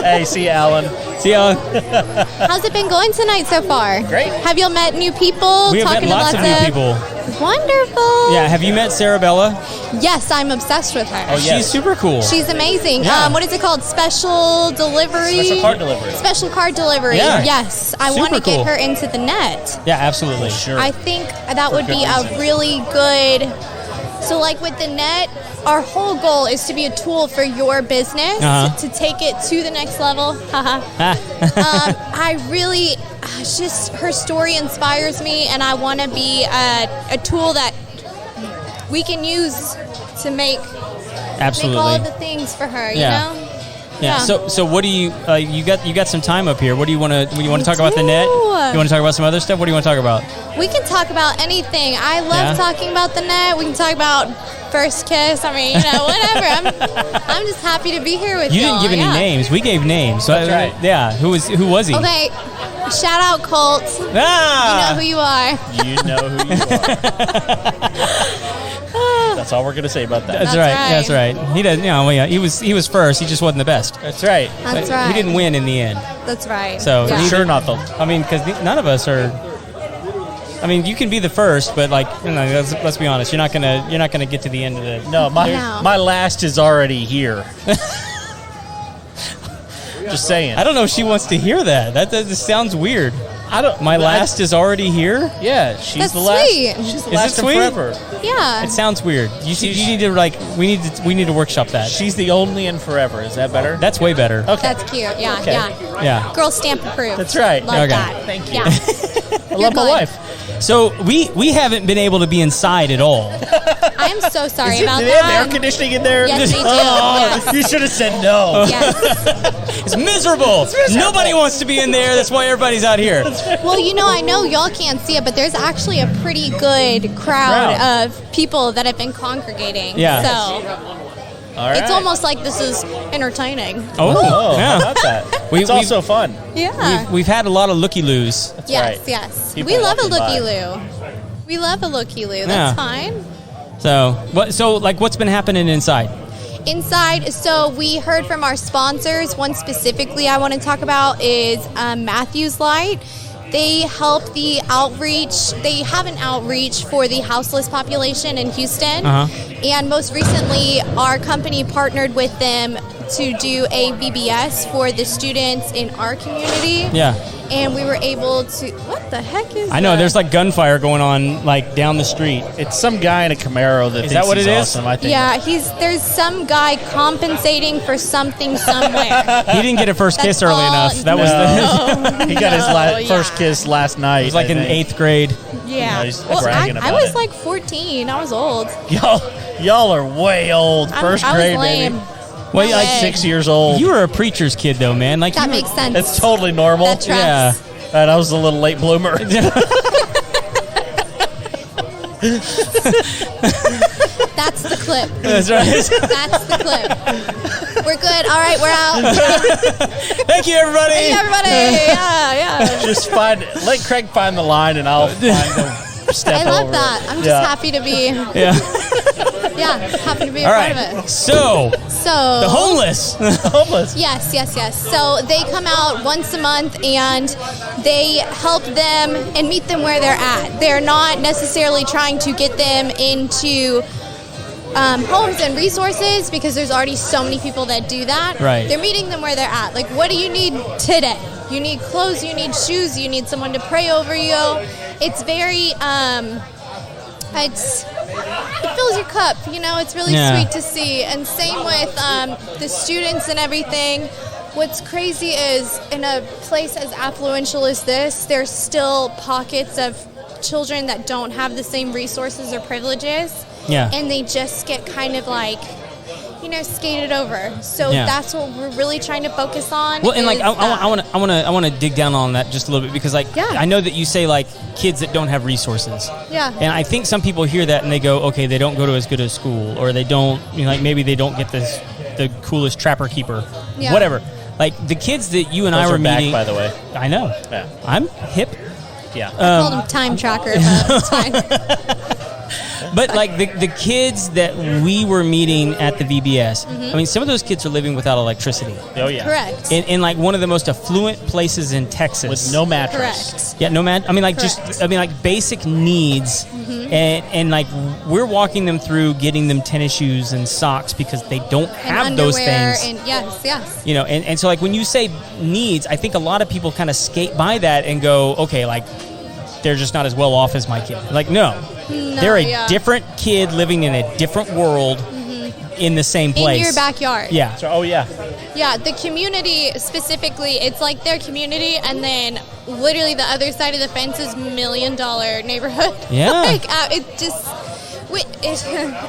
Hey, see you, Alan. See y'all. How's it been going tonight so far? Great. Have y'all met new people? We have met Talking to lots of new people. Wonderful. Yeah, have you met Sarah Bella? Yes, I'm obsessed with her. Oh, she's super cool. She's amazing. Yeah. What is it called? Special delivery? Special card delivery. Special card delivery. Yeah. Yes. I want to Super cool. get her into the net. Yeah, absolutely. Sure. I think that would good be a reason. really good. So, like with the net, our whole goal is to be a tool for your business to take it to the next level. I really, just her story inspires me, and I want to be a tool that we can use to make all of the things for her. Yeah. You know. Yeah. So what do you you got some time up here? What do you want to talk about the net? You want to talk about some other stuff? What do you want to talk about? We can talk about anything. I love talking about the net. We can talk about first kiss. I mean, whatever. I'm just happy to be here with you. You didn't give any names. We gave names. So That's right. Yeah. Who was he? Okay. Shout out Colt. Ah! You know who you are. You know who you are. That's all we're gonna say about that. That's right. That's right. He does. He was first. He just wasn't the best. That's right. That's But right. He didn't win in the end. That's right. So Yeah. Sure, not the. I mean, because none of us are. I mean, you can be the first, but let's be honest. You're not gonna get to the end of the. No, my last is already here. Just saying. I don't know if she wants to hear that. That just sounds weird. My last is already here. Yeah, she's That's the last. sweet. She's the Is last it and sweet? forever. Yeah. It sounds weird. You need to we need to workshop that. She's the only and forever. Is that better? That's way better. Okay. That's cute. Yeah. Okay. Yeah. Yeah. Girl stamp approved. That's right. Love Okay. that. Thank you. Yeah. I love my good. wife. So we haven't been able to be inside at all. I'm so sorry Do about they have air that. conditioning in there? Yes, they do. Oh, Yes. you should have said no. Yes. It's miserable. Nobody wants to be in there. That's why everybody's out here. Well, I know y'all can't see it, but there's actually a pretty good crowd of people that have been congregating. Yeah. So All right. it's almost like this is entertaining. Oh, yeah. how about that? It's also fun. Yeah. We've had a lot of looky-loos. That's Yes, right. yes. People We love a walking by. looky-loo. We love a looky-loo. Yeah. That's fine. So what's been happening inside? Inside, so we heard from our sponsors. One specifically I want to talk about is Matthews Light. They help the outreach. They have an outreach for the houseless population in Houston. And most recently, our company partnered with them to do a VBS for the students in our community. Yeah. And we were able to. What the heck is I know that? there's like gunfire going on down the street. It's some guy in a Camaro that Is thinks that what he's it is? awesome, I think. Yeah, there's some guy compensating for something somewhere. He didn't get a first kiss That's early all- enough. That was the. He got his first kiss last night. It was like in I think. 8th grade. Yeah. he's Well, bragging I about was it. like 14. I was old. Y'all are way old. First I was grade, lame. baby. Well, No like way. 6 years old. You were a preacher's kid, though, man. Like That you were- makes sense. That's totally normal. That tracks. Yeah. I was a little late bloomer. That's the clip. That's right. That's the clip. We're good. All right, we're out. Thank you, everybody. Thank you, everybody. Yeah. Just let Craig find the line, and I'll find the step I love over that. it. I'm just happy to be. Yeah. Happy to be a All part right. of it. So the homeless. Yes. So they come out once a month and they help them and meet them where they're at. They're not necessarily trying to get them into homes and resources because there's already so many people that do that. Right. They're meeting them where they're at. Like, what do you need today? You need clothes, you need shoes, you need someone to pray over you. It's very, it fills your cup, it's really sweet to see. And same with the students and everything. What's crazy is in a place as affluential as this, there's still pockets of children that don't have the same resources or privileges. Yeah. And they just get kind of like, skated over. So that's what we're really trying to focus on. Well, and I want to dig down on that just a little bit because I know that you say kids that don't have resources. Yeah. And I think some people hear that and they go, okay, they don't go to as good a school, or they don't, maybe they don't get the coolest trapper keeper, whatever. Like the kids that you and I were meeting. Back, by the way. I know. Yeah. I'm hip. Yeah. I called him time tracker, but it's fine. But the kids that we were meeting at the VBS, I mean, some of those kids are living without electricity. Oh yeah, correct. In one of the most affluent places in Texas, with no mattress. Correct. Yeah, no mat. I mean, basic needs, and we're walking them through getting them tennis shoes and socks because they don't have those things. And yes. And so when you say needs, I think a lot of people kind of skate by that and go, okay, they're just not as well off as my kid. No, they're a different kid living in a different world in the same place. In your backyard. Yeah. So, Yeah, the community specifically, it's like their community, and then literally the other side of the fence is $1 million neighborhood. Yeah. It just...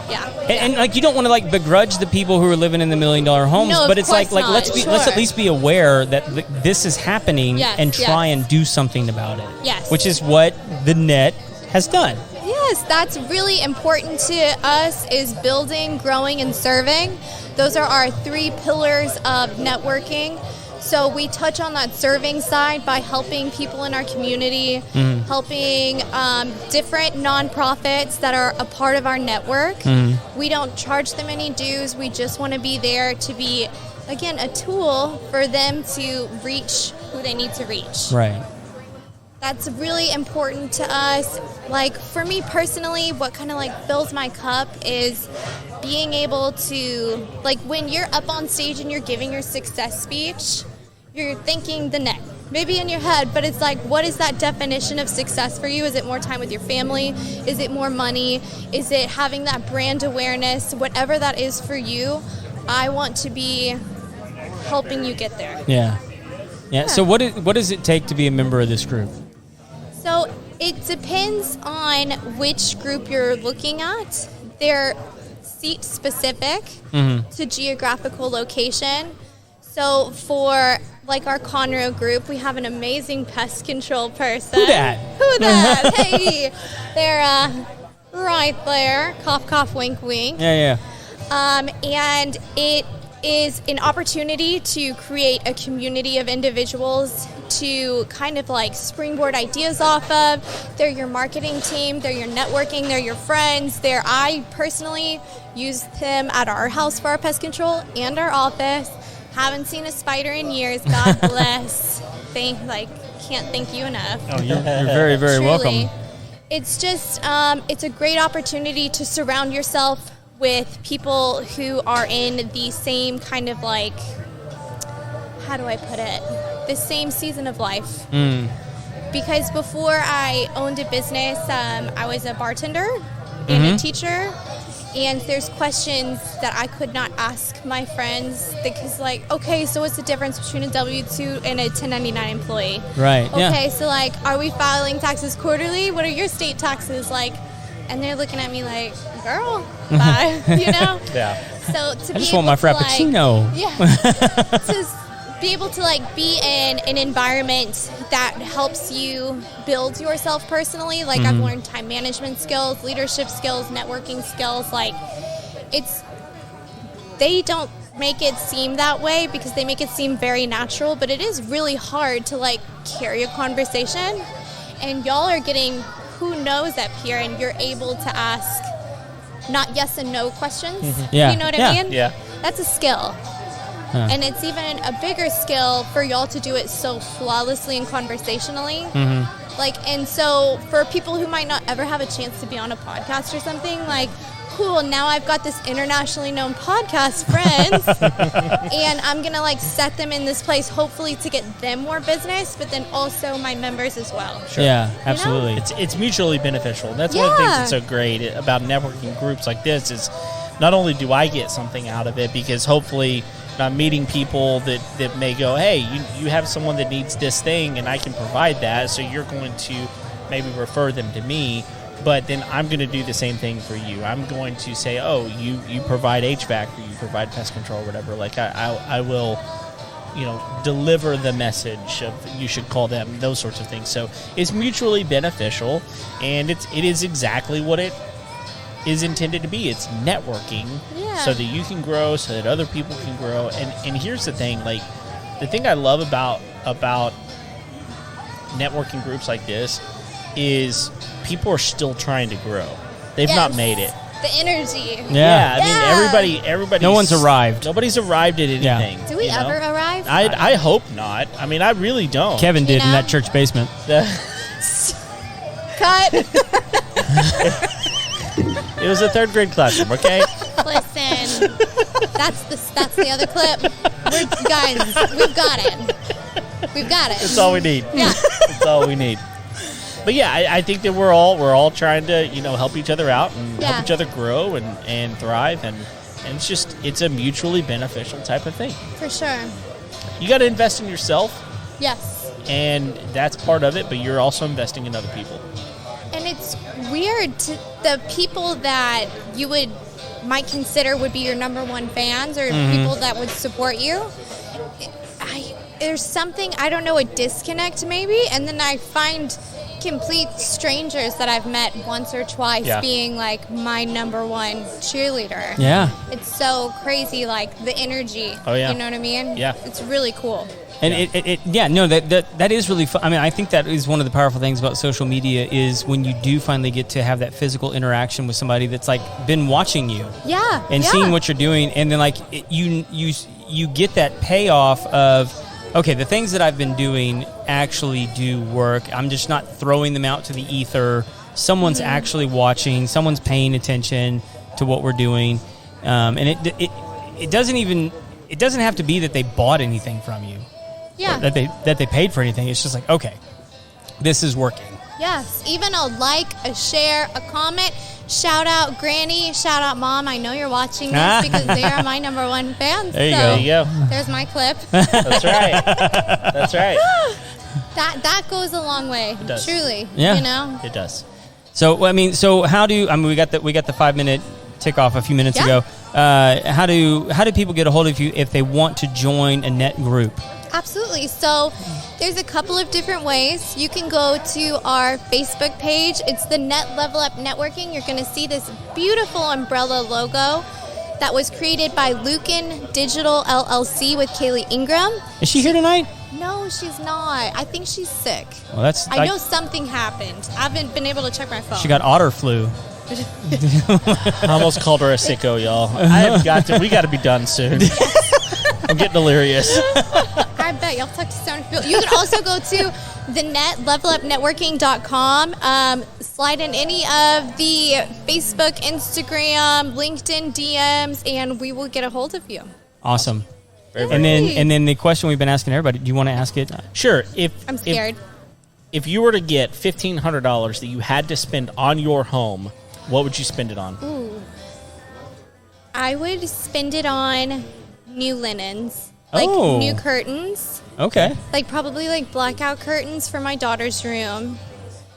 yeah. And you don't want to begrudge the people who are living in the $1 million homes, no, but it's let's at least be aware that this is happening and try and do something about it. Yes. Which is what the net has done. Yes, that's really important to us, is building, growing, and serving. Those are our 3 pillars of networking. So we touch on that serving side by helping people in our community, helping different nonprofits that are a part of our network. We don't charge them any dues. We just want to be there to be, again, a tool for them to reach who they need to reach. Right. That's really important to us. For me personally, what kind of fills my cup is being able to, when you're up on stage and you're giving your success speech, you're thinking the net, maybe in your head, but it's what is that definition of success for you? Is it more time with your family? Is it more money? Is it having that brand awareness? Whatever that is for you, I want to be helping you get there. Yeah. So what does it take to be a member of this group? So it depends on which group you're looking at. They're seat specific to geographical location. So for our Conroe group, we have an amazing pest control person. Who that? Hey, they're right there. Cough, cough, wink, wink. Yeah. And it is an opportunity to create a community of individuals to kind of springboard ideas off of. They're your marketing team, they're your networking, they're your friends. I personally use them at our house for our pest control and our office. Haven't seen a spider in years. God bless. Can't thank you enough. Oh, you're very, very Truly. welcome. It's just, it's a great opportunity to surround yourself with people who are in the same kind of how do I put it? The same season of life. Because before I owned a business, I was a bartender and a teacher. And there's questions that I could not ask my friends because okay, so what's the difference between a W-2 and a 1099 employee? Right. Okay, so are we filing taxes quarterly? What are your state taxes like? And they're looking at me girl, bye, Yeah. So to I just want my frappuccino. to be able to like be in an environment that helps you build yourself personally. Like I've learned time management skills, leadership skills, networking skills. Like they don't make it seem that way because they make it seem very natural, but it is really hard to like carry a conversation, and y'all are getting who knows up here, and you're able to ask not yes and no questions. Yeah. You know what I mean? Yeah. That's a skill. And it's even a bigger skill for y'all to do it so flawlessly and conversationally. Like, and so for people who might not ever have a chance to be on a podcast or something, like, cool, now I've got this internationally known podcast friends, and I'm going to, like, set them in this place, hopefully to get them more business, but then also my members as well. Sure. Yeah, absolutely. It's mutually beneficial. That's one of the things that's so great about networking groups like this is not only do I get something out of it, because hopefully I'm meeting people that may go, hey, you have someone that needs this thing, and I can provide that, so you're going to maybe refer them to me, but then I'm going to do the same thing for you. I'm going to say, oh, you provide HVAC, or you provide pest control, or whatever. Like, I will, deliver the message of you should call them, those sorts of things. So it's mutually beneficial, and it is exactly what it is intended to be. It's networking so that you can grow, so that other people can grow. And here's the thing, like, the thing I love about networking groups like this is people are still trying to grow. They've not made it. The energy. Yeah. I mean, everybody. No one's arrived. Nobody's arrived at anything. Do we ever arrive? I hope not. I mean, I really don't. Kevin did in that church basement. Cut. It was a third grade classroom, okay? Listen, that's the other clip. Guys, we've got it. We've got it. That's all we need. Yeah. That's all we need. But yeah, I think that we're all trying to, help each other out and help each other grow and thrive, and it's a mutually beneficial type of thing. For sure. You got to invest in yourself. Yes. And that's part of it, but you're also investing in other people. And it's weird to the people that you might consider would be your number one fans, or people that would support you. There's something, I don't know, a disconnect maybe, and then I find complete strangers that I've met once or twice being like my number one cheerleader. Yeah. It's so crazy, like the energy. Oh yeah. You know what I mean? Yeah. It's really cool. And that is really fun. I mean, I think that is one of the powerful things about social media is when you do finally get to have that physical interaction with somebody that's like been watching you. Yeah. And seeing what you're doing, and then like you get that payoff of, okay, the things that I've been doing actually do work. I'm just not throwing them out to the ether. Someone's actually watching. Someone's paying attention to what we're doing, and it doesn't have to be that they bought anything from you. Yeah. That they paid for anything. It's just like, okay, this is working. Yes. Even a like, a share, a comment. Shout out Granny, shout out Mom. I know you're watching this because they are my number one fans. There you go. There you go. There's my clip. That's right. That's right. That goes a long way. It does. Truly. Yeah. It does. So how do we got the 5-minute tick off a few minutes ago. How do people get a hold of you if they want to join a net group? Absolutely. So there's a couple of different ways. You can go to our Facebook page. It's the Net Level Up Networking. You're going to see this beautiful umbrella logo that was created by Lucan Digital LLC with Kaylee Ingram. Is she here tonight? No, she's not. I think she's sick. Well, I know something happened. I haven't been able to check my phone. She got otter flu. I almost called her a sicko, y'all. We got to be done soon. I'm getting delirious. I bet y'all talk to sound feel. You can also go to levelupnetworking.com. Slide in any of the Facebook, Instagram, LinkedIn DMs, and we will get a hold of you. Awesome. And then the question we've been asking everybody. Do you want to ask it? Sure. I'm scared. If you were to get $1,500 that you had to spend on your home, what would you spend it on? Ooh. I would spend it on new linens, like new curtains. Okay. Like probably like blackout curtains for my daughter's room.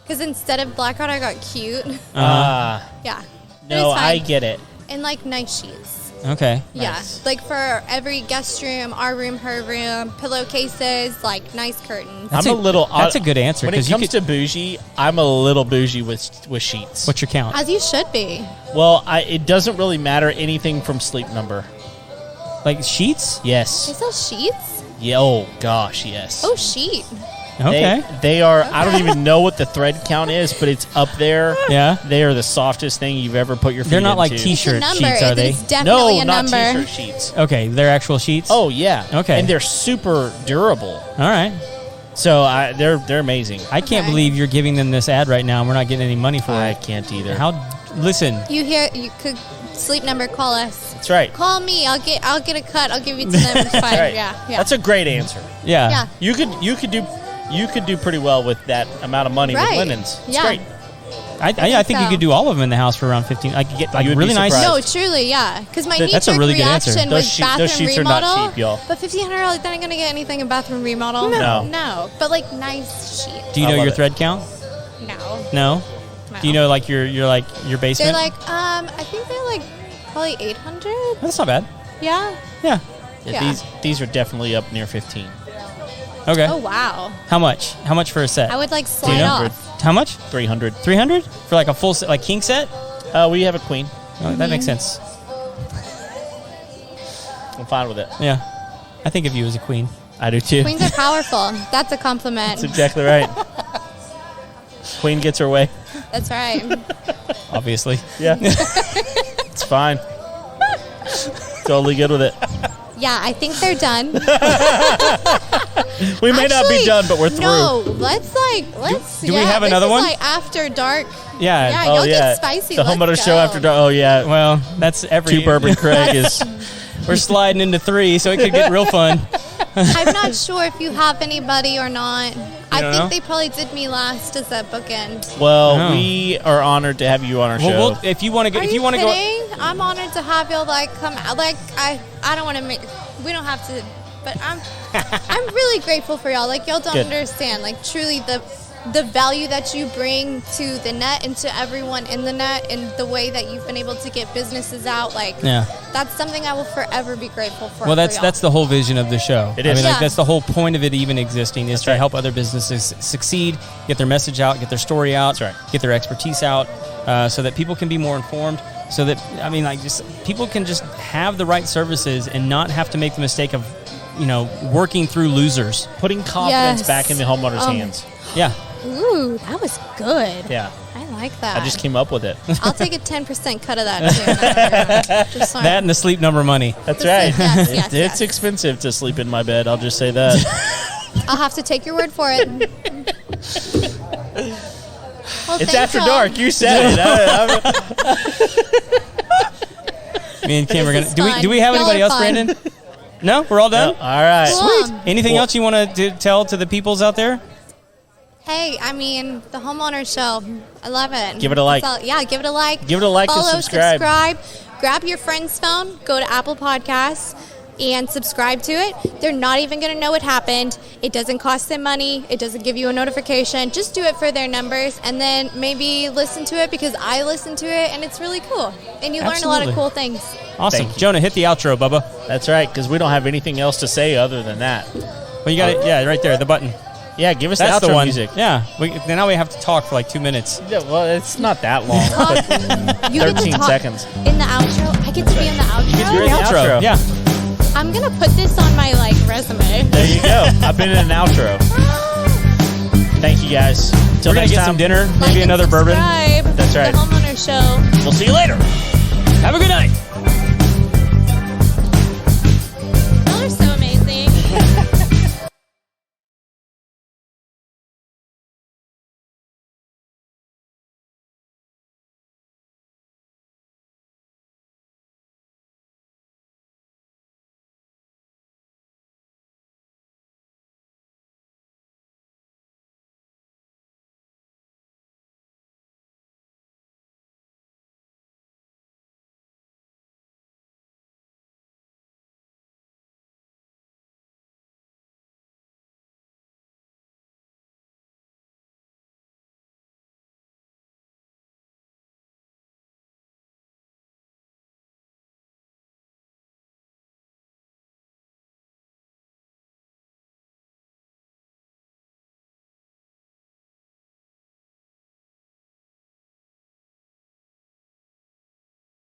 Because instead of blackout, I got cute. Yeah. But No, it's fine. I get it. And like nice sheets. Okay. Yeah, Nice. like for every guest room, our room, her room, pillowcases, like nice curtains. That's That's a good answer. When it 'cause you comes to bougie, I'm a little bougie with sheets. What's your count? As you should be. Well, it doesn't really matter anything from Sleep Number. Like sheets? Yes. They sell sheets? Yeah. Oh gosh, yes. Oh, sheet. Okay. They are. I don't even know what the thread count is, but it's up there. Yeah. They are the softest thing you've ever put your feet They're not like into. T-shirt It's a number. sheets, are they? It's definitely No, a not number. T-shirt sheets. Okay, they're actual sheets. Oh yeah. Okay. And they're super durable. All right. So they're amazing. I can't Okay. believe you're giving them this ad right now, and we're not getting any money for I it. can't either. How? Listen. You could Sleep Number, call us. That's right. Call me. I'll get a cut. I'll give you to them. It's fine. Right. Yeah. That's a great answer. Yeah. Yeah. You could do pretty well with that amount of money Right. with linens. It's Yeah. great. I think you so. could do all of them in the house for around 15. I could get like You would be really nice. surprised. No, truly, yeah. Because my That's a knee-jerk really good answer. reaction Those was bathroom sheets are not remodel. cheap, y'all. But $1,500, they're not going to get anything in bathroom remodel. No. But like nice sheet. Do you I know love your it. thread count? No. No. Do you know like your basement? They're like, I think they're like probably 800. That's not bad. Yeah. Yeah. Yeah. These are definitely up near 15. Okay. Oh wow. How much? How much for a set? I would like Do slide you know? off. How much? 300. 300 for like a full set, like king set. We have a queen. Oh, that makes sense. I'm fine with it. Yeah. I think of you as a queen. I do too. Queens are powerful. That's a compliment. That's exactly right. Queen gets her way. That's right. Obviously. Yeah. It's fine. Totally good with it. Yeah, I think they're done. We may not be done, but we're through. No, let's do we have another this one? Is like after dark. Yeah. Yeah, Oh, you'll yeah. get spicy. The Let's Homeowner go. Show after dark. Oh, yeah. Well, that's every Two Bourbon Craig is. We're sliding into 3, so it could get real fun. I'm not sure if you have anybody or not. I don't think know? they probably did me last as a bookend. Well, Oh. we are honored to have you on our show. Well, if you want to go, Are if you you want to go, kidding? I'm honored to have y'all like come out. Like I don't want to make. We don't have to. But I'm really grateful for y'all. Like y'all don't Good. understand. Like truly the value that you bring to the net and to everyone in the net and the way that you've been able to get businesses out. Like yeah. that's something I will forever be grateful for. Well, for y'all. that's the whole vision of the show. It I is. mean, like Yeah. that's the whole point of it even existing is to right. help other businesses succeed, get their message out, get their story out, That's right. get their expertise out, so that people can be more informed. So that just people can just have the right services and not have to make the mistake of, working through losers. Putting confidence Yes. back in the homeowner's hands. Yeah. Ooh, that was good. Yeah. I like that. I just came up with it. I'll take a 10% cut of that too. Just so That and the sleep number money. That's right. Yes, yes, It's yes. expensive to sleep in my bed. I'll just say that. I'll have to take your word for it. Well, It's thanks, after y'all. dark. You said it. Me and Kim are This gonna. is Do we have fun. anybody Y'all else, are fun. Brandon? No, we're all done. All right. Cool. Anything Well- else you want to tell to the peoples out there? Hey, I mean, the Homeowner Show. I love it. Give it a like. That's all- yeah, give it a like. Give it a like and Follow, subscribe. Grab your friend's phone, go to Apple Podcasts, and subscribe to it. They're not even going to know what happened. It doesn't cost them money. It doesn't give you a notification. Just do it for their numbers, and then maybe listen to it because I listen to it, and it's really cool. And you learn a lot of Absolutely. cool things. Awesome. Thank you. Jonah, hit the outro, Bubba. That's right, because we don't have anything else to say other than that. Well, you got it. Yeah, right there, the button. Yeah, give us That's the the outro one. music. Yeah. Now we have to talk for like 2 minutes. Yeah, well, it's not that long. You get to 13 talk seconds. in the outro. I get to be in the outro. You're in the outro. Yeah. I'm going to put this on my resume. There you go. I've been in an outro. Thank you, guys. Till We're gonna next get time. some dinner, Like maybe and another bourbon. subscribe. That's right. The Homeowner Show. We'll see you later. Have a good night.